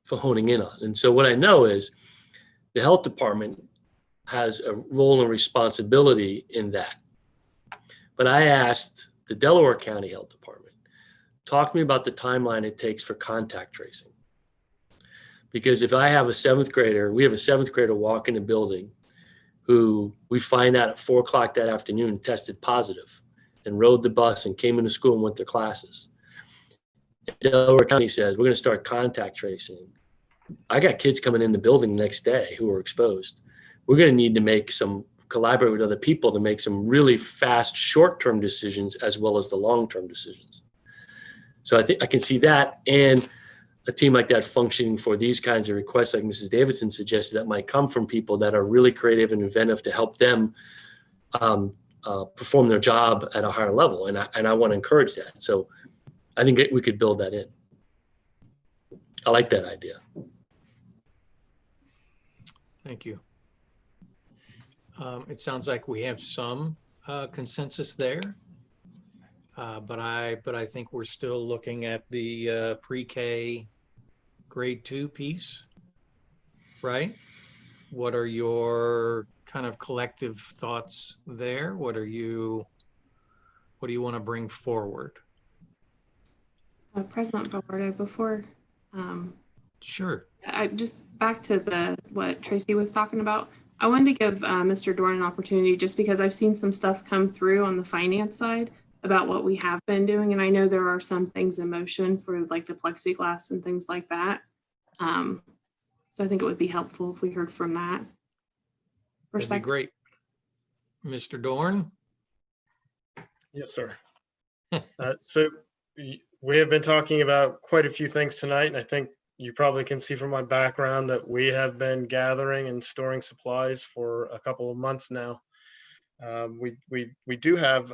honing in on. And so what I know is the health department has a role and responsibility in that. But I asked the Delaware County Health Department, talk to me about the timeline it takes for contact tracing. Because if I have a 7th grader, we have a 7th grader walk in the building who we find out at 4 o'clock that afternoon tested positive and rode the bus and came into school and went to classes. Delaware County says, we're going to start contact tracing. I got kids coming in the building the next day who were exposed. We're going to need to make some collaborate with other people to make some really fast short-term decisions as well as the long-term decisions. So I think I can see that, and a team like that functioning for these kinds of requests, like Mrs. Davidson suggested, that might come from people that are really creative and inventive to help them perform their job at a higher level. And I want to encourage that. So I think we could build that in. I like that idea. Thank you. It sounds like we have some consensus there, but I think we're still looking at the pre-K grade 2 piece, right? What are your kind of collective thoughts there? What do you want to bring forward? President Velardo, before Sure. I just back to what Tracy was talking about. I wanted to give Mr. Dorn an opportunity, just because I've seen some stuff come through on the finance side about what we have been doing, and I know there are some things in motion for like the plexiglass and things like that. So I think it would be helpful if we heard from that perspective. That'd be great. Mr. Dorn? Yes, sir. So we have been talking about quite a few things tonight, and I think you probably can see from my background that we have been gathering and storing supplies for a couple of months now. We do have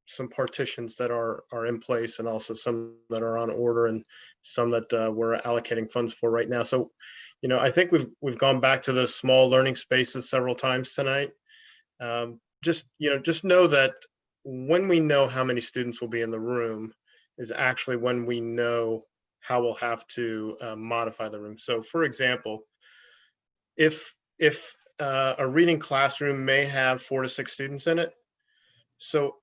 some partitions that are in place, and also some that are on order, and some that we're allocating funds for right now. So, I think we've gone back to those small learning spaces several times tonight. Just know that when we know how many students will be in the room is actually when we know how we'll have to modify the room. So, for example, if a reading classroom may have 4 to 6 students in it, so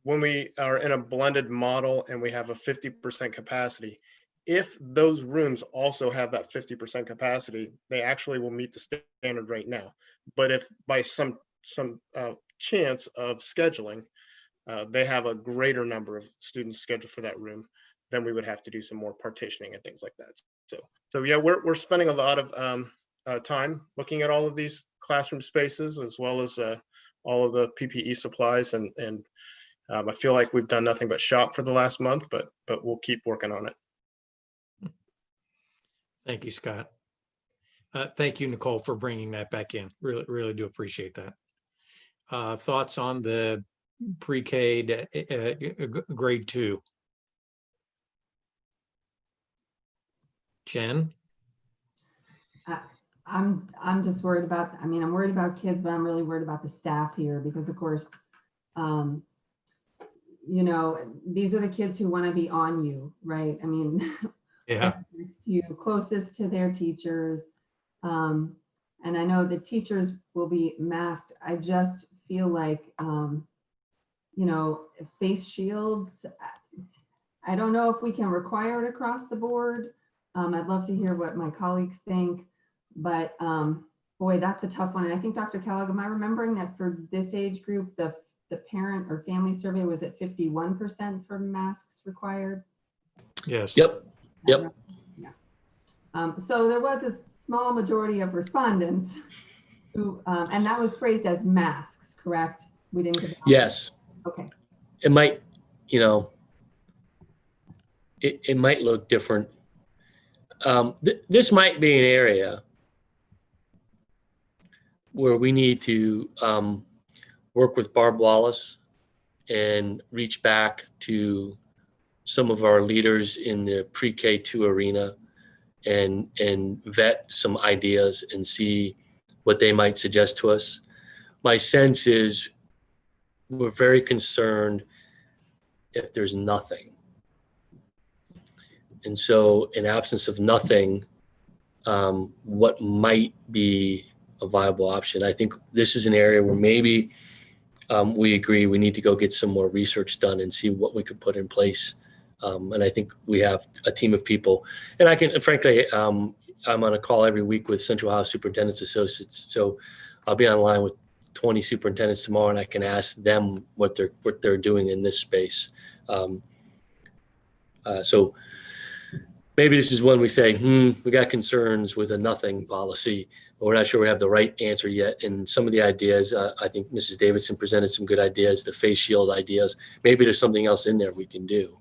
when we are in a blended model and we have a 50% capacity, if those rooms also have that 50% capacity, they actually will meet the standard right now. But if by some chance of scheduling, they have a greater number of students scheduled for that room, then we would have to do some more partitioning and things like that. So yeah, we're spending a lot of time looking at all of these classroom spaces, as well as all of the PPE supplies, and I feel like we've done nothing but shop for the last month, but we'll keep working on it. Thank you, Scott. Thank you, Nicole, for bringing that back in. Really do appreciate that. Thoughts on the pre-K grade 2? Jen? I'm just worried about, I'm worried about kids, but I'm really worried about the staff here, because of course, these are the kids who want to be on you, right? Yeah. Next to you, closest to their teachers. And I know the teachers will be masked. I just feel like, face shields, I don't know if we can require it across the board. I'd love to hear what my colleagues think, but boy, that's a tough one. And I think, Dr. Kellogg, am I remembering that for this age group, the parent or family survey was at 51% for masks required? Yes. Yep. Yeah. So there was a small majority of respondents who, and that was phrased as masks, correct? We didn't get. Yes. Okay. It might, it might look different. This might be an area where we need to work with Barb Wallace and reach back to some of our leaders in the pre-K2 arena and vet some ideas and see what they might suggest to us. My sense is we're very concerned if there's nothing. And so in absence of nothing, what might be a viable option? I think this is an area where maybe we agree we need to go get some more research done and see what we could put in place. And I think we have a team of people. And I can, frankly, I'm on a call every week with Central House Superintendents Associates. So I'll be online with 20 superintendents tomorrow, and I can ask them what they're doing in this space. So maybe this is when we say, we got concerns with a nothing policy, but we're not sure we have the right answer yet. And some of the ideas, I think Mrs. Davidson presented some good ideas, the face shield ideas. Maybe there's something else in there we can do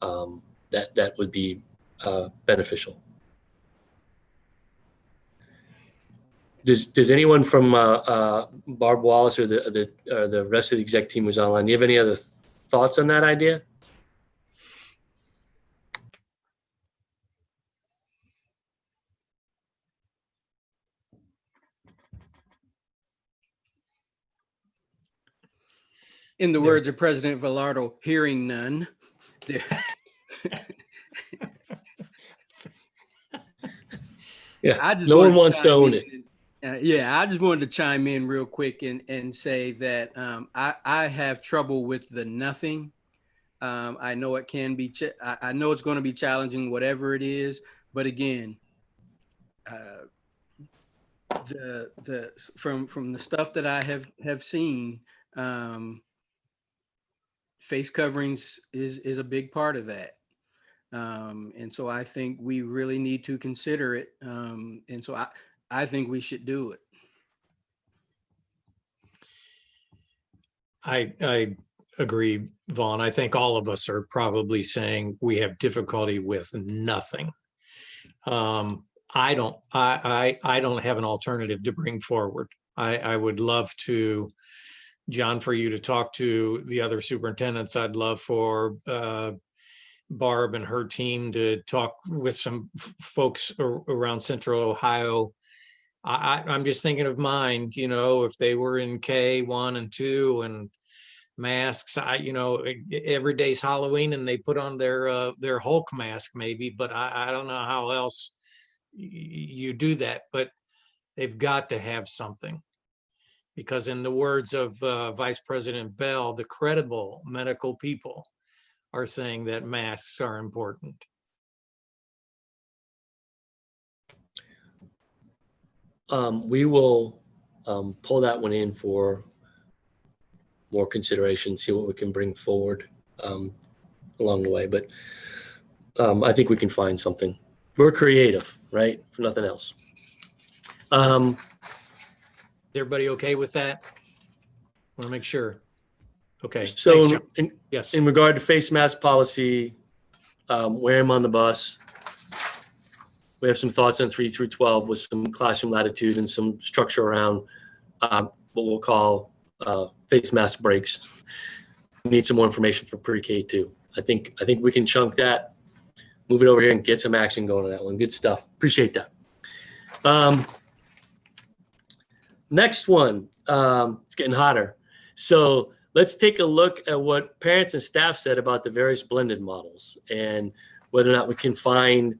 that would be beneficial. Does anyone from Barb Wallace or the rest of the exec team who's online, do you have any other thoughts on that idea? In the words of President Velardo, hearing none. Yeah, no one wants to own it. Yeah, I just wanted to chime in real quick and say that I have trouble with the nothing. I know it can be, I know it's going to be challenging, whatever it is. But again, from the stuff that I have seen, face coverings is a big part of that. And so I think we really need to consider it. And so I think we should do it. I agree, Vaughn. I think all of us are probably saying we have difficulty with nothing. I don't have an alternative to bring forward. I would love to, John, for you to talk to the other superintendents. I'd love for Barb and her team to talk with some folks around Central Ohio. I'm just thinking of mine, if they were in K1 and 2 and masks, every day's Halloween and they put on their Hulk mask maybe, but I don't know how else you do that, but they've got to have something. Because in the words of Vice President Bell, the credible medical people are saying that masks are important. We will pull that one in for more consideration, see what we can bring forward along the way. But I think we can find something. We're creative, right? For nothing else. Is everybody okay with that? I want to make sure. Okay. So thanks, yes. In regard to face mask policy, wear them on the bus. We have some thoughts on 3 through 12 with some classroom latitude and some structure around what we'll call face mask breaks. We need some more information for pre-K too. I think we can chunk that, move it over here and get some action going on that one. Good stuff. Appreciate that. Next one, it's getting hotter. So let's take a look at what parents and staff said about the various blended models and whether or not we can find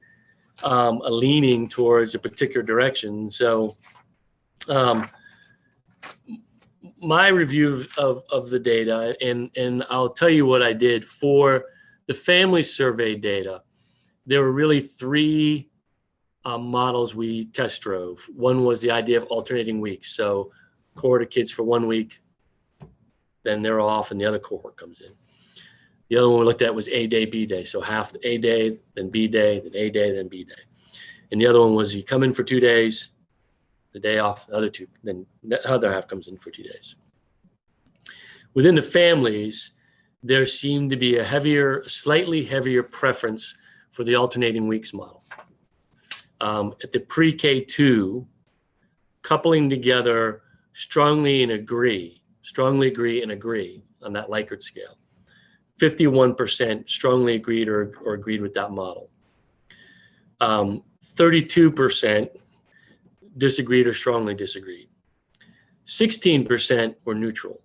a leaning towards a particular direction. So my review of the data, and I'll tell you what I did for the family survey data. There were really 3 models we test drove. One was the idea of alternating weeks. So cohort of kids for 1 week, then they're off and the other cohort comes in. The other one we looked at was A day, B day. So half the A day, then B day, then A day, then B day. And the other one was you come in for 2 days, the day off, the other 2, then the other half comes in for 2 days. Within the families, there seemed to be a slightly heavier preference for the alternating weeks model. At the pre-K2, coupling together strongly agree and agree on that Likert scale. 51% strongly agreed or agreed with that model. 32% disagreed or strongly disagreed. 16% were neutral.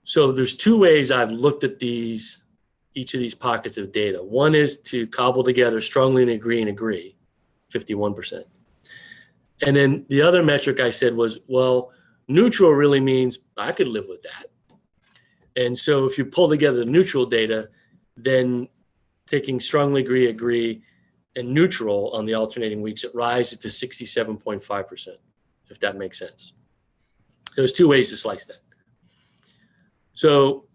So there's 2 ways I've looked at each of these pockets of data. One is to cobble together strongly and agree, 51%. And then the other metric I said was, well, neutral really means I could live with that. And so if you pull together the neutral data, then taking strongly agree, and neutral on the alternating weeks, it rises to 67.5%, if that makes sense. There's 2 ways to slice that. So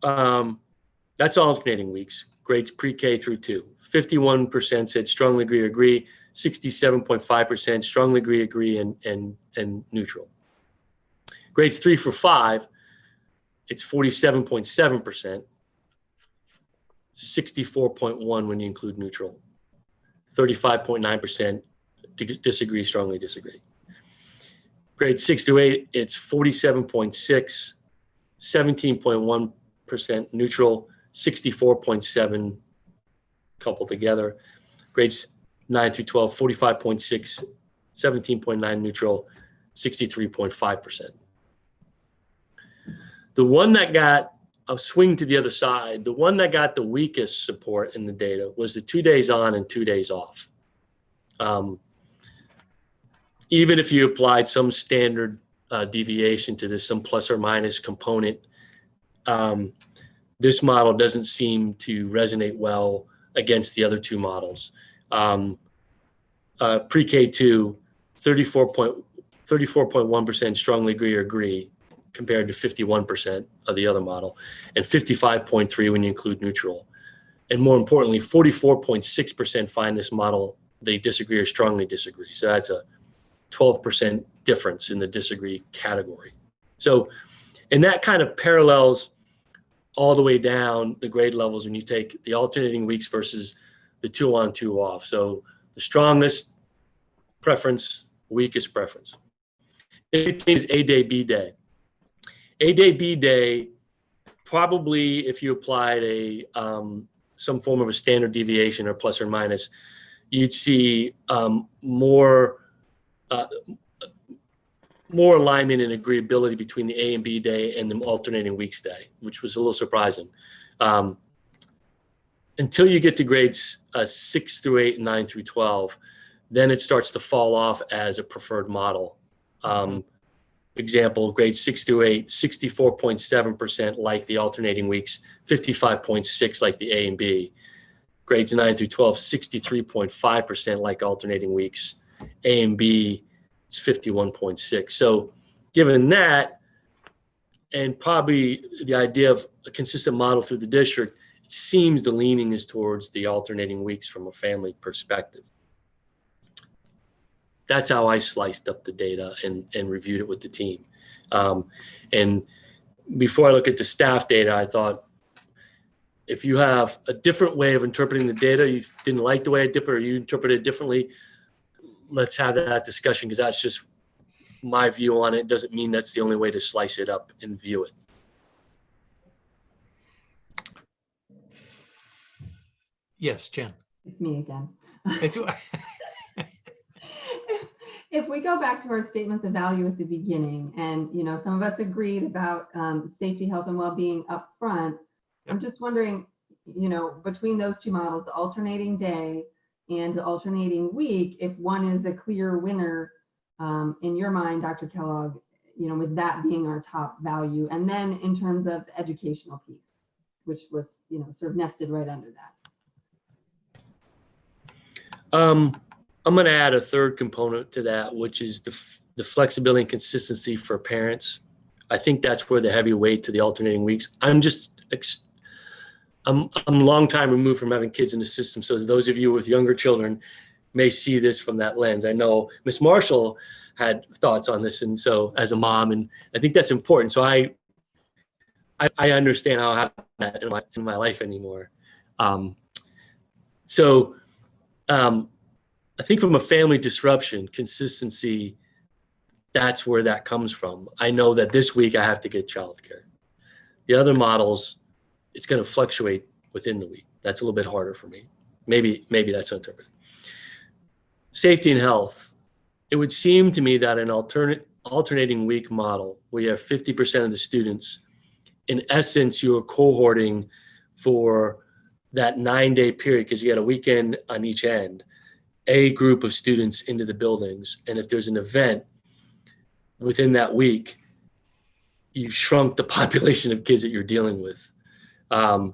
that's alternating weeks, grades pre-K through 2. 51% said strongly agree or agree, 67.5% strongly agree, and neutral. Grades 3 through 5, it's 47.7%, 64.1% when you include neutral, 35.9% disagree, strongly disagree. Grade 6 to 8, it's 47.6%, 17.1% neutral, 64.7% coupled together. Grades 9 through 12, 45.6%, 17.9% neutral, 63.5%. The one that got a swing to the other side, the one that got the weakest support in the data was the 2 days on and 2 days off. Even if you applied some standard deviation to this, some plus or minus component, this model doesn't seem to resonate well against the other two models. Pre-K2, 34.1% strongly agree or agree, compared to 51% of the other model, and 55.3% when you include neutral. And more importantly, 44.6% find this model they disagree or strongly disagree. So that's a 12% difference in the disagree category. So, and that kind of parallels all the way down the grade levels when you take the alternating weeks versus the 2 on, 2 off. So the strongest preference, weakest preference. It is A day, B day. A day, B day, probably if you applied a some form of a standard deviation or plus or minus, you'd see more alignment and agreeability between the A and B day and the alternating weeks day, which was a little surprising. Until you get to grades 6 through 8 and 9 through 12, then it starts to fall off as a preferred model. Example, grades 6 through 8, 64.7% like the alternating weeks, 55.6% like the A and B. Grades 9 through 12, 63.5% like alternating weeks. A and B, it's 51.6%. So given that, and probably the idea of a consistent model through the district, it seems the leaning is towards the alternating weeks from a family perspective. That's how I sliced up the data and reviewed it with the team. And before I look at the staff data, I thought, if you have a different way of interpreting the data, you didn't like the way I did it, or you interpret it differently, let's have that discussion, because that's just my view on it. It doesn't mean that's the only way to slice it up and view it. Yes, Jen. It's me again. It's, If we go back to our statements of value at the beginning, and some of us agreed about safety, health, and well-being up front, I'm just wondering, between those two models, the alternating day and the alternating week, if one is a clear winner in your mind, Dr. Kellogg, with that being our top value, and then in terms of the educational piece, which was sort of nested right under that. I'm going to add a third component to that, which is the flexibility and consistency for parents. I think that's where the heavy weight to the alternating weeks. I'm a long time removed from having kids in the system. So those of you with younger children may see this from that lens. I know Ms. Marshall had thoughts on this, and so as a mom, and I think that's important. So I understand how I have that in my life anymore. I think from a family disruption, consistency, that's where that comes from. I know that this week I have to get childcare. The other models, it's going to fluctuate within the week. That's a little bit harder for me. Maybe that's interpreted. Safety and health. It would seem to me that an alternating week model, where you have 50% of the students, in essence, you are cohorting for that 9-day period, because you got a weekend on each end, a group of students into the buildings. And if there's an event within that week, you've shrunk the population of kids that you're dealing with around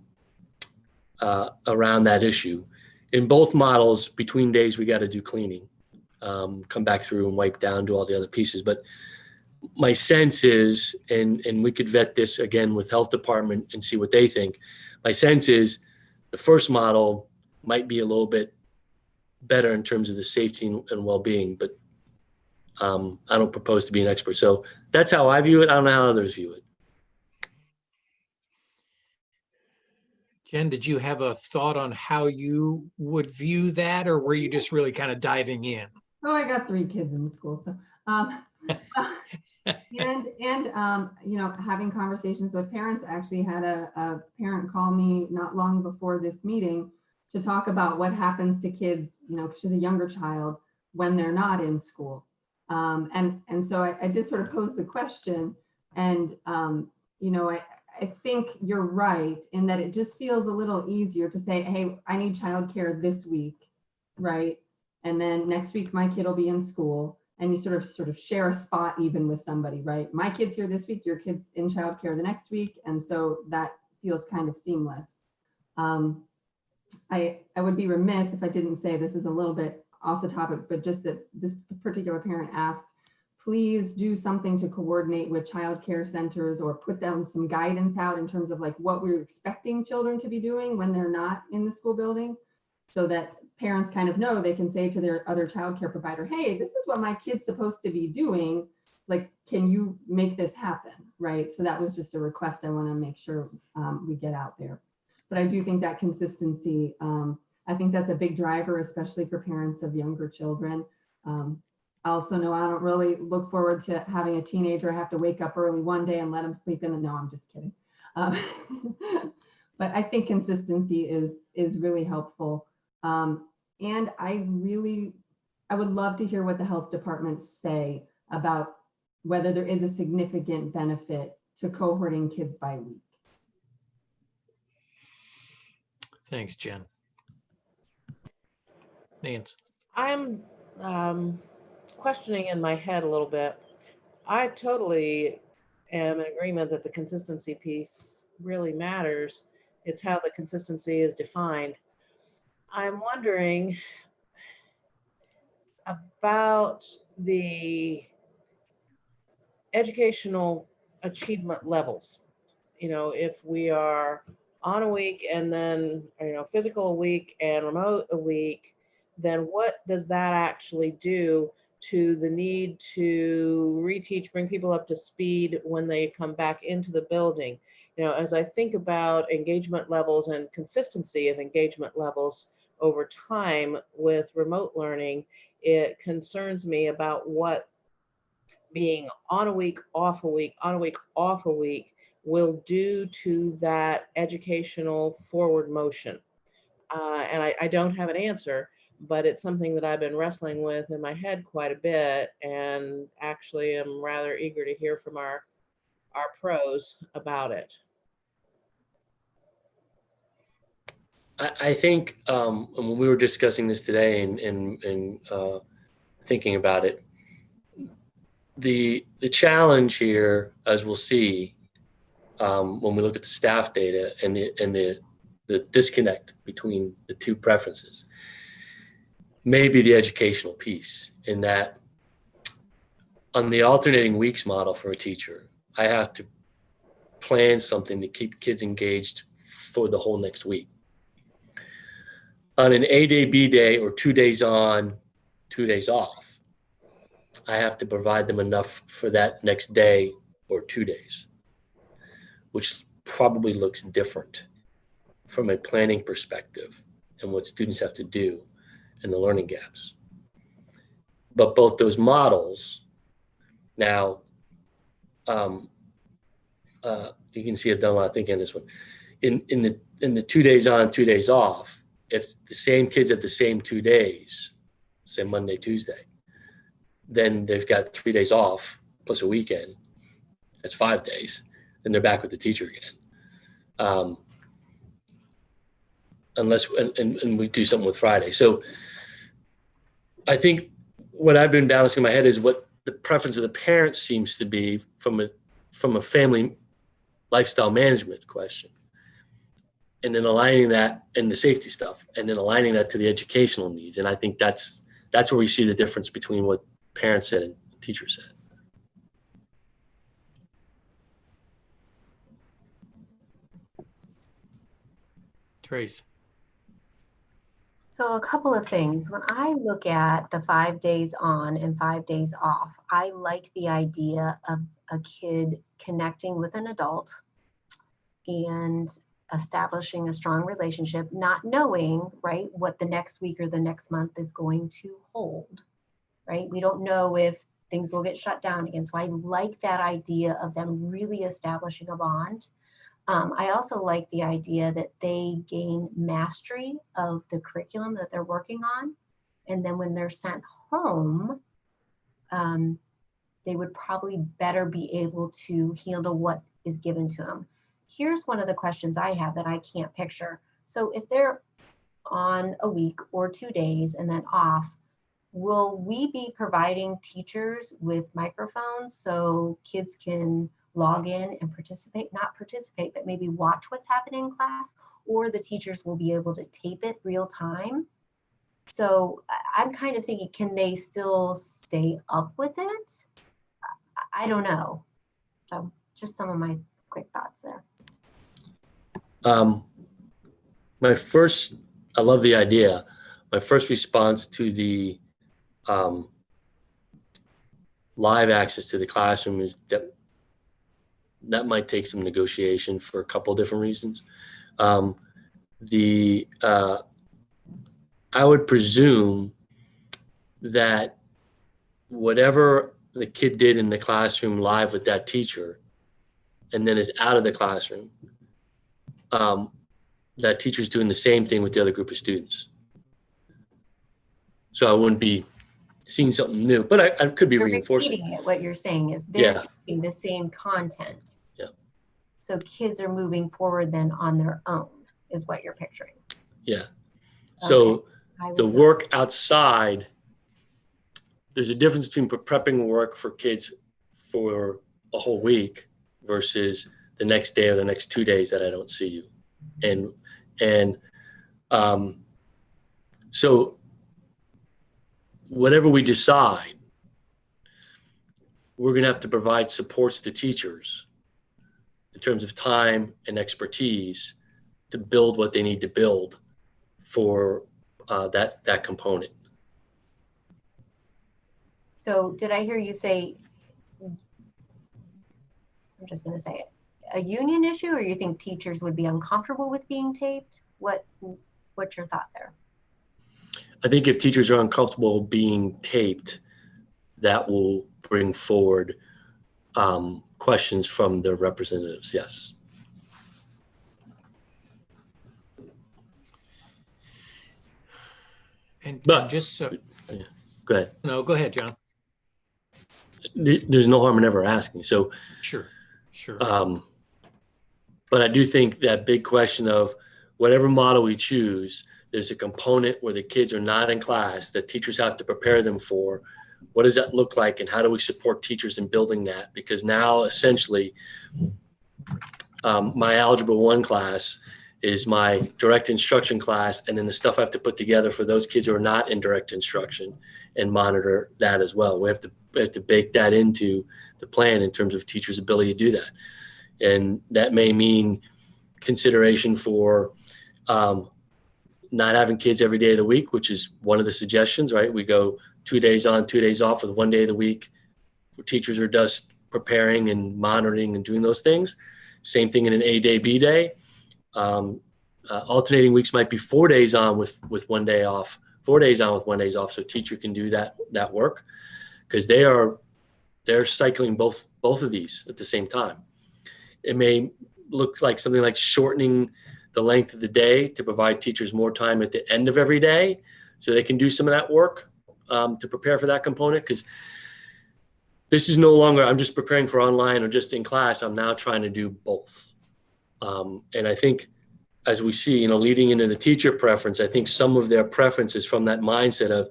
that issue. In both models, between days, we got to do cleaning, come back through and wipe down, do all the other pieces. But my sense is, and we could vet this again with health department and see what they think. My sense is the first model, might be a little bit better in terms of the safety and well-being, but I don't propose to be an expert. So that's how I view it. I don't know how others view it. Jen, did you have a thought on how you would view that, or were you just really kind of diving in? Oh, I got 3 kids in school, so you know, having conversations with parents. I actually had a parent call me not long before this meeting to talk about what happens to kids, you know, 'cause she's a younger child, when they're not in school. And so I did sort of pose the question, and you know, I think you're right in that it just feels a little easier to say, hey, I need childcare this week, right? And then next week my kid will be in school, and you sort of share a spot even with somebody, right? My kid's here this week, your kid's in childcare the next week, and so that feels kind of seamless. I would be remiss if I didn't say, this is a little bit off the topic, but just that this particular parent asked, please do something to coordinate with childcare centers or put them some guidance out in terms of like what we're expecting children to be doing when they're not in the school building, so that parents kind of know they can say to their other childcare provider, hey, this is what my kid's supposed to be doing. Like, can you make this happen, right? So that was just a request I want to make sure we get out there. But I do think that consistency, I think that's a big driver, especially for parents of younger children. I also know I don't really look forward to having a teenager have to wake up early one day and let him sleep in. No, I'm just kidding. But I think consistency is really helpful. And I would love to hear what the health departments say about whether there is a significant benefit to cohorting kids by week. Thanks, Jen. Nance. I'm questioning in my head a little bit. I totally am in agreement that the consistency piece really matters. It's how the consistency is defined. I'm wondering about the educational achievement levels. You know, if we are on a week and then, you know, physical a week and remote a week, then what does that actually do to the need to reteach, bring people up to speed when they come back into the building? You know, as I think about engagement levels and consistency of engagement levels over time with remote learning, it concerns me about what being on a week, off a week, on a week, off a week will do to that educational forward motion. And I don't have an answer, but it's something that I've been wrestling with in my head quite a bit, and actually am rather eager to hear from our pros about it. I think when we were discussing this today and thinking about it, the challenge here, as we'll see when we look at the staff data and the disconnect between the two preferences, may be the educational piece, in that on the alternating weeks model for a teacher, I have to plan something to keep kids engaged for the whole next week. On an A day, B day, or 2 days on, 2 days off, I have to provide them enough for that next day or 2 days, which probably looks different from a planning perspective and what students have to do and the learning gaps. But both those models now, you can see I've done a lot of thinking on this one. In the 2 days on, 2 days off, if the same kids have the same 2 days, say Monday, Tuesday, then they've got 3 days off plus a weekend. That's 5 days. Then they're back with the teacher again. Unless, and we do something with Friday. So I think what I've been balancing in my head is what the preference of the parents seems to be from a family lifestyle management question. And then aligning that and the safety stuff, and then aligning that to the educational needs. And I think that's where we see the difference between what parents said and teachers said. Trace. So a couple of things. When I look at the 5 days on and 5 days off, I like the idea of a kid connecting with an adult and establishing a strong relationship, not knowing, right, what the next week or the next month is going to hold, right? We don't know if things will get shut down again. So I like that idea of them really establishing a bond. I also like the idea that they gain mastery of the curriculum that they're working on. And then when they're sent home, they would probably better be able to handle what is given to them. Here's one of the questions I have that I can't picture. So if they're on a week or 2 days and then off, will we be providing teachers with microphones so kids can log in and participate, not participate, but maybe watch what's happening in class, or the teachers will be able to tape it real time? So I'm kind of thinking, can they still stay up with it? I don't know. So just some of my quick thoughts there. I love the idea. My first response to the live access to the classroom is that might take some negotiation for a couple different reasons. I would presume that whatever the kid did in the classroom live with that teacher and then is out of the classroom, that teacher's doing the same thing with the other group of students. So I wouldn't be seeing something new, but I could be They're reinforcing repeating it. What you're saying is they're Yeah. teaching the same content. Yeah. So kids are moving forward then on their own is what you're picturing. Yeah. So Okay. the work outside, there's a difference between prepping work for kids for a whole week versus the next day or the next 2 days that I don't see you. So whatever we decide, we're going to have to provide supports to teachers in terms of time and expertise to build what they need to build for that component. So did I hear you say, I'm just going to say it, a union issue, or you think teachers would be uncomfortable with being taped? What's your thought there? I think if teachers are uncomfortable being taped, that will bring forward questions from their representatives. Yes. But just so, go ahead. No, go ahead, John. There's no harm in ever asking. So Sure. But I do think that big question of whatever model we choose, there's a component where the kids are not in class that teachers have to prepare them for. What does that look like, and how do we support teachers in building that? Because now essentially my Algebra 1 class is my direct instruction class, and then the stuff I have to put together for those kids who are not in direct instruction and monitor that as well. We have to bake that into the plan in terms of teachers' ability to do that. And that may mean consideration for not having kids every day of the week, which is one of the suggestions, right? We go 2 days on, 2 days off with 1 day of the week where teachers are just preparing and monitoring and doing those things. Same thing in an A day, B day. Alternating weeks might be 4 days on with 1 day off, 4 days on with 1 day off. So teacher can do that work because they're cycling both of these at the same time. It may look like something like shortening the length of the day to provide teachers more time at the end of every day so they can do some of that work to prepare for that component. Because this is no longer, I'm just preparing for online or just in class. I'm now trying to do both. And I think as we see, leading into the teacher preference, I think some of their preference is from that mindset of,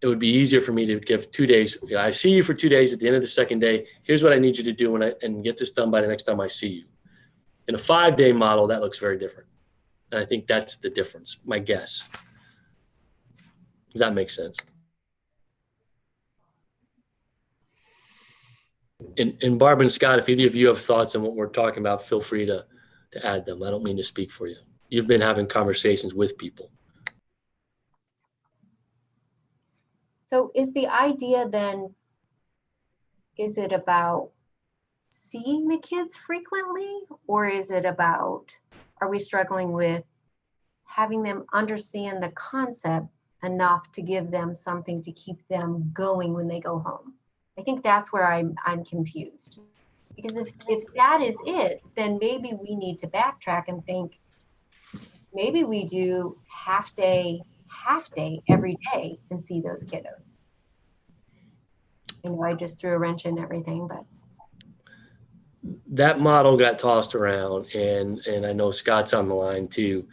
it would be easier for me to give 2 days. I see you for 2 days. At the end of the second day, here's what I need you to do and get this done by the next time I see you. In a 5-day model, that looks very different. And I think that's the difference, my guess. Does that make sense? And Barb and Scott, if either of you have thoughts on what we're talking about, feel free to add them. I don't mean to speak for you. You've been having conversations with people. So is the idea then, is it about seeing the kids frequently, or is it about, are we struggling with having them understand the concept enough to give them something to keep them going when they go home? I think that's where I'm confused. Because if that is it, then maybe we need to backtrack and think, maybe we do half day every day and see those kiddos. I know I just threw a wrench in everything, but. That model got tossed around, and I know Scott's on the line too.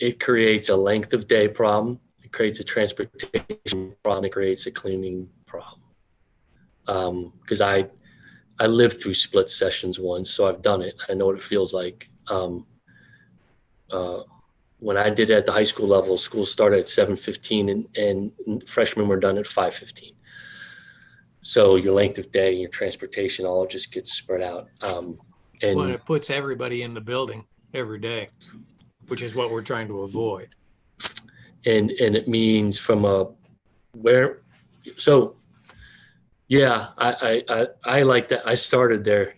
It creates a length of day problem. It creates a transportation problem. It creates a cleaning problem. Because I lived through split sessions once, so I've done it. I know what it feels like. When I did it at the high school level, school started at 7:15 and freshmen were done at 5:15. So your length of day and your transportation all just gets spread out. Well, And it puts everybody in the building every day, which is what we're trying to avoid. and it means from a where, so yeah, I like that. I started there,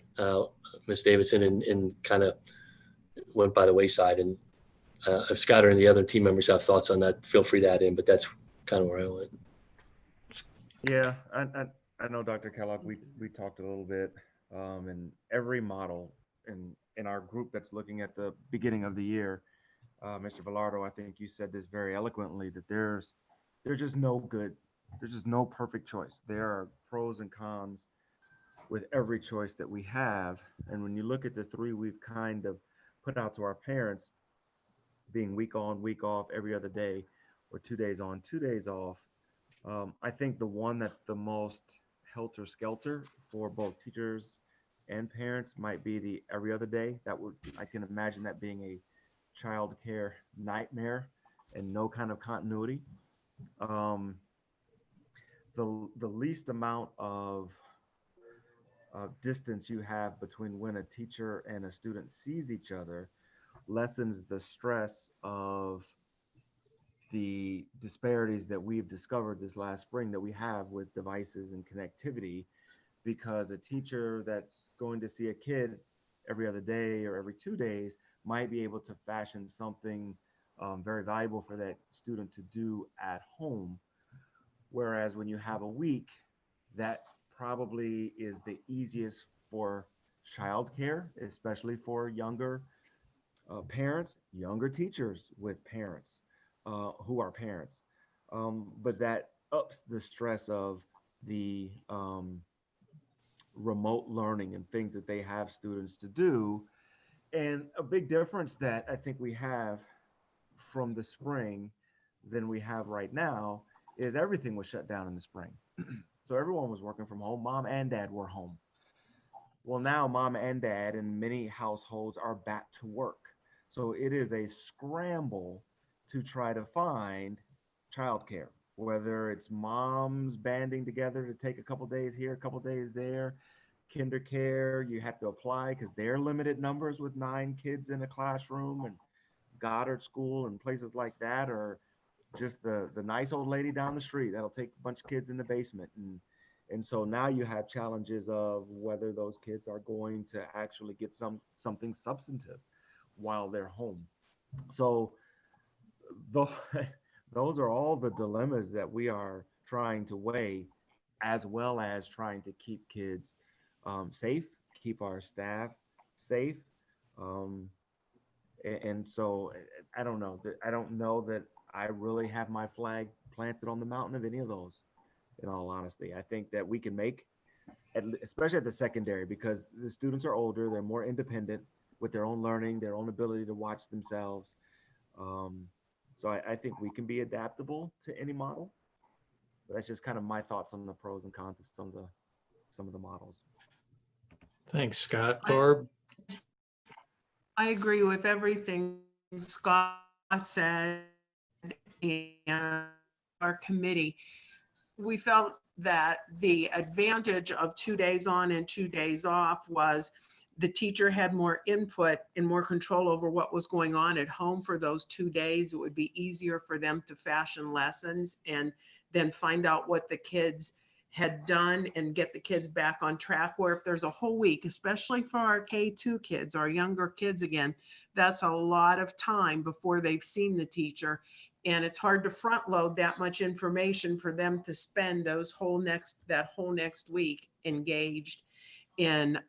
Ms. Davidson, and kind of went by the wayside. And if Scott or any of the other team members have thoughts on that, feel free to add in, but that's kind of where I went. Yeah, I know, Dr. Kellogg, we talked a little bit, and every model in our group that's looking at the beginning of the year, Mr. Velardo, I think you said this very eloquently, that there's just there's just no perfect choice. There are pros and cons with every choice that we have. And when you look at the three we've kind of put out to our parents, being week on, week off, every other day, or 2 days on, 2 days off, I think the one that's the most helter skelter for both teachers and parents might be the every other day. I can imagine that being a childcare nightmare and no kind of continuity. The least amount of distance you have between when a teacher and a student sees each other lessens the stress of the disparities that we've discovered this last spring that we have with devices and connectivity, because a teacher that's going to see a kid every other day or every 2 days might be able to fashion something very valuable for that student to do at home. Whereas when you have a week, that probably is the easiest for childcare, especially for younger parents, younger teachers with parents who are parents. But that ups the stress of the remote learning and things that they have students to do. And a big difference that I think we have from the spring than we have right now is everything was shut down in the spring. So everyone was working from home. Mom and dad were home. Well, now mom and dad in many households are back to work. So it is a scramble to try to find childcare, whether it's moms banding together to take a couple days here, a couple days there. Kinder care, you have to apply because they're limited numbers with 9 kids in a classroom, and Goddard School and places like that, or just the nice old lady down the street that'll take a bunch of kids in the basement. And so now you have challenges of whether those kids are going to actually get something substantive while they're home. So those are all the dilemmas that we are trying to weigh, as well as trying to keep kids safe, keep our staff safe. And so I don't know that I really have my flag planted on the mountain of any of those, in all honesty. I think that we can make, especially at the secondary, because the students are older, they're more independent with their own learning, their own ability to watch themselves. So I think we can be adaptable to any model. But that's just kind of my thoughts on the pros and cons of some of the models. Thanks, Scott. Barb? I agree with everything Scott said and our committee. We felt that the advantage of 2 days on and 2 days off was the teacher had more input and more control over what was going on at home for those 2 days, it would be easier for them to fashion lessons and then find out what the kids had done and get the kids back on track. Where if there's a whole week, especially for our K2 kids, our younger kids again, that's a lot of time before they've seen the teacher. And it's hard to front load that much information for them to spend that whole next week engaged in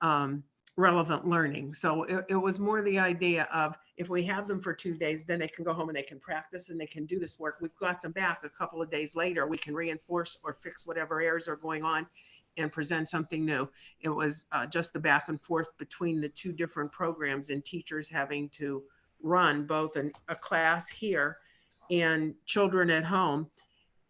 relevant learning. So it was more the idea of, if we have them for 2 days, then they can go home and they can practice and they can do this work. We've got them back a couple of days later. We can reinforce or fix whatever errors are going on and present something new. It was just the back and forth between the two different programs and teachers having to run both a class here and children at home.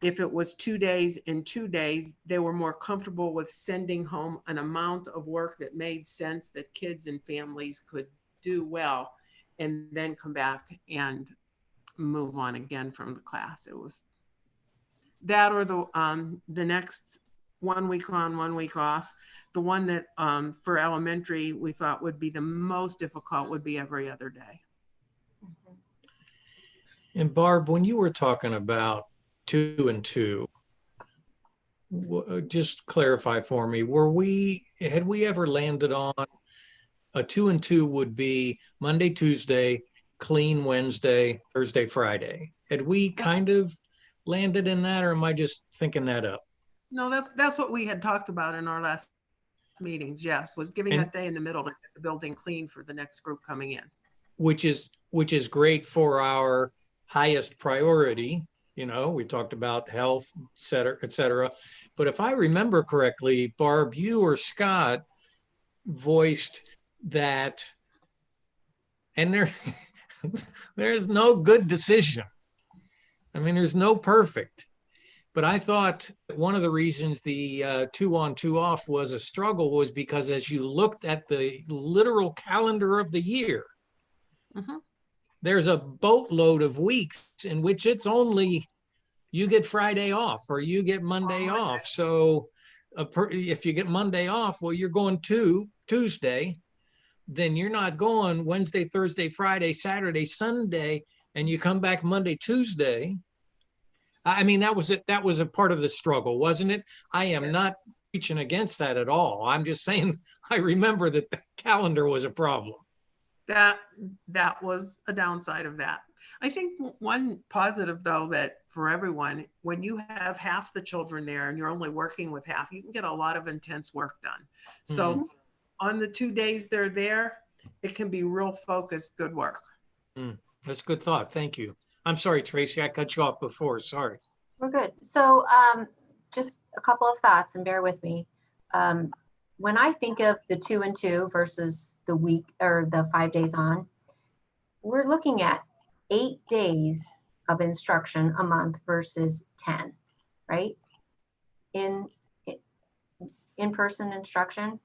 If it was 2 days and 2 days, they were more comfortable with sending home an amount of work that made sense, that kids and families could do well, and then come back and move on again from the class. It was that, or the next 1 week on, 1 week off. The one that for elementary we thought would be the most difficult would be every other day. And Barb, when you were talking about 2 and 2, just clarify for me, had we ever landed on a 2 and 2 would be Monday, Tuesday, clean Wednesday, Thursday, Friday? Had we kind of landed in that, or am I just thinking that up? No, that's what we had talked about in our last meetings. Yes, was giving that day in the middle to get the building clean for the next group coming in. Which is great for our highest priority. You know, we talked about health, et cetera, et cetera. But if I remember correctly, Barb, you or Scott voiced that, and there's no good decision. I mean, there's no perfect. But I thought one of the reasons the 2 on, 2 off was a struggle was because as you looked at the literal calendar of the year, there's a boatload of weeks in which it's only you get Friday off or you get Monday off. So if you get Monday off, well, you're going to Tuesday, then you're not going Wednesday, Thursday, Friday, Saturday, Sunday, and you come back Monday, Tuesday. I mean, that was a part of the struggle, wasn't it? I am not preaching against that at all. I'm just saying I remember that the calendar was a problem. That was a downside of that. I think one positive, though, that for everyone, when you have half the children there and you're only working with half, you can get a lot of intense work done. So on the 2 days they're there, it can be real focused, good work. That's a good thought. Thank you. I'm sorry, Tracy, I cut you off before. Sorry. We're good. So just a couple of thoughts, and bear with me. When I think of the 2 and 2 versus the week or the 5 days on, we're looking at 8 days of instruction a month versus 10, right? In-person instruction.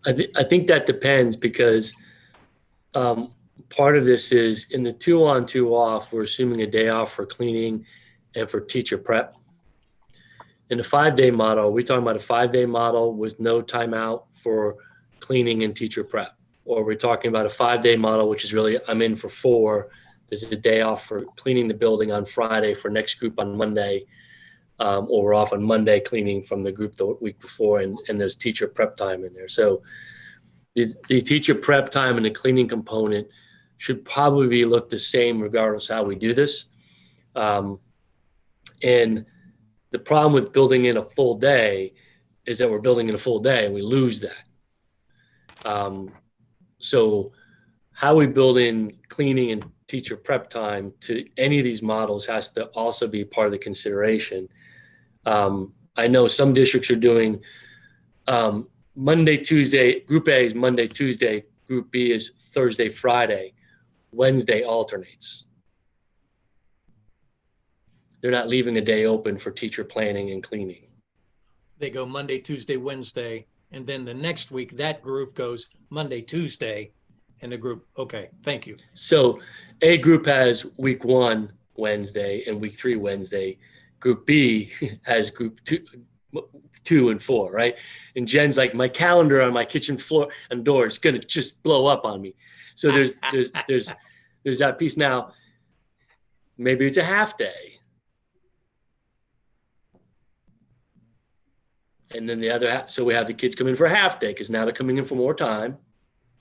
I think that depends because part of this is in the 2 on, 2 off, we're assuming a day off for cleaning and for teacher prep. In the 5-day model, we're talking about a 5-day model with no timeout for cleaning and teacher prep. Or we're talking about a 5-day model, which is really, I'm in for 4. There's a day off for cleaning the building on Friday for next group on Monday. Or we're off on Monday cleaning from the group the week before, and there's teacher prep time in there. So the teacher prep time and the cleaning component should probably look the same regardless how we do this. And the problem with building in a full day is that we're building in a full day and we lose that. So how we build in cleaning and teacher prep time to any of these models has to also be part of the consideration. I know some districts are doing Monday, Tuesday, Group A is Monday, Tuesday, Group B is Thursday, Friday, Wednesday alternates. They're not leaving a day open for teacher planning and cleaning. They go Monday, Tuesday, Wednesday, and then the next week that group goes Monday, Tuesday, and the group, okay, thank you. So A group has week 1 Wednesday and week 3 Wednesday. Group B has 2 and 4, right? And Jen's like, my calendar on my kitchen floor and door is gonna just blow up on me. So there's that piece. Now, maybe it's a half day. And then the other half, so we have the kids come in for a half day because now they're coming in for more time.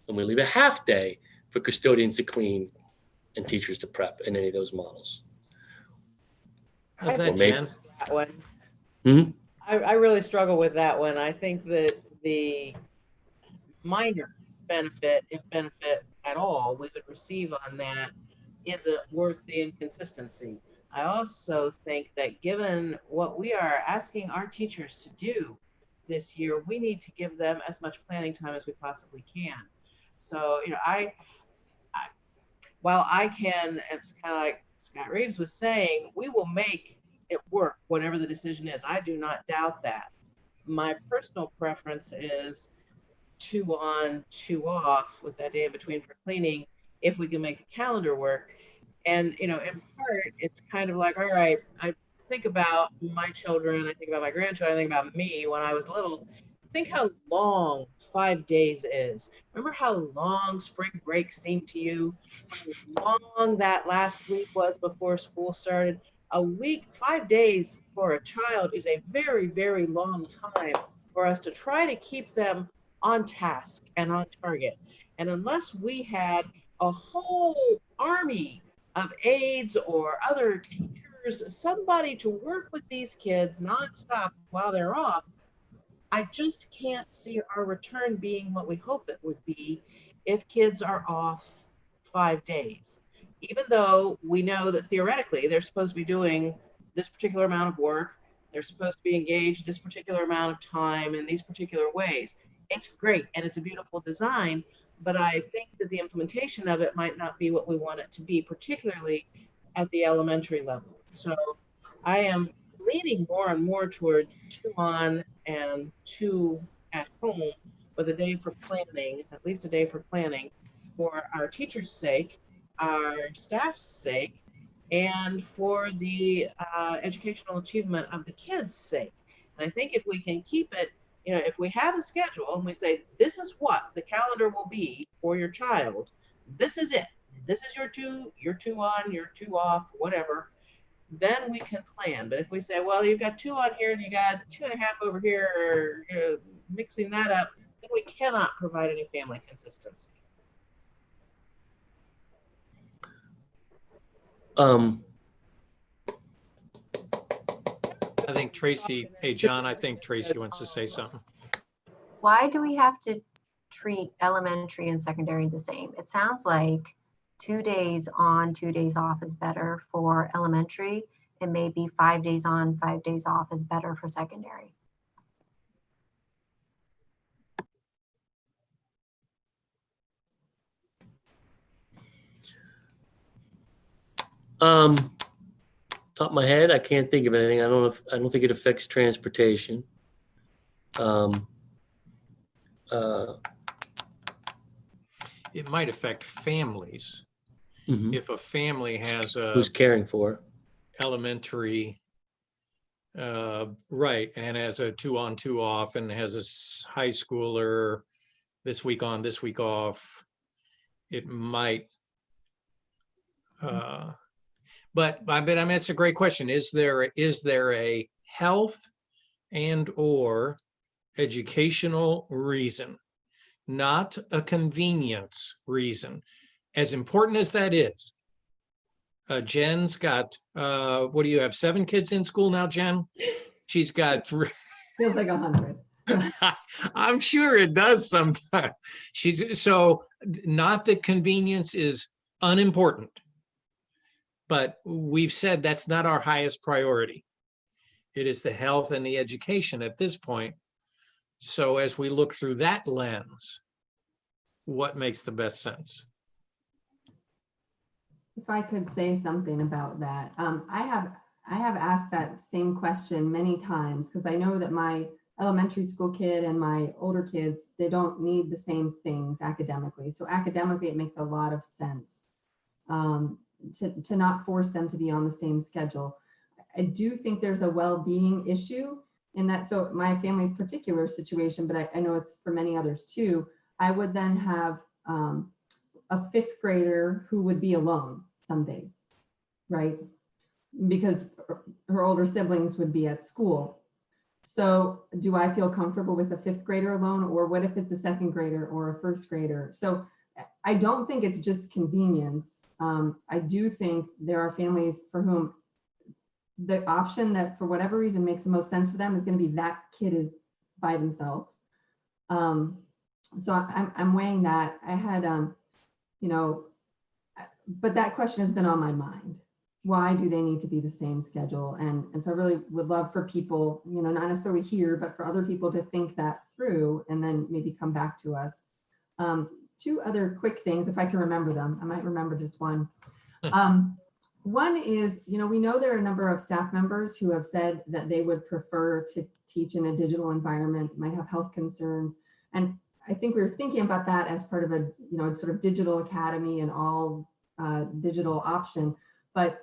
And we leave a half day for custodians to clean and teachers to prep in any of those models. How's that, Jen? That one. Hmm? I really struggle with that one. I think that the minor benefit, if benefit at all, we would receive on that isn't worth the inconsistency. I also think that given what we are asking our teachers to do this year, we need to give them as much planning time as we possibly can. So, you know, while I can, it's kind of like Scott Reeves was saying, we will make it work, whatever the decision is. I do not doubt that. My personal preference is 2 on, 2 off with that day in between for cleaning, if we can make the calendar work. And, you know, in part, it's kind of like, all right, I think about my children, I think about my grandchildren, I think about me when I was little. Think how long 5 days is. Remember how long spring break seemed to you? How long that last week was before school started? A week, 5 days for a child is a very, very long time for us to try to keep them on task and on target. And unless we had a whole army of aides or other teachers, somebody to work with these kids nonstop while they're off, I just can't see our return being what we hope it would be if kids are off 5 days. Even though we know that theoretically they're supposed to be doing this particular amount of work, they're supposed to be engaged this particular amount of time in these particular ways. It's great and it's a beautiful design, but I think that the implementation of it might not be what we want it to be, particularly at the elementary level. So I am leaning more and more toward 2 on and 2 at home with a day for planning, at least a day for planning for our teachers' sake, our staff's sake, and for the educational achievement of the kids' sake. And I think if we can keep it, you know, if we have a schedule and we say, this is what the calendar will be for your child, this is it. This is your 2 on, your 2 off, whatever. Then we can plan. But if we say, well, you've got 2 on here and you got 2.5 over here, or you know, mixing that up, then we cannot provide any family consistency. I think Tracy, hey, John, I think Tracy wants to say something. Why do we have to treat elementary and secondary the same? It sounds like 2 days on, 2 days off is better for elementary, and maybe 5 days on, 5 days off is better for secondary. Top of my head, I can't think of anything. I don't think it affects transportation. It might affect families. Mhm. If a family has a Who's caring for? elementary, right, and has a 2 on, 2 off, and has a high schooler this week on, this week off, it might. But I mean, it's a great question. Is there a health and or educational reason, not a convenience reason? As important as that is, Jen's got, what do you have, 7 kids in school now, Jen? She's got 3. Feels like 100. I'm sure it does sometimes. So not that convenience is unimportant, but we've said that's not our highest priority. It is the health and the education at this point. So as we look through that lens, what makes the best sense? If I could say something about that, I have asked that same question many times because I know that my elementary school kid and my older kids, they don't need the same things academically. So academically, it makes a lot of sense to not force them to be on the same schedule. I do think there's a well-being issue in that, so my family's particular situation, but I know it's for many others too, I would then have a fifth grader who would be alone some days, right? Because her older siblings would be at school. So do I feel comfortable with a fifth grader alone, or what if it's a second grader or a first grader? So I don't think it's just convenience. I do think there are families for whom the option that for whatever reason makes the most sense for them is going to be that kid is by themselves. So I'm weighing that. I had, but that question has been on my mind. Why do they need to be the same schedule? And so I really would love for people, not necessarily here, but for other people to think that through and then maybe come back to us. Two other quick things, if I can remember them. I might remember just one. One is, we know there are a number of staff members who have said that they would prefer to teach in a digital environment, might have health concerns. And I think we were thinking about that as part of a, sort of digital academy and all digital option. But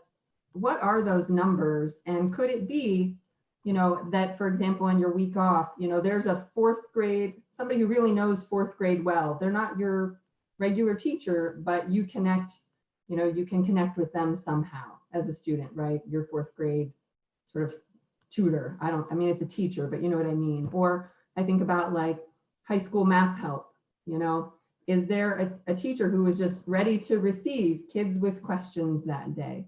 what are those numbers? And could it be, that, for example, on your week off, there's a fourth grade, somebody who really knows fourth grade well. They're not your regular teacher, but you connect, you can connect with them somehow as a student, right? Your fourth grade sort of tutor. I mean, it's a teacher, but you know what I mean? Or I think about like high school math help, is there a teacher who is just ready to receive kids with questions that day?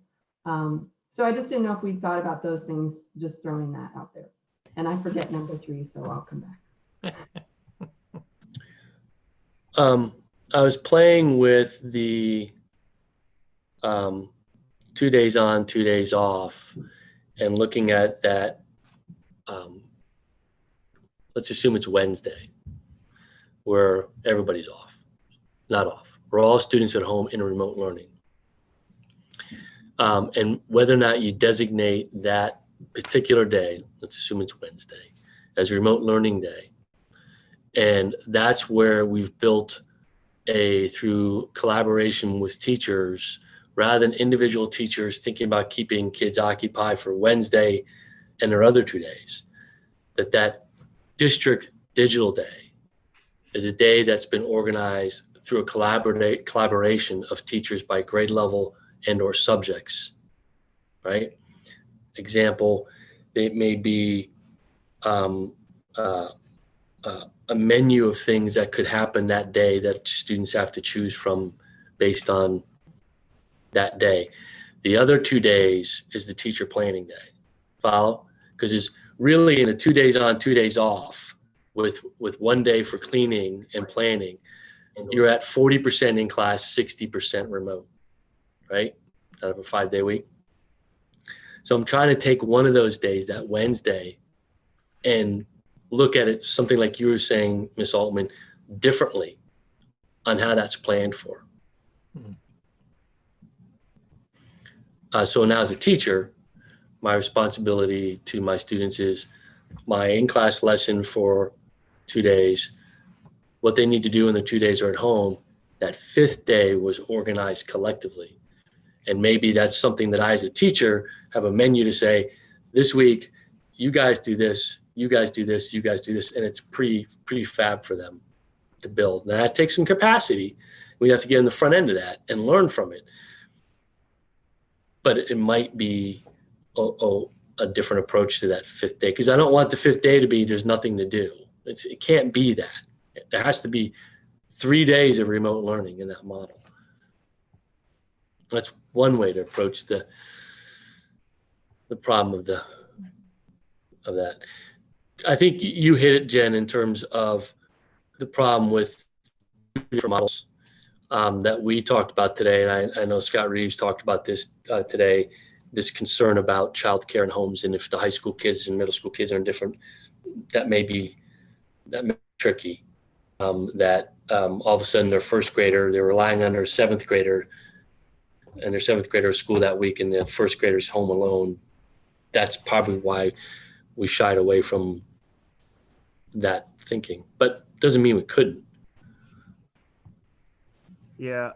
So I just didn't know if we'd thought about those things, just throwing that out there. And I forget number 3, so I'll come back. I was playing with the 2 days on, 2 days off, and looking at that. Let's assume it's Wednesday, where everybody's off, not off. We're all students at home in remote learning. And whether or not you designate that particular day, let's assume it's Wednesday, as a remote learning day. And that's where we've built through collaboration with teachers, rather than individual teachers thinking about keeping kids occupied for Wednesday and their other 2 days, that district digital day is a day that's been organized through a collaboration of teachers by grade level and or subjects, right? Example, it may be a menu of things that could happen that day that students have to choose from based on that day. The other 2 days is the teacher planning day. Follow? Because it's really in the 2 days on, 2 days off with 1 day for cleaning and planning, you're at 40% in class, 60% remote, right? Out of a 5-day week. So I'm trying to take one of those days, that Wednesday, and look at it, something like you were saying, Ms. Altman, differently on how that's planned for. So now as a teacher, my responsibility to my students is my in-class lesson for 2 days, what they need to do in the 2 days are at home. That 5th day was organized collectively. And maybe that's something that I, as a teacher, have a menu to say, this week, you guys do this, you guys do this, you guys do this. And it's pretty fab for them to build. Now that takes some capacity. We have to get in the front end of that and learn from it. But it might be a different approach to that 5th day, because I don't want the 5th day to be there's nothing to do. It can't be that. There has to be 3 days of remote learning in that model. That's one way to approach the problem of that. I think you hit it, Jen, in terms of the problem with different models that we talked about today. And I know Scott Reeves talked about this today, this concern about childcare in homes. And if the high school kids and middle school kids are different, that may be tricky. That all of a sudden their 1st grader, they're relying on their 7th grader, and their 7th grader is school that week and the 1st grader's home alone. That's probably why we shied away from that thinking, but doesn't mean we couldn't. Yeah,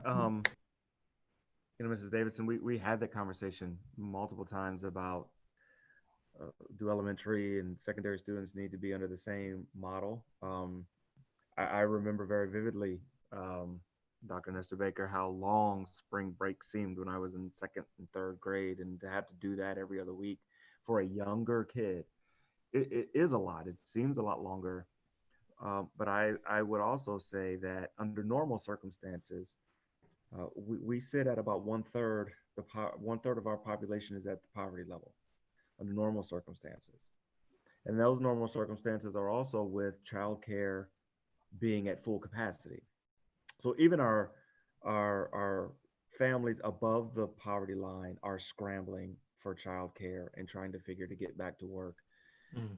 Mrs. Davidson, we had that conversation multiple times about do elementary and secondary students need to be under the same model? I remember very vividly, Dr. Nestor Baker, how long spring break seemed when I was in second and third grade, and to have to do that every other week for a younger kid, it is a lot. It seems a lot longer. But I would also say that under normal circumstances, we sit at about one third of our population is at the poverty level under normal circumstances. And those normal circumstances are also with childcare being at full capacity. So even our families above the poverty line are scrambling for childcare and trying to figure to get back to work.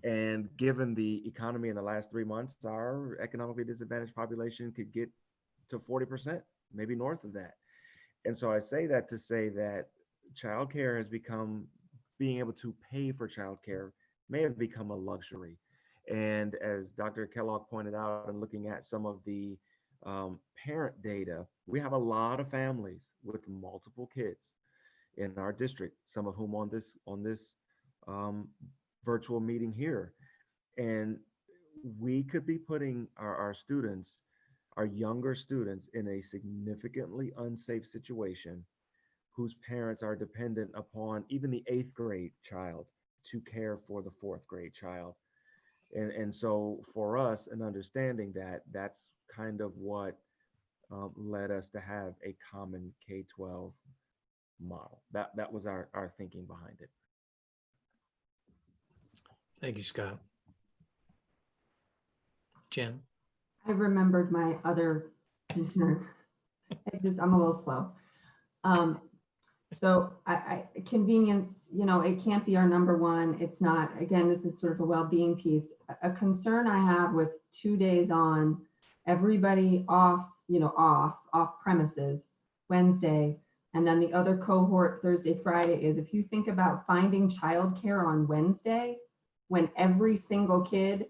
And given the economy in the last 3 months, our economically disadvantaged population could get to 40%, maybe north of that. And so I say that to say that childcare has become, being able to pay for childcare may have become a luxury. And as Dr. Kellogg pointed out, and looking at some of the parent data, we have a lot of families with multiple kids in our district, some of whom on this virtual meeting here. And we could be putting our students, our younger students, in a significantly unsafe situation whose parents are dependent upon even the 8th grade child to care for the 4th grade child. And so for us, and understanding that, that's kind of what led us to have a common K-12 model. That was our thinking behind it. Thank you, Scott. Jen? I remembered my other concern. I'm a little slow. So convenience, it can't be our number one. It's not. Again, this is sort of a well-being piece. A concern I have with 2 days on, everybody off premises Wednesday, and then the other cohort Thursday, Friday, is if you think about finding childcare on Wednesday, when every single kid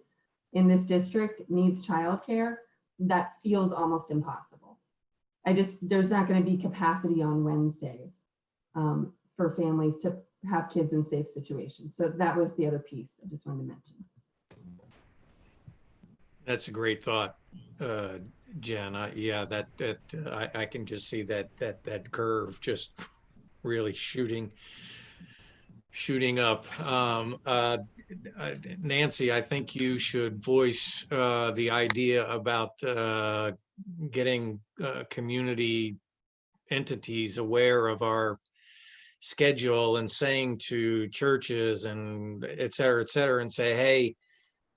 in this district needs childcare, that feels almost impossible. There's not going to be capacity on Wednesdays for families to have kids in safe situations. So that was the other piece I just wanted to mention. That's a great thought, Jen. I can just see that curve just really shooting up. Nancy, I think you should voice the idea about getting community entities aware of our schedule and saying to churches and et cetera, and say, hey,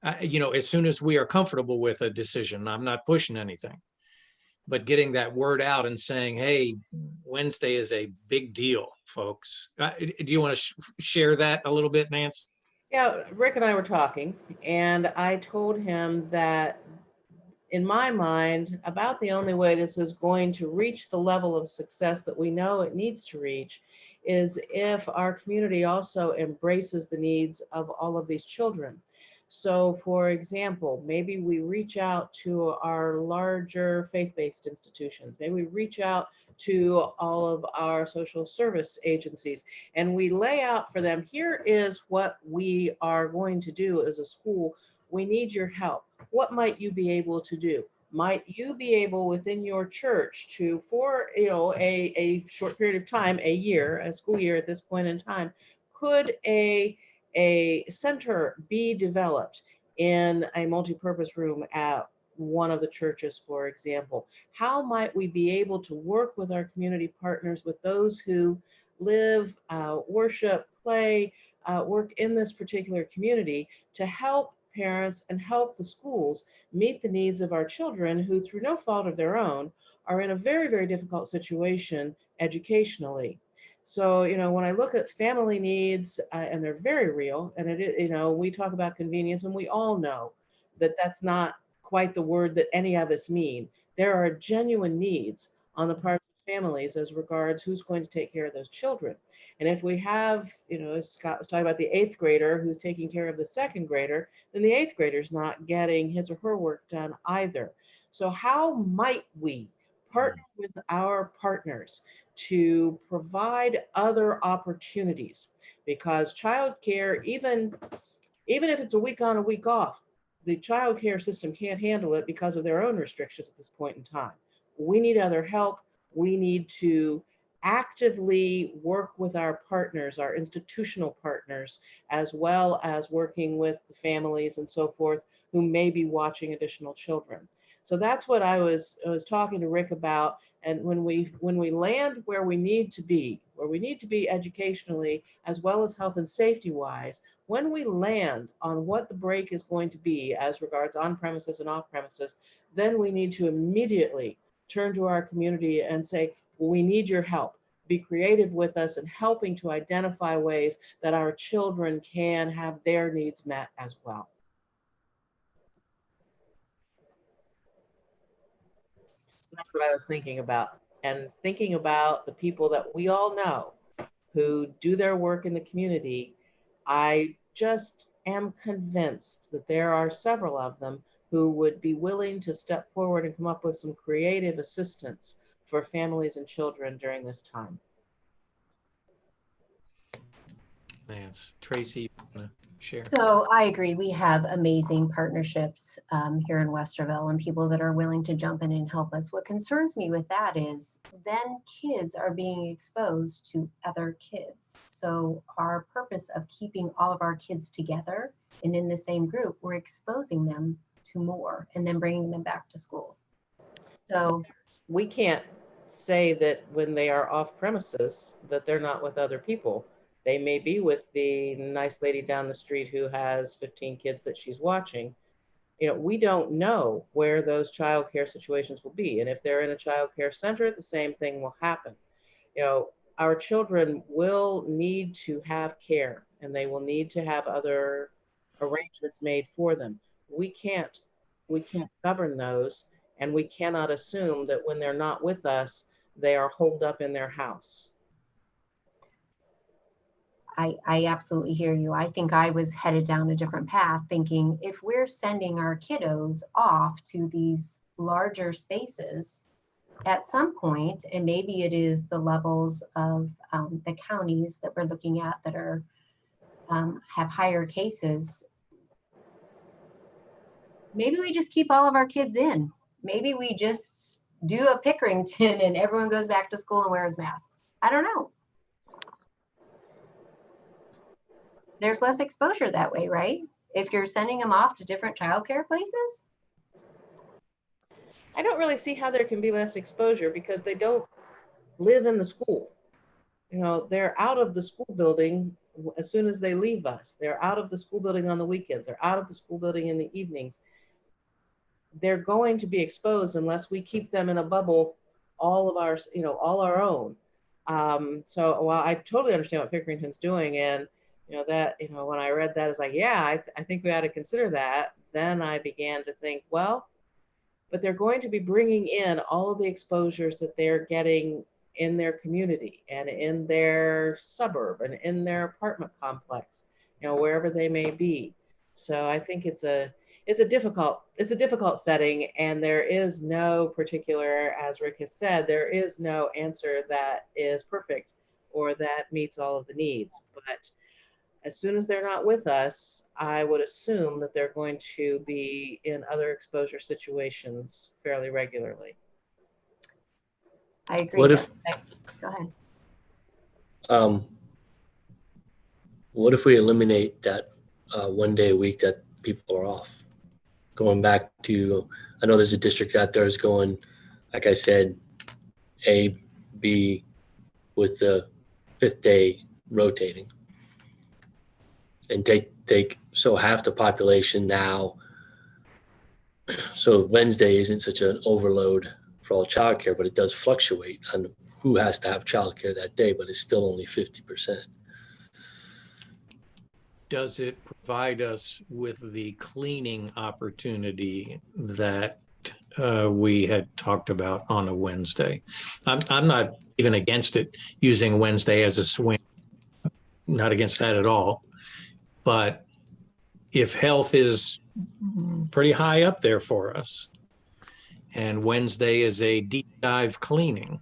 as soon as we are comfortable with a decision, I'm not pushing anything, but getting that word out and saying, hey, Wednesday is a big deal, folks. Do you want to share that a little bit, Nance? Yeah, Rick and I were talking, and I told him that in my mind, about the only way this is going to reach the level of success that we know it needs to reach is if our community also embraces the needs of all of these children. So for example, maybe we reach out to our larger faith-based institutions. Maybe we reach out to all of our social service agencies, and we lay out for them, here is what we are going to do as a school. We need your help. What might you be able to do? Might you be able within your church to, for a short period of time, a year, a school year at this point in time, could a center be developed in a multi-purpose room at one of the churches, for example? How might we be able to work with our community partners, with those who live, worship, play, work in this particular community, to help parents and help the schools meet the needs of our children who, through no fault of their own, are in a very, very difficult situation educationally. So, when I look at family needs, and they're very real, and we talk about convenience, and we all know that that's not quite the word that any of us mean. There are genuine needs on the parts of families as regards who's going to take care of those children. And if we have, as Scott was talking about, the 8th grader who's taking care of the 2nd grader, then the 8th grader's not getting his or her work done either. So how might we partner with our partners to provide other opportunities? because childcare, even if it's a week on, a week off, the childcare system can't handle it because of their own restrictions at this point in time. We need other help. We need to actively work with our partners, our institutional partners, as well as working with the families and so forth who may be watching additional children. So that's what I was talking to Rick about. And when we land where we need to be educationally as well as health and safety wise, when we land on what the break is going to be as regards on premises and off premises, then we need to immediately turn to our community and say, well, we need your help. Be creative with us in helping to identify ways that our children can have their needs met as well. That's what I was thinking about, and thinking about the people that we all know who do their work in the community. I just am convinced that there are several of them who would be willing to step forward and come up with some creative assistance for families and children during this time. Lance, Tracy, share. So I agree. We have amazing partnerships here in Westerville and people that are willing to jump in and help us. What concerns me with that is then kids are being exposed to other kids. So our purpose of keeping all of our kids together and in the same group, we're exposing them to more and then bringing them back to school. So we can't say that when they are off premises that they're not with other people. They may be with the nice lady down the street who has 15 kids that she's watching. You know, we don't know where those child care situations will be. And if they're in a child care center, the same thing will happen. You know, our children will need to have care and they will need to have other arrangements made for them. We can't govern those, and we cannot assume that when they're not with us, they are holed up in their house. I absolutely hear you. I think I was headed down a different path thinking if we're sending our kiddos off to these larger spaces at some point, and maybe it is the levels of the counties that we're looking at that are have higher cases, maybe we just keep all of our kids in. Maybe we just do a Pickerington and everyone goes back to school and wears masks. I don't know. There's less exposure that way, right? If you're sending them off to different childcare places? I don't really see how there can be less exposure because they don't live in the school. You know, they're out of the school building as soon as they leave us. They're out of the school building on the weekends. They're out of the school building in the evenings. They're going to be exposed unless we keep them in a bubble, all of our, you know, all our own. So while I totally understand what Pickerington's doing, and you know, that, you know, when I read that, it's like, yeah, I think we ought to consider that. Then I began to think, well, but they're going to be bringing in all of the exposures that they're getting in their community and in their suburb and in their apartment complex, you know, wherever they may be. So I think it's a difficult setting, and there is no particular, as Rick has said, there is no answer that is perfect or that meets all of the needs. But as soon as they're not with us, I would assume that they're going to be in other exposure situations fairly regularly. I agree. What if, go ahead. What if we eliminate that 1 day a week that people are off? Going back to, I know there's a district out there is going, like I said, A, B, with the 5th day rotating. And take so half the population now, so Wednesday isn't such an overload for all childcare, but it does fluctuate on who has to have childcare that day, but it's still only 50%. Does it provide us with the cleaning opportunity that we had talked about on a Wednesday? I'm not even against it using Wednesday as a swing, not against that at all. But if health is pretty high up there for us, and Wednesday is a deep dive cleaning,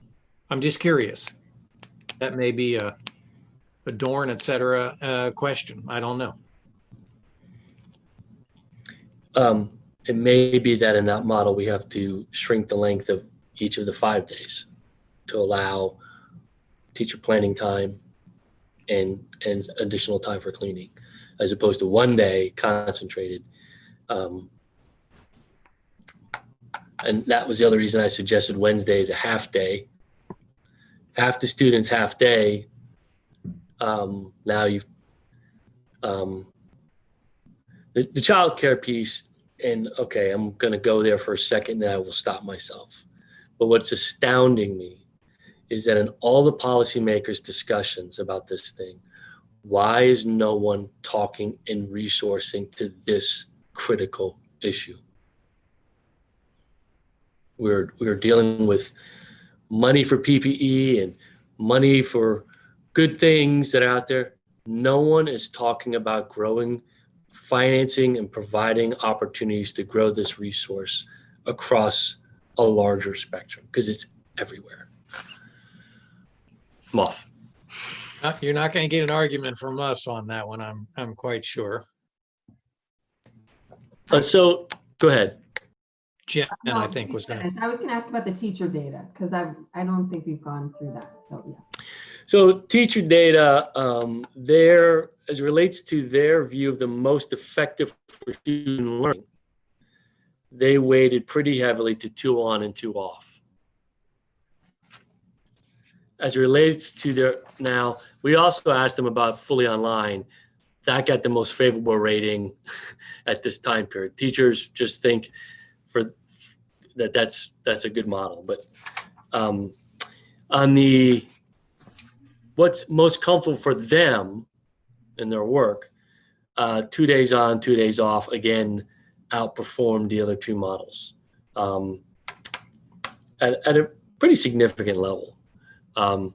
I'm just curious. That may be a adorn, et cetera, question. I don't know. It may be that in that model, we have to shrink the length of each of the 5 days to allow teacher planning time and additional time for cleaning, as opposed to 1 day concentrated. And that was the other reason I suggested Wednesday is a half day. Half the students, half day. Now you've, the child care piece, and okay, I'm going to go there for a second and I will stop myself. But what's astounding me is that in all the policymakers' discussions about this thing, why is no one talking and resourcing to this critical issue? We're dealing with money for PPE and money for good things that are out there. No one is talking about growing, financing, and providing opportunities to grow this resource across a larger spectrum, because it's everywhere. I'm off. You're not going to get an argument from us on that one, I'm quite sure. So go ahead. Jen, No, I think, was going to. I was going to ask about the teacher data, because I don't think we've gone through that. So yeah. So teacher data, there, as it relates to their view of the most effective for student learning, they weighted pretty heavily to 2 on and 2 off. As it relates to their, now, we also asked them about fully online. That got the most favorable rating at this time period. Teachers just think that's a good model. But on the, what's most comfortable for them in their work, 2 days on, 2 days off, again, outperformed the other 2 models at a pretty significant level. I'm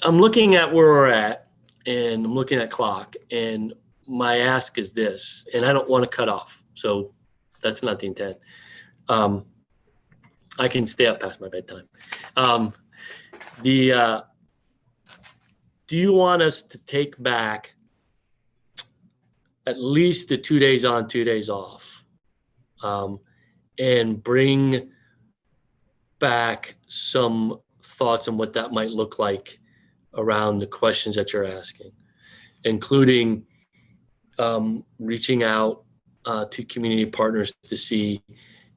looking at where we're at, and I'm looking at clock, and my ask is this, and I don't want to cut off, so that's not the intent. I can stay up past my bedtime. Do you want us to take back at least the 2 days on, 2 days off, and bring back some thoughts on what that might look like around the questions that you're asking, including reaching out to community partners to see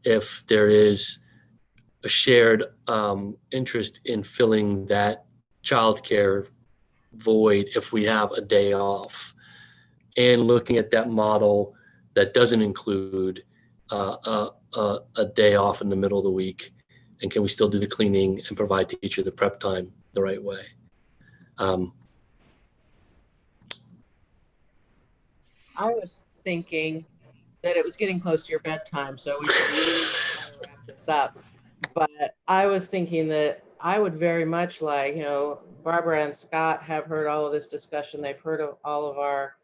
if there is a shared interest in filling that childcare void if we have a day off, and looking at that model that doesn't include a day off in the middle of the week, and can we still do the cleaning and provide teacher the prep time the right way? I was thinking that it was getting close to your bedtime, so we should wrap this up. But I was thinking that I would very much like, you know, Barbara and Scott have heard all of this discussion. They've heard of all of our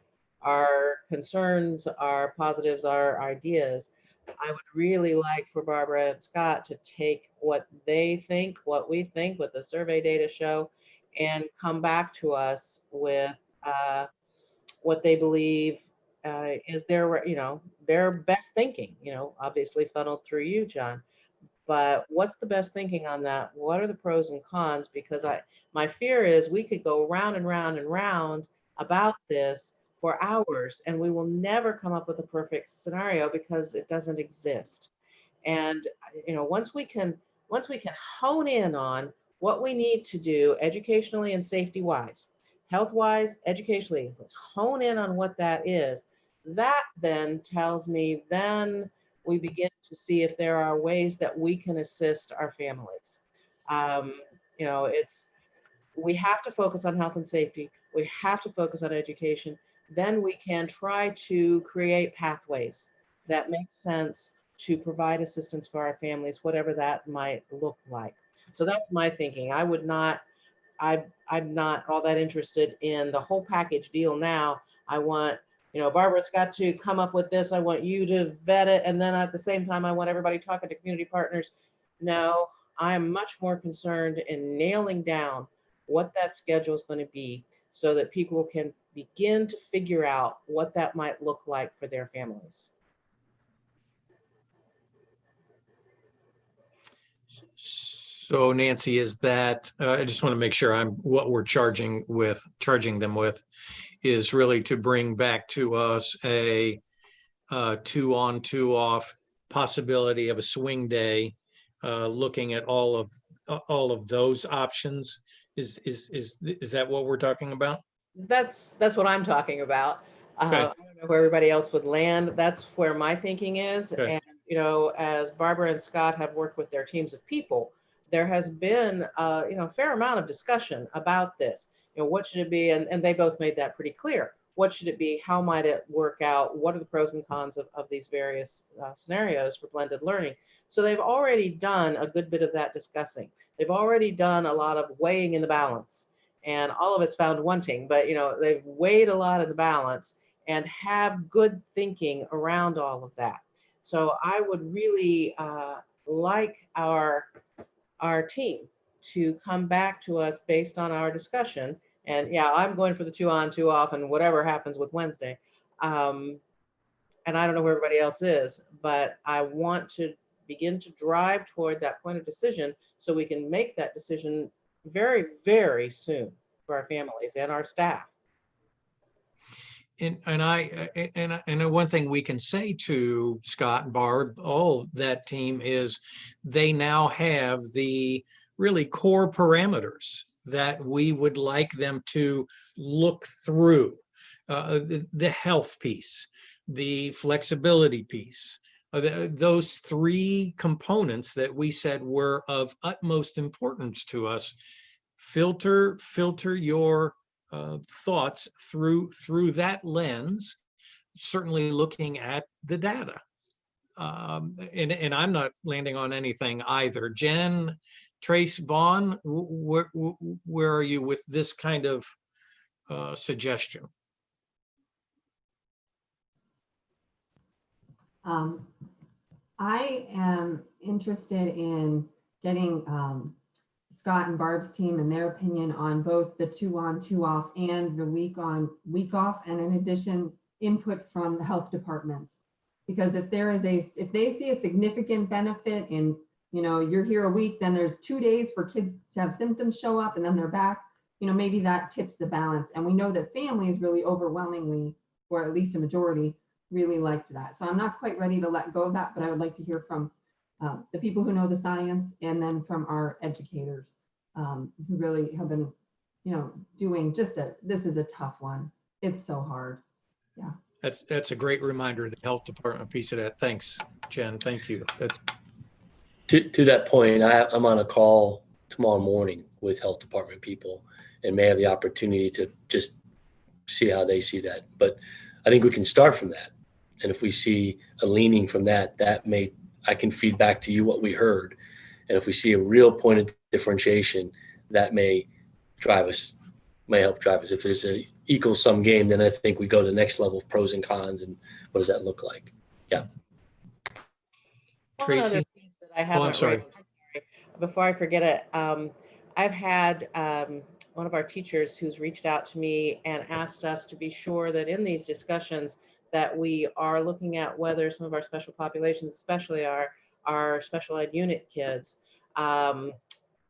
concerns, our positives, our ideas. I would really like for Barbara and Scott to take what they think, what we think, what the survey data show, and come back to us with what they believe is their, you know, their best thinking, you know, obviously funneled through you, John. But what's the best thinking on that? What are the pros and cons? Because my fear is we could go round and round and round about this for hours, and we will never come up with a perfect scenario because it doesn't exist. And you know, once we can hone in on what we need to do educationally and safety wise, health wise, educationally, let's hone in on what that is. That then tells me, then we begin to see if there are ways that we can assist our families. You know, we have to focus on health and safety. We have to focus on education. Then we can try to create pathways that make sense to provide assistance for our families, whatever that might look like. So that's my thinking. I'm not all that interested in the whole package deal now. I want, you know, Barbara's got to come up with this. I want you to vet it. And then at the same time, I want everybody talking to community partners. No, I am much more concerned in nailing down what that schedule is going to be so that people can begin to figure out what that might look like for their families. So Nancy, is that, I just want to make sure what we're charging them with is really to bring back to us a 2 on, 2 off possibility of a swing day, looking at all of those options. Is that what we're talking about? That's what I'm talking about. Okay. I don't know where everybody else would land. That's where my thinking is. Okay. And, you know, as Barbara and Scott have worked with their teams of people, there has been, you know, a fair amount of discussion about this. You know, what should it be? And they both made that pretty clear. What should it be? How might it work out? What are the pros and cons of these various scenarios for blended learning? So they've already done a good bit of that discussing. They've already done a lot of weighing in the balance. And all of it's found wanting, but you know, they've weighed a lot of the balance and have good thinking around all of that. So I would really like our team to come back to us based on our discussion. And yeah, I'm going for the 2 on, 2 off and whatever happens with Wednesday. And I don't know where everybody else is, but I want to begin to drive toward that point of decision so we can make that decision very, very soon for our families and our staff. And one thing we can say to Scott and Barb, all that team, is they now have the really core parameters that we would like them to look through. The health piece, the flexibility piece, those 3 components that we said were of utmost importance to us. Filter your thoughts through that lens, certainly looking at the data. And I'm not landing on anything either. Jen, Trace, Vaughn, where are you with this kind of suggestion? I am interested in getting Scott and Barb's team and their opinion on both the 2 on, 2 off and the week on, week off, and in addition, input from the health departments. Because if they see a significant benefit in, you know, you're here a week, then there's 2 days for kids to have symptoms show up and then they're back, you know, maybe that tips the balance. And we know that families really overwhelmingly, or at least a majority, really liked that. So I'm not quite ready to let go of that, but I would like to hear from the people who know the science, and then from our educators who really have been, you know, doing this is a tough one. It's so hard. Yeah. That's a great reminder, the health department piece of that. Thanks, Jen. Thank you. That's To that point, I'm on a call tomorrow morning with health department people and may have the opportunity to just see how they see that. But I think we can start from that. And if we see a leaning from that, I can feed back to you what we heard. And if we see a real point of differentiation, that may help drive us. If there's a equal sum game, then I think we go to the next level of pros and cons and what does that look like? Yeah. One other piece that I haven't I'm sorry. raised, before I forget it, I've had one of our teachers who's reached out to me and asked us to be sure that in these discussions that we are looking at whether some of our special populations, especially our special ed unit kids,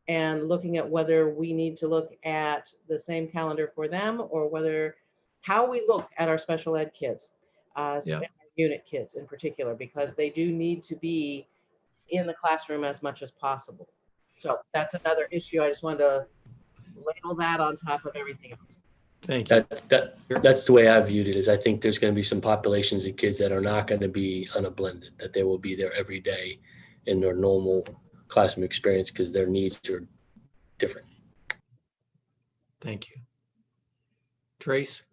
and looking at whether we need to look at the same calendar for them or how we look at our special ed kids, unit kids in particular, because they do need to be in the classroom as much as possible. So that's another issue. I just wanted to ladle that on top of everything else. Thank you. That's the way I viewed it, is I think there's going to be some populations of kids that are not going to be on a blended, that they will be there every day in their normal classroom experience because their needs are different. Thank you. Trace?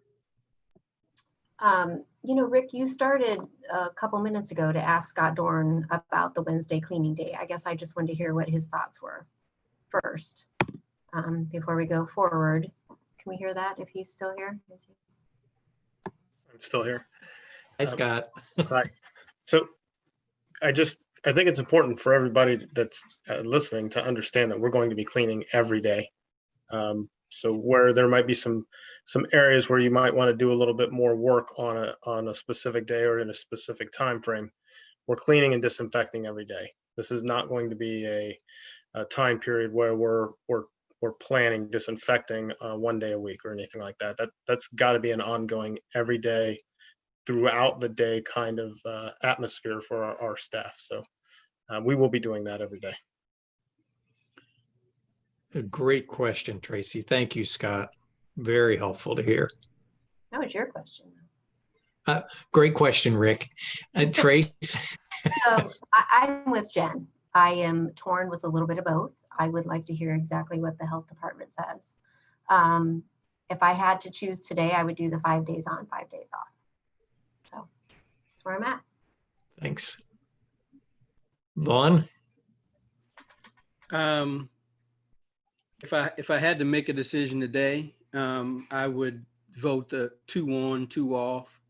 You know, Rick, you started a couple minutes ago to ask Scott Dorn about the Wednesday cleaning day. I guess I just wanted to hear what his thoughts were first before we go forward. Can we hear that if he's still here? I'm still here. Hi, Scott. Hi. So I just I think it's important for everybody that's listening to understand that we're going to be cleaning every day. So where there might be some areas where you might want to do a little bit more work on a specific day or in a specific time frame, we're cleaning and disinfecting every day. This is not going to be a time period where we're planning disinfecting one day a week or anything like that. That's got to be an ongoing every day, throughout the day kind of atmosphere for our staff. So we will be doing that every day. A great question, Tracy. Thank you, Scott. Very helpful to hear. That was your question. Great question, Rick. Trace. So I'm with Jen. I am torn with a little bit of both. I would like to hear exactly what the health department says. If I had to choose today, I would do the 5 days on, 5 days off. So that's where I'm at. Thanks. Vaughn? If I had to make a decision today, I would vote the 2 on, 2 off.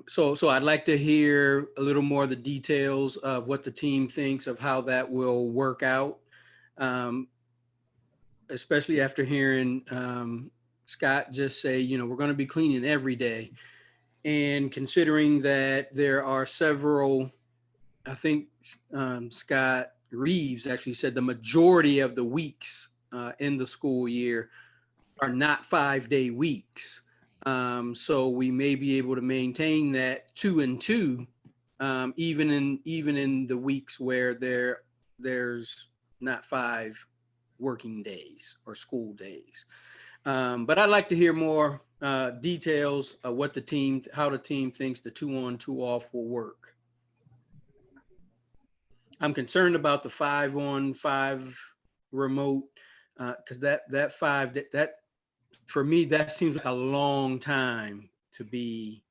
So I'd like to hear a little more of the details of what the team thinks of how that will work out, especially after hearing Scott just say, we're going to be cleaning every day. And considering that there are several, I think Scott Reeves actually said the majority of the weeks in the school year are not 5-day weeks. So we may be able to maintain that 2 and 2, even in the weeks where there's not 5 working days or school days. But I'd like to hear more details of how the team thinks the 2 on, 2 off will work. I'm concerned about the 5 on, 5 remote, because that 5, for me, that seems like a long time to be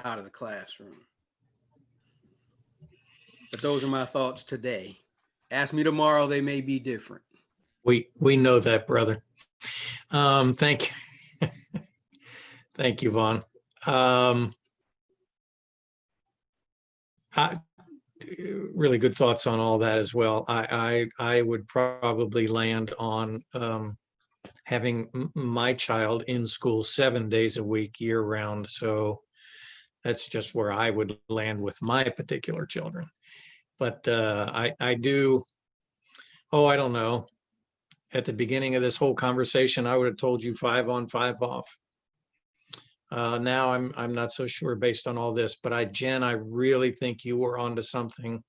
out of the classroom. But those are my thoughts today. Ask me tomorrow, they may be different. We know that, brother. Thank you. Thank you, Vaughn. Really good thoughts on all that as well. I would probably land on having my child in school 7 days a week year round. So that's just where I would land with my particular children. But I do, I don't know. At the beginning of this whole conversation, I would have told you 5 on, 5 off. Now I'm not so sure based on all this, but Jen, I really think you were onto something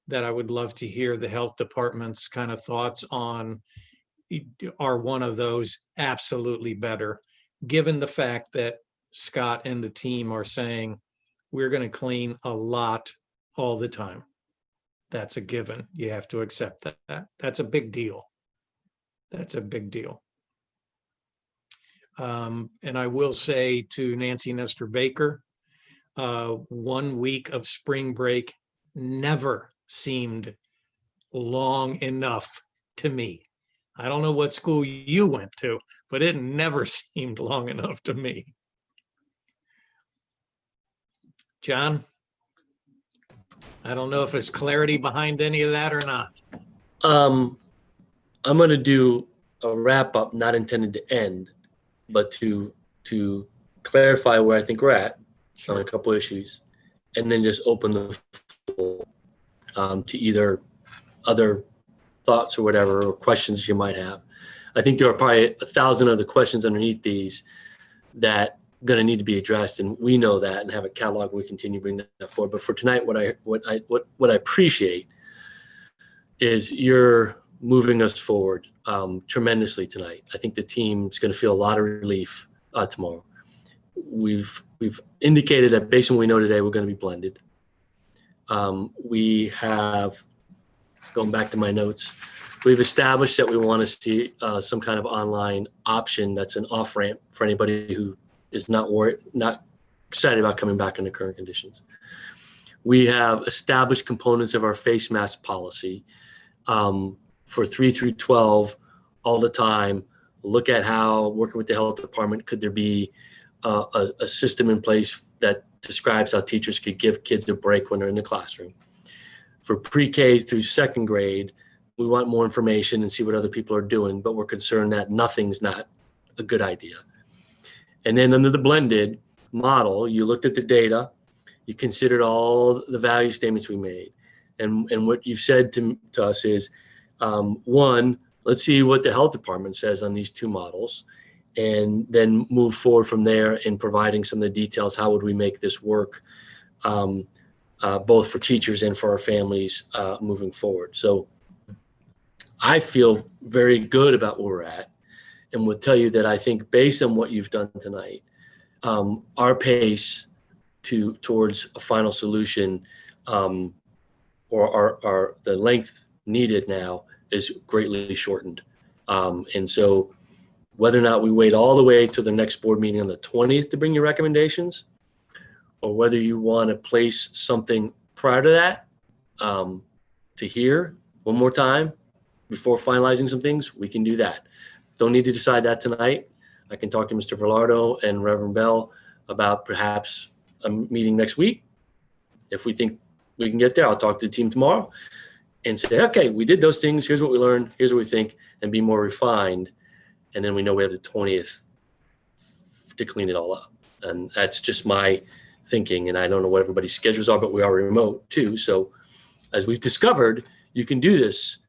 that I would love to hear the health department's kind of thoughts on. Are one of those absolutely better, given the fact that Scott and the team are saying we're going to clean a lot all the time. That's a given. You have to accept that. That's a big deal. That's a big deal. And I will say to Nancy Nestor Baker, 1 week of spring break never seemed long enough to me. I don't know what school you went to, but it never seemed long enough to me. John? I don't know if there's clarity behind any of that or not. I'm going to do a wrap up, not intended to end, but to clarify where I think we're at on a couple issues, and then just open the floor to either other thoughts or whatever, or questions you might have. I think there are probably 1,000 other questions underneath these that are going to need to be addressed, and we know that and have a catalog. We continue to bring that forward. But for tonight, what I appreciate is you're moving us forward tremendously tonight. I think the team's going to feel a lot of relief tomorrow. We've indicated that based on what we know today, we're going to be blended. We have, going back to my notes, we've established that we want to see some kind of online option that's an off-ramp for anybody who is not excited about coming back under current conditions. We have established components of our face mask policy for 3 through 12 all the time. Look at how, working with the health department, could there be a system in place that describes how teachers could give kids a break when they're in the classroom. For pre-K through second grade, we want more information and see what other people are doing, but we're concerned that nothing's not a good idea. And then under the blended model, you looked at the data, you considered all the value statements we made. And what you've said to us is, one, let's see what the health department says on these two models, and then move forward from there in providing some of the details. How would we make this work, both for teachers and for our families moving forward? So I feel very good about where we're at, and would tell you that I think based on what you've done tonight, our pace towards a final solution, or the length needed now, is greatly shortened. And so whether or not we wait all the way to the next board meeting on the 20th to bring your recommendations, or whether you want to place something prior to that to hear one more time before finalizing some things, we can do that. Don't need to decide that tonight. I can talk to Mr. Velardo and Reverend Bell about perhaps a meeting next week. If we think we can get there, I'll talk to the team tomorrow and say, okay, we did those things. Here's what we learned. Here's what we think, and be more refined. And then we know we have the 20th to clean it all up. And that's just my thinking. And I don't know what everybody's schedules are, but we are remote too. So as we've discovered, you can do this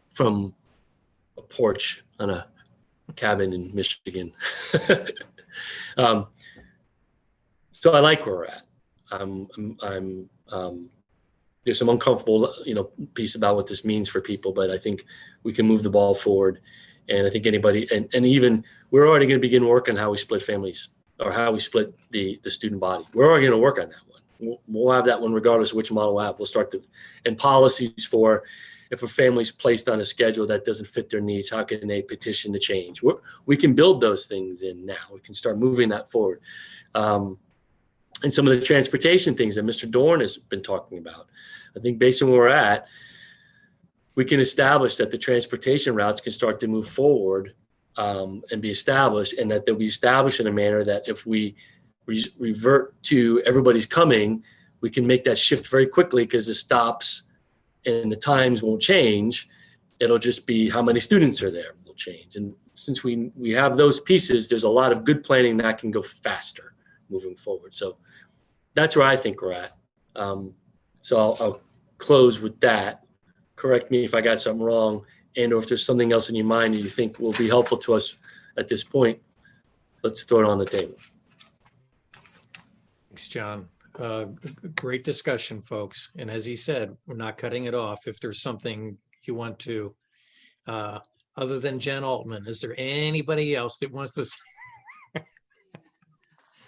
from a porch on a cabin in Michigan. So I like where we're at. There's some uncomfortable, piece about what this means for people, but I think we can move the ball forward. And I think anybody, and even we're already going to begin work on how we split families, or how we split the student body. We're already going to work on that one. We'll have that one regardless of which model we have. We'll start to, and policies for if a family's placed on a schedule that doesn't fit their needs, how can they petition to change? We can build those things in now. We can start moving that forward. And some of the transportation things that Mr. Dorn has been talking about. I think based on where we're at, we can establish that the transportation routes can start to move forward and be established, and that they'll be established in a manner that if we revert to everybody's coming, we can make that shift very quickly, because the stops and the times won't change. It'll just be how many students are there will change. And since we have those pieces, there's a lot of good planning that can go faster moving forward. So that's where I think we're at. So I'll close with that. Correct me if I got something wrong, and or if there's something else in your mind that you think will be helpful to us at this point, let's throw it on the table. Thanks, John. Great discussion, folks. And as he said, we're not cutting it off. If there's something you want to, other than Jen Altman, is there anybody else that wants to say?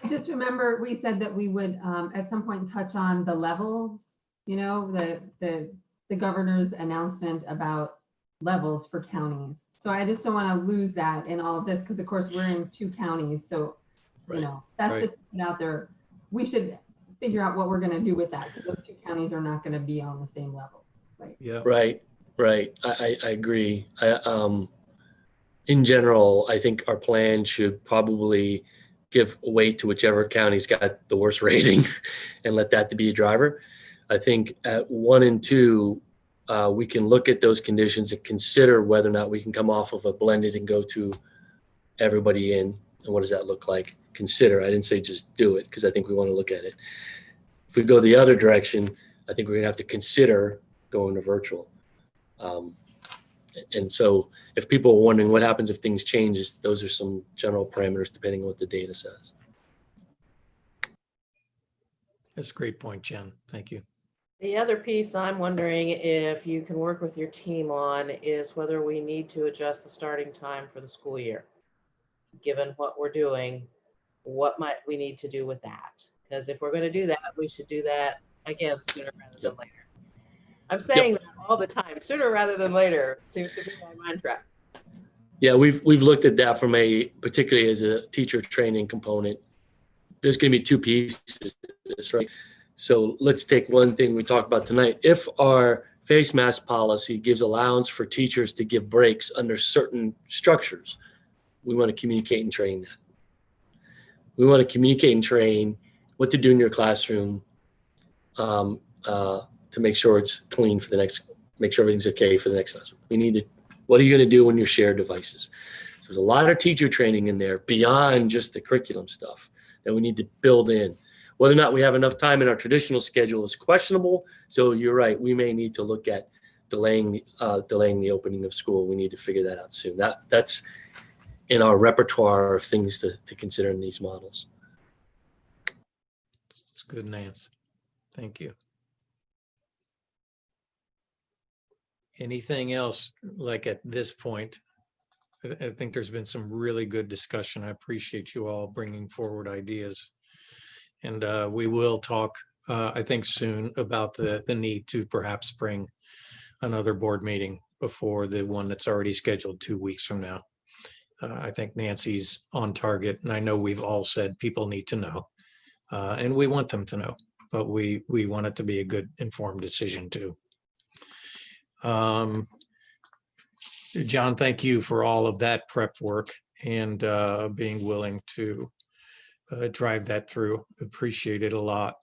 I just remember we said that we would at some point touch on the levels, the governor's announcement about levels for counties. So I just don't want to lose that in all of this, because of course we're in 2 counties. So, that's just out there. We should figure out what we're going to do with that, because those 2 counties are not going to be on the same level. Right. Yeah. Right. I agree. In general, I think our plan should probably give weight to whichever county's got the worst rating and let that to be a driver. I think at 1 and 2, we can look at those conditions and consider whether or not we can come off of a blended and go to everybody in. And what does that look like? Consider. I didn't say just do it, because I think we want to look at it. If we go the other direction, I think we're going to have to consider going to virtual. And so if people are wondering what happens if things changes, those are some general parameters depending on what the data says. That's a great point, Jen. Thank you. The other piece I'm wondering if you can work with your team on is whether we need to adjust the starting time for the school year. Given what we're doing, what might we need to do with that? Because if we're going to do that, we should do that again sooner rather than later. I'm saying that all the time, sooner rather than later, seems to be my mantra. Yeah, we've looked at that from particularly as a teacher training component. There's going to be 2 pieces to this, right? So let's take one thing we talked about tonight. If our face mask policy gives allowance for teachers to give breaks under certain structures, we want to communicate and train that. We want to communicate and train what to do in your classroom to make sure it's clean for the next, make sure everything's okay for the next lesson. We need to, what are you going to do when you share devices? So there's a lot of teacher training in there beyond just the curriculum stuff that we need to build in. Whether or not we have enough time in our traditional schedule is questionable. So you're right, we may need to look at delaying the opening of school. We need to figure that out soon. That's in our repertoire of things to consider in these models. It's good, Nance. Thank you. Anything else, like at this point? I think there's been some really good discussion. I appreciate you all bringing forward ideas. And we will talk, I think, soon about the need to perhaps bring another board meeting before the one that's already scheduled 2 weeks from now. I think Nancy's on target, and I know we've all said people need to know, and we want them to know, but we want it to be a good informed decision too. John, thank you for all of that prep work and being willing to drive that through. Appreciate it a lot.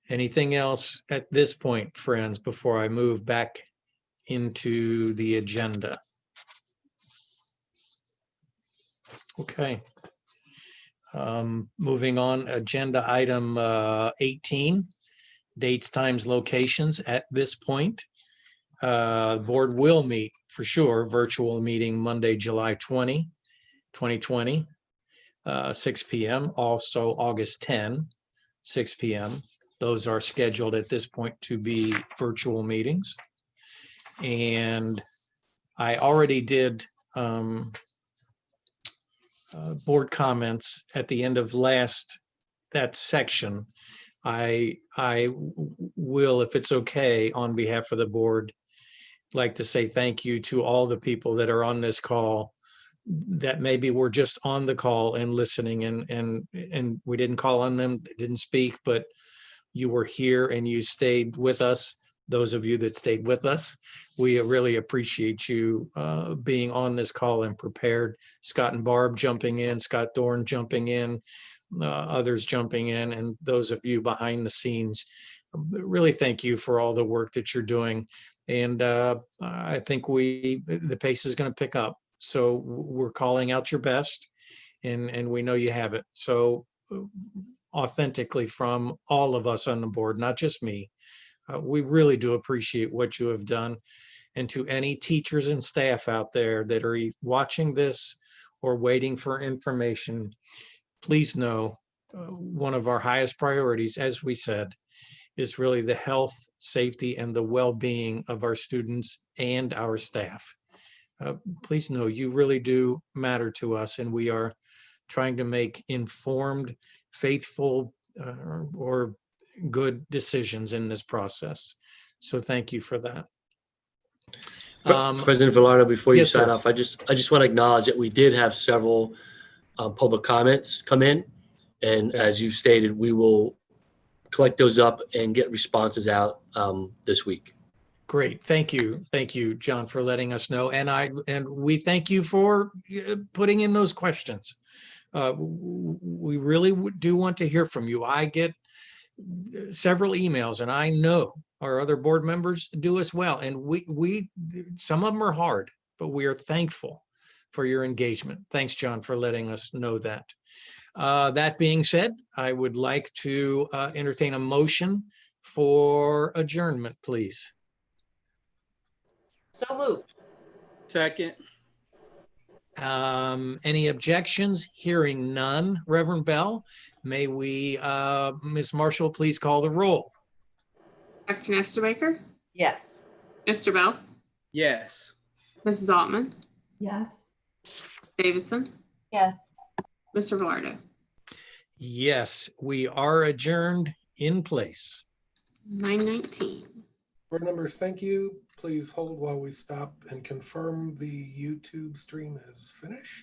Anything else at this point, friends, before I move back into the agenda? Okay. Moving on, agenda item 18, dates, times, locations. At this point, board will meet for sure, virtual meeting Monday, July 20, 2020, 6 p.m. Also August 10, 6 p.m. Those are scheduled at this point to be virtual meetings. And I already did board comments at the end of that section. I will, if it's okay, on behalf of the board, like to say thank you to all the people that are on this call that maybe were just on the call and listening, and we didn't call on them, they didn't speak, but you were here and you stayed with us. Those of you that stayed with us, we really appreciate you being on this call and prepared. Scott and Barb jumping in, Scott Dorn jumping in, others jumping in, and those of you behind the scenes, really thank you for all the work that you're doing. And I think the pace is going to pick up. So we're calling out your best, and we know you have it. So authentically from all of us on the board, not just me, we really do appreciate what you have done. And to any teachers and staff out there that are watching this or waiting for information, please know one of our highest priorities, as we said, is really the health, safety, and the well-being of our students and our staff. Please know you really do matter to us, and we are trying to make informed, faithful, or good decisions in this process. So thank you for that. President Villardo, before you yes, sign sir. off, I just want to acknowledge that we did have several public comments come in. And as you stated, we will collect those up and get responses out this week. Great. Thank you. Thank you, John, for letting us know. And we thank you for putting in those questions. We really do want to hear from you. I get several emails, and I know our other board members do as well. And we some of them are hard, but we are thankful for your engagement. Thanks, John, for letting us know that. That being said, I would like to entertain a motion for adjournment, please. So moved. Second. Any objections? Hearing none. Reverend Bell, may we, Ms. Marshall, please call the roll. Dr. Nesterbaker, Yes. Mr. Bell, Yes. Mrs. Altman, Yes. Davidson, Yes. Mr. Velardo. Yes, we are adjourned in place. 9:19. Board members, thank you. Please hold while we stop and confirm the YouTube stream is finished.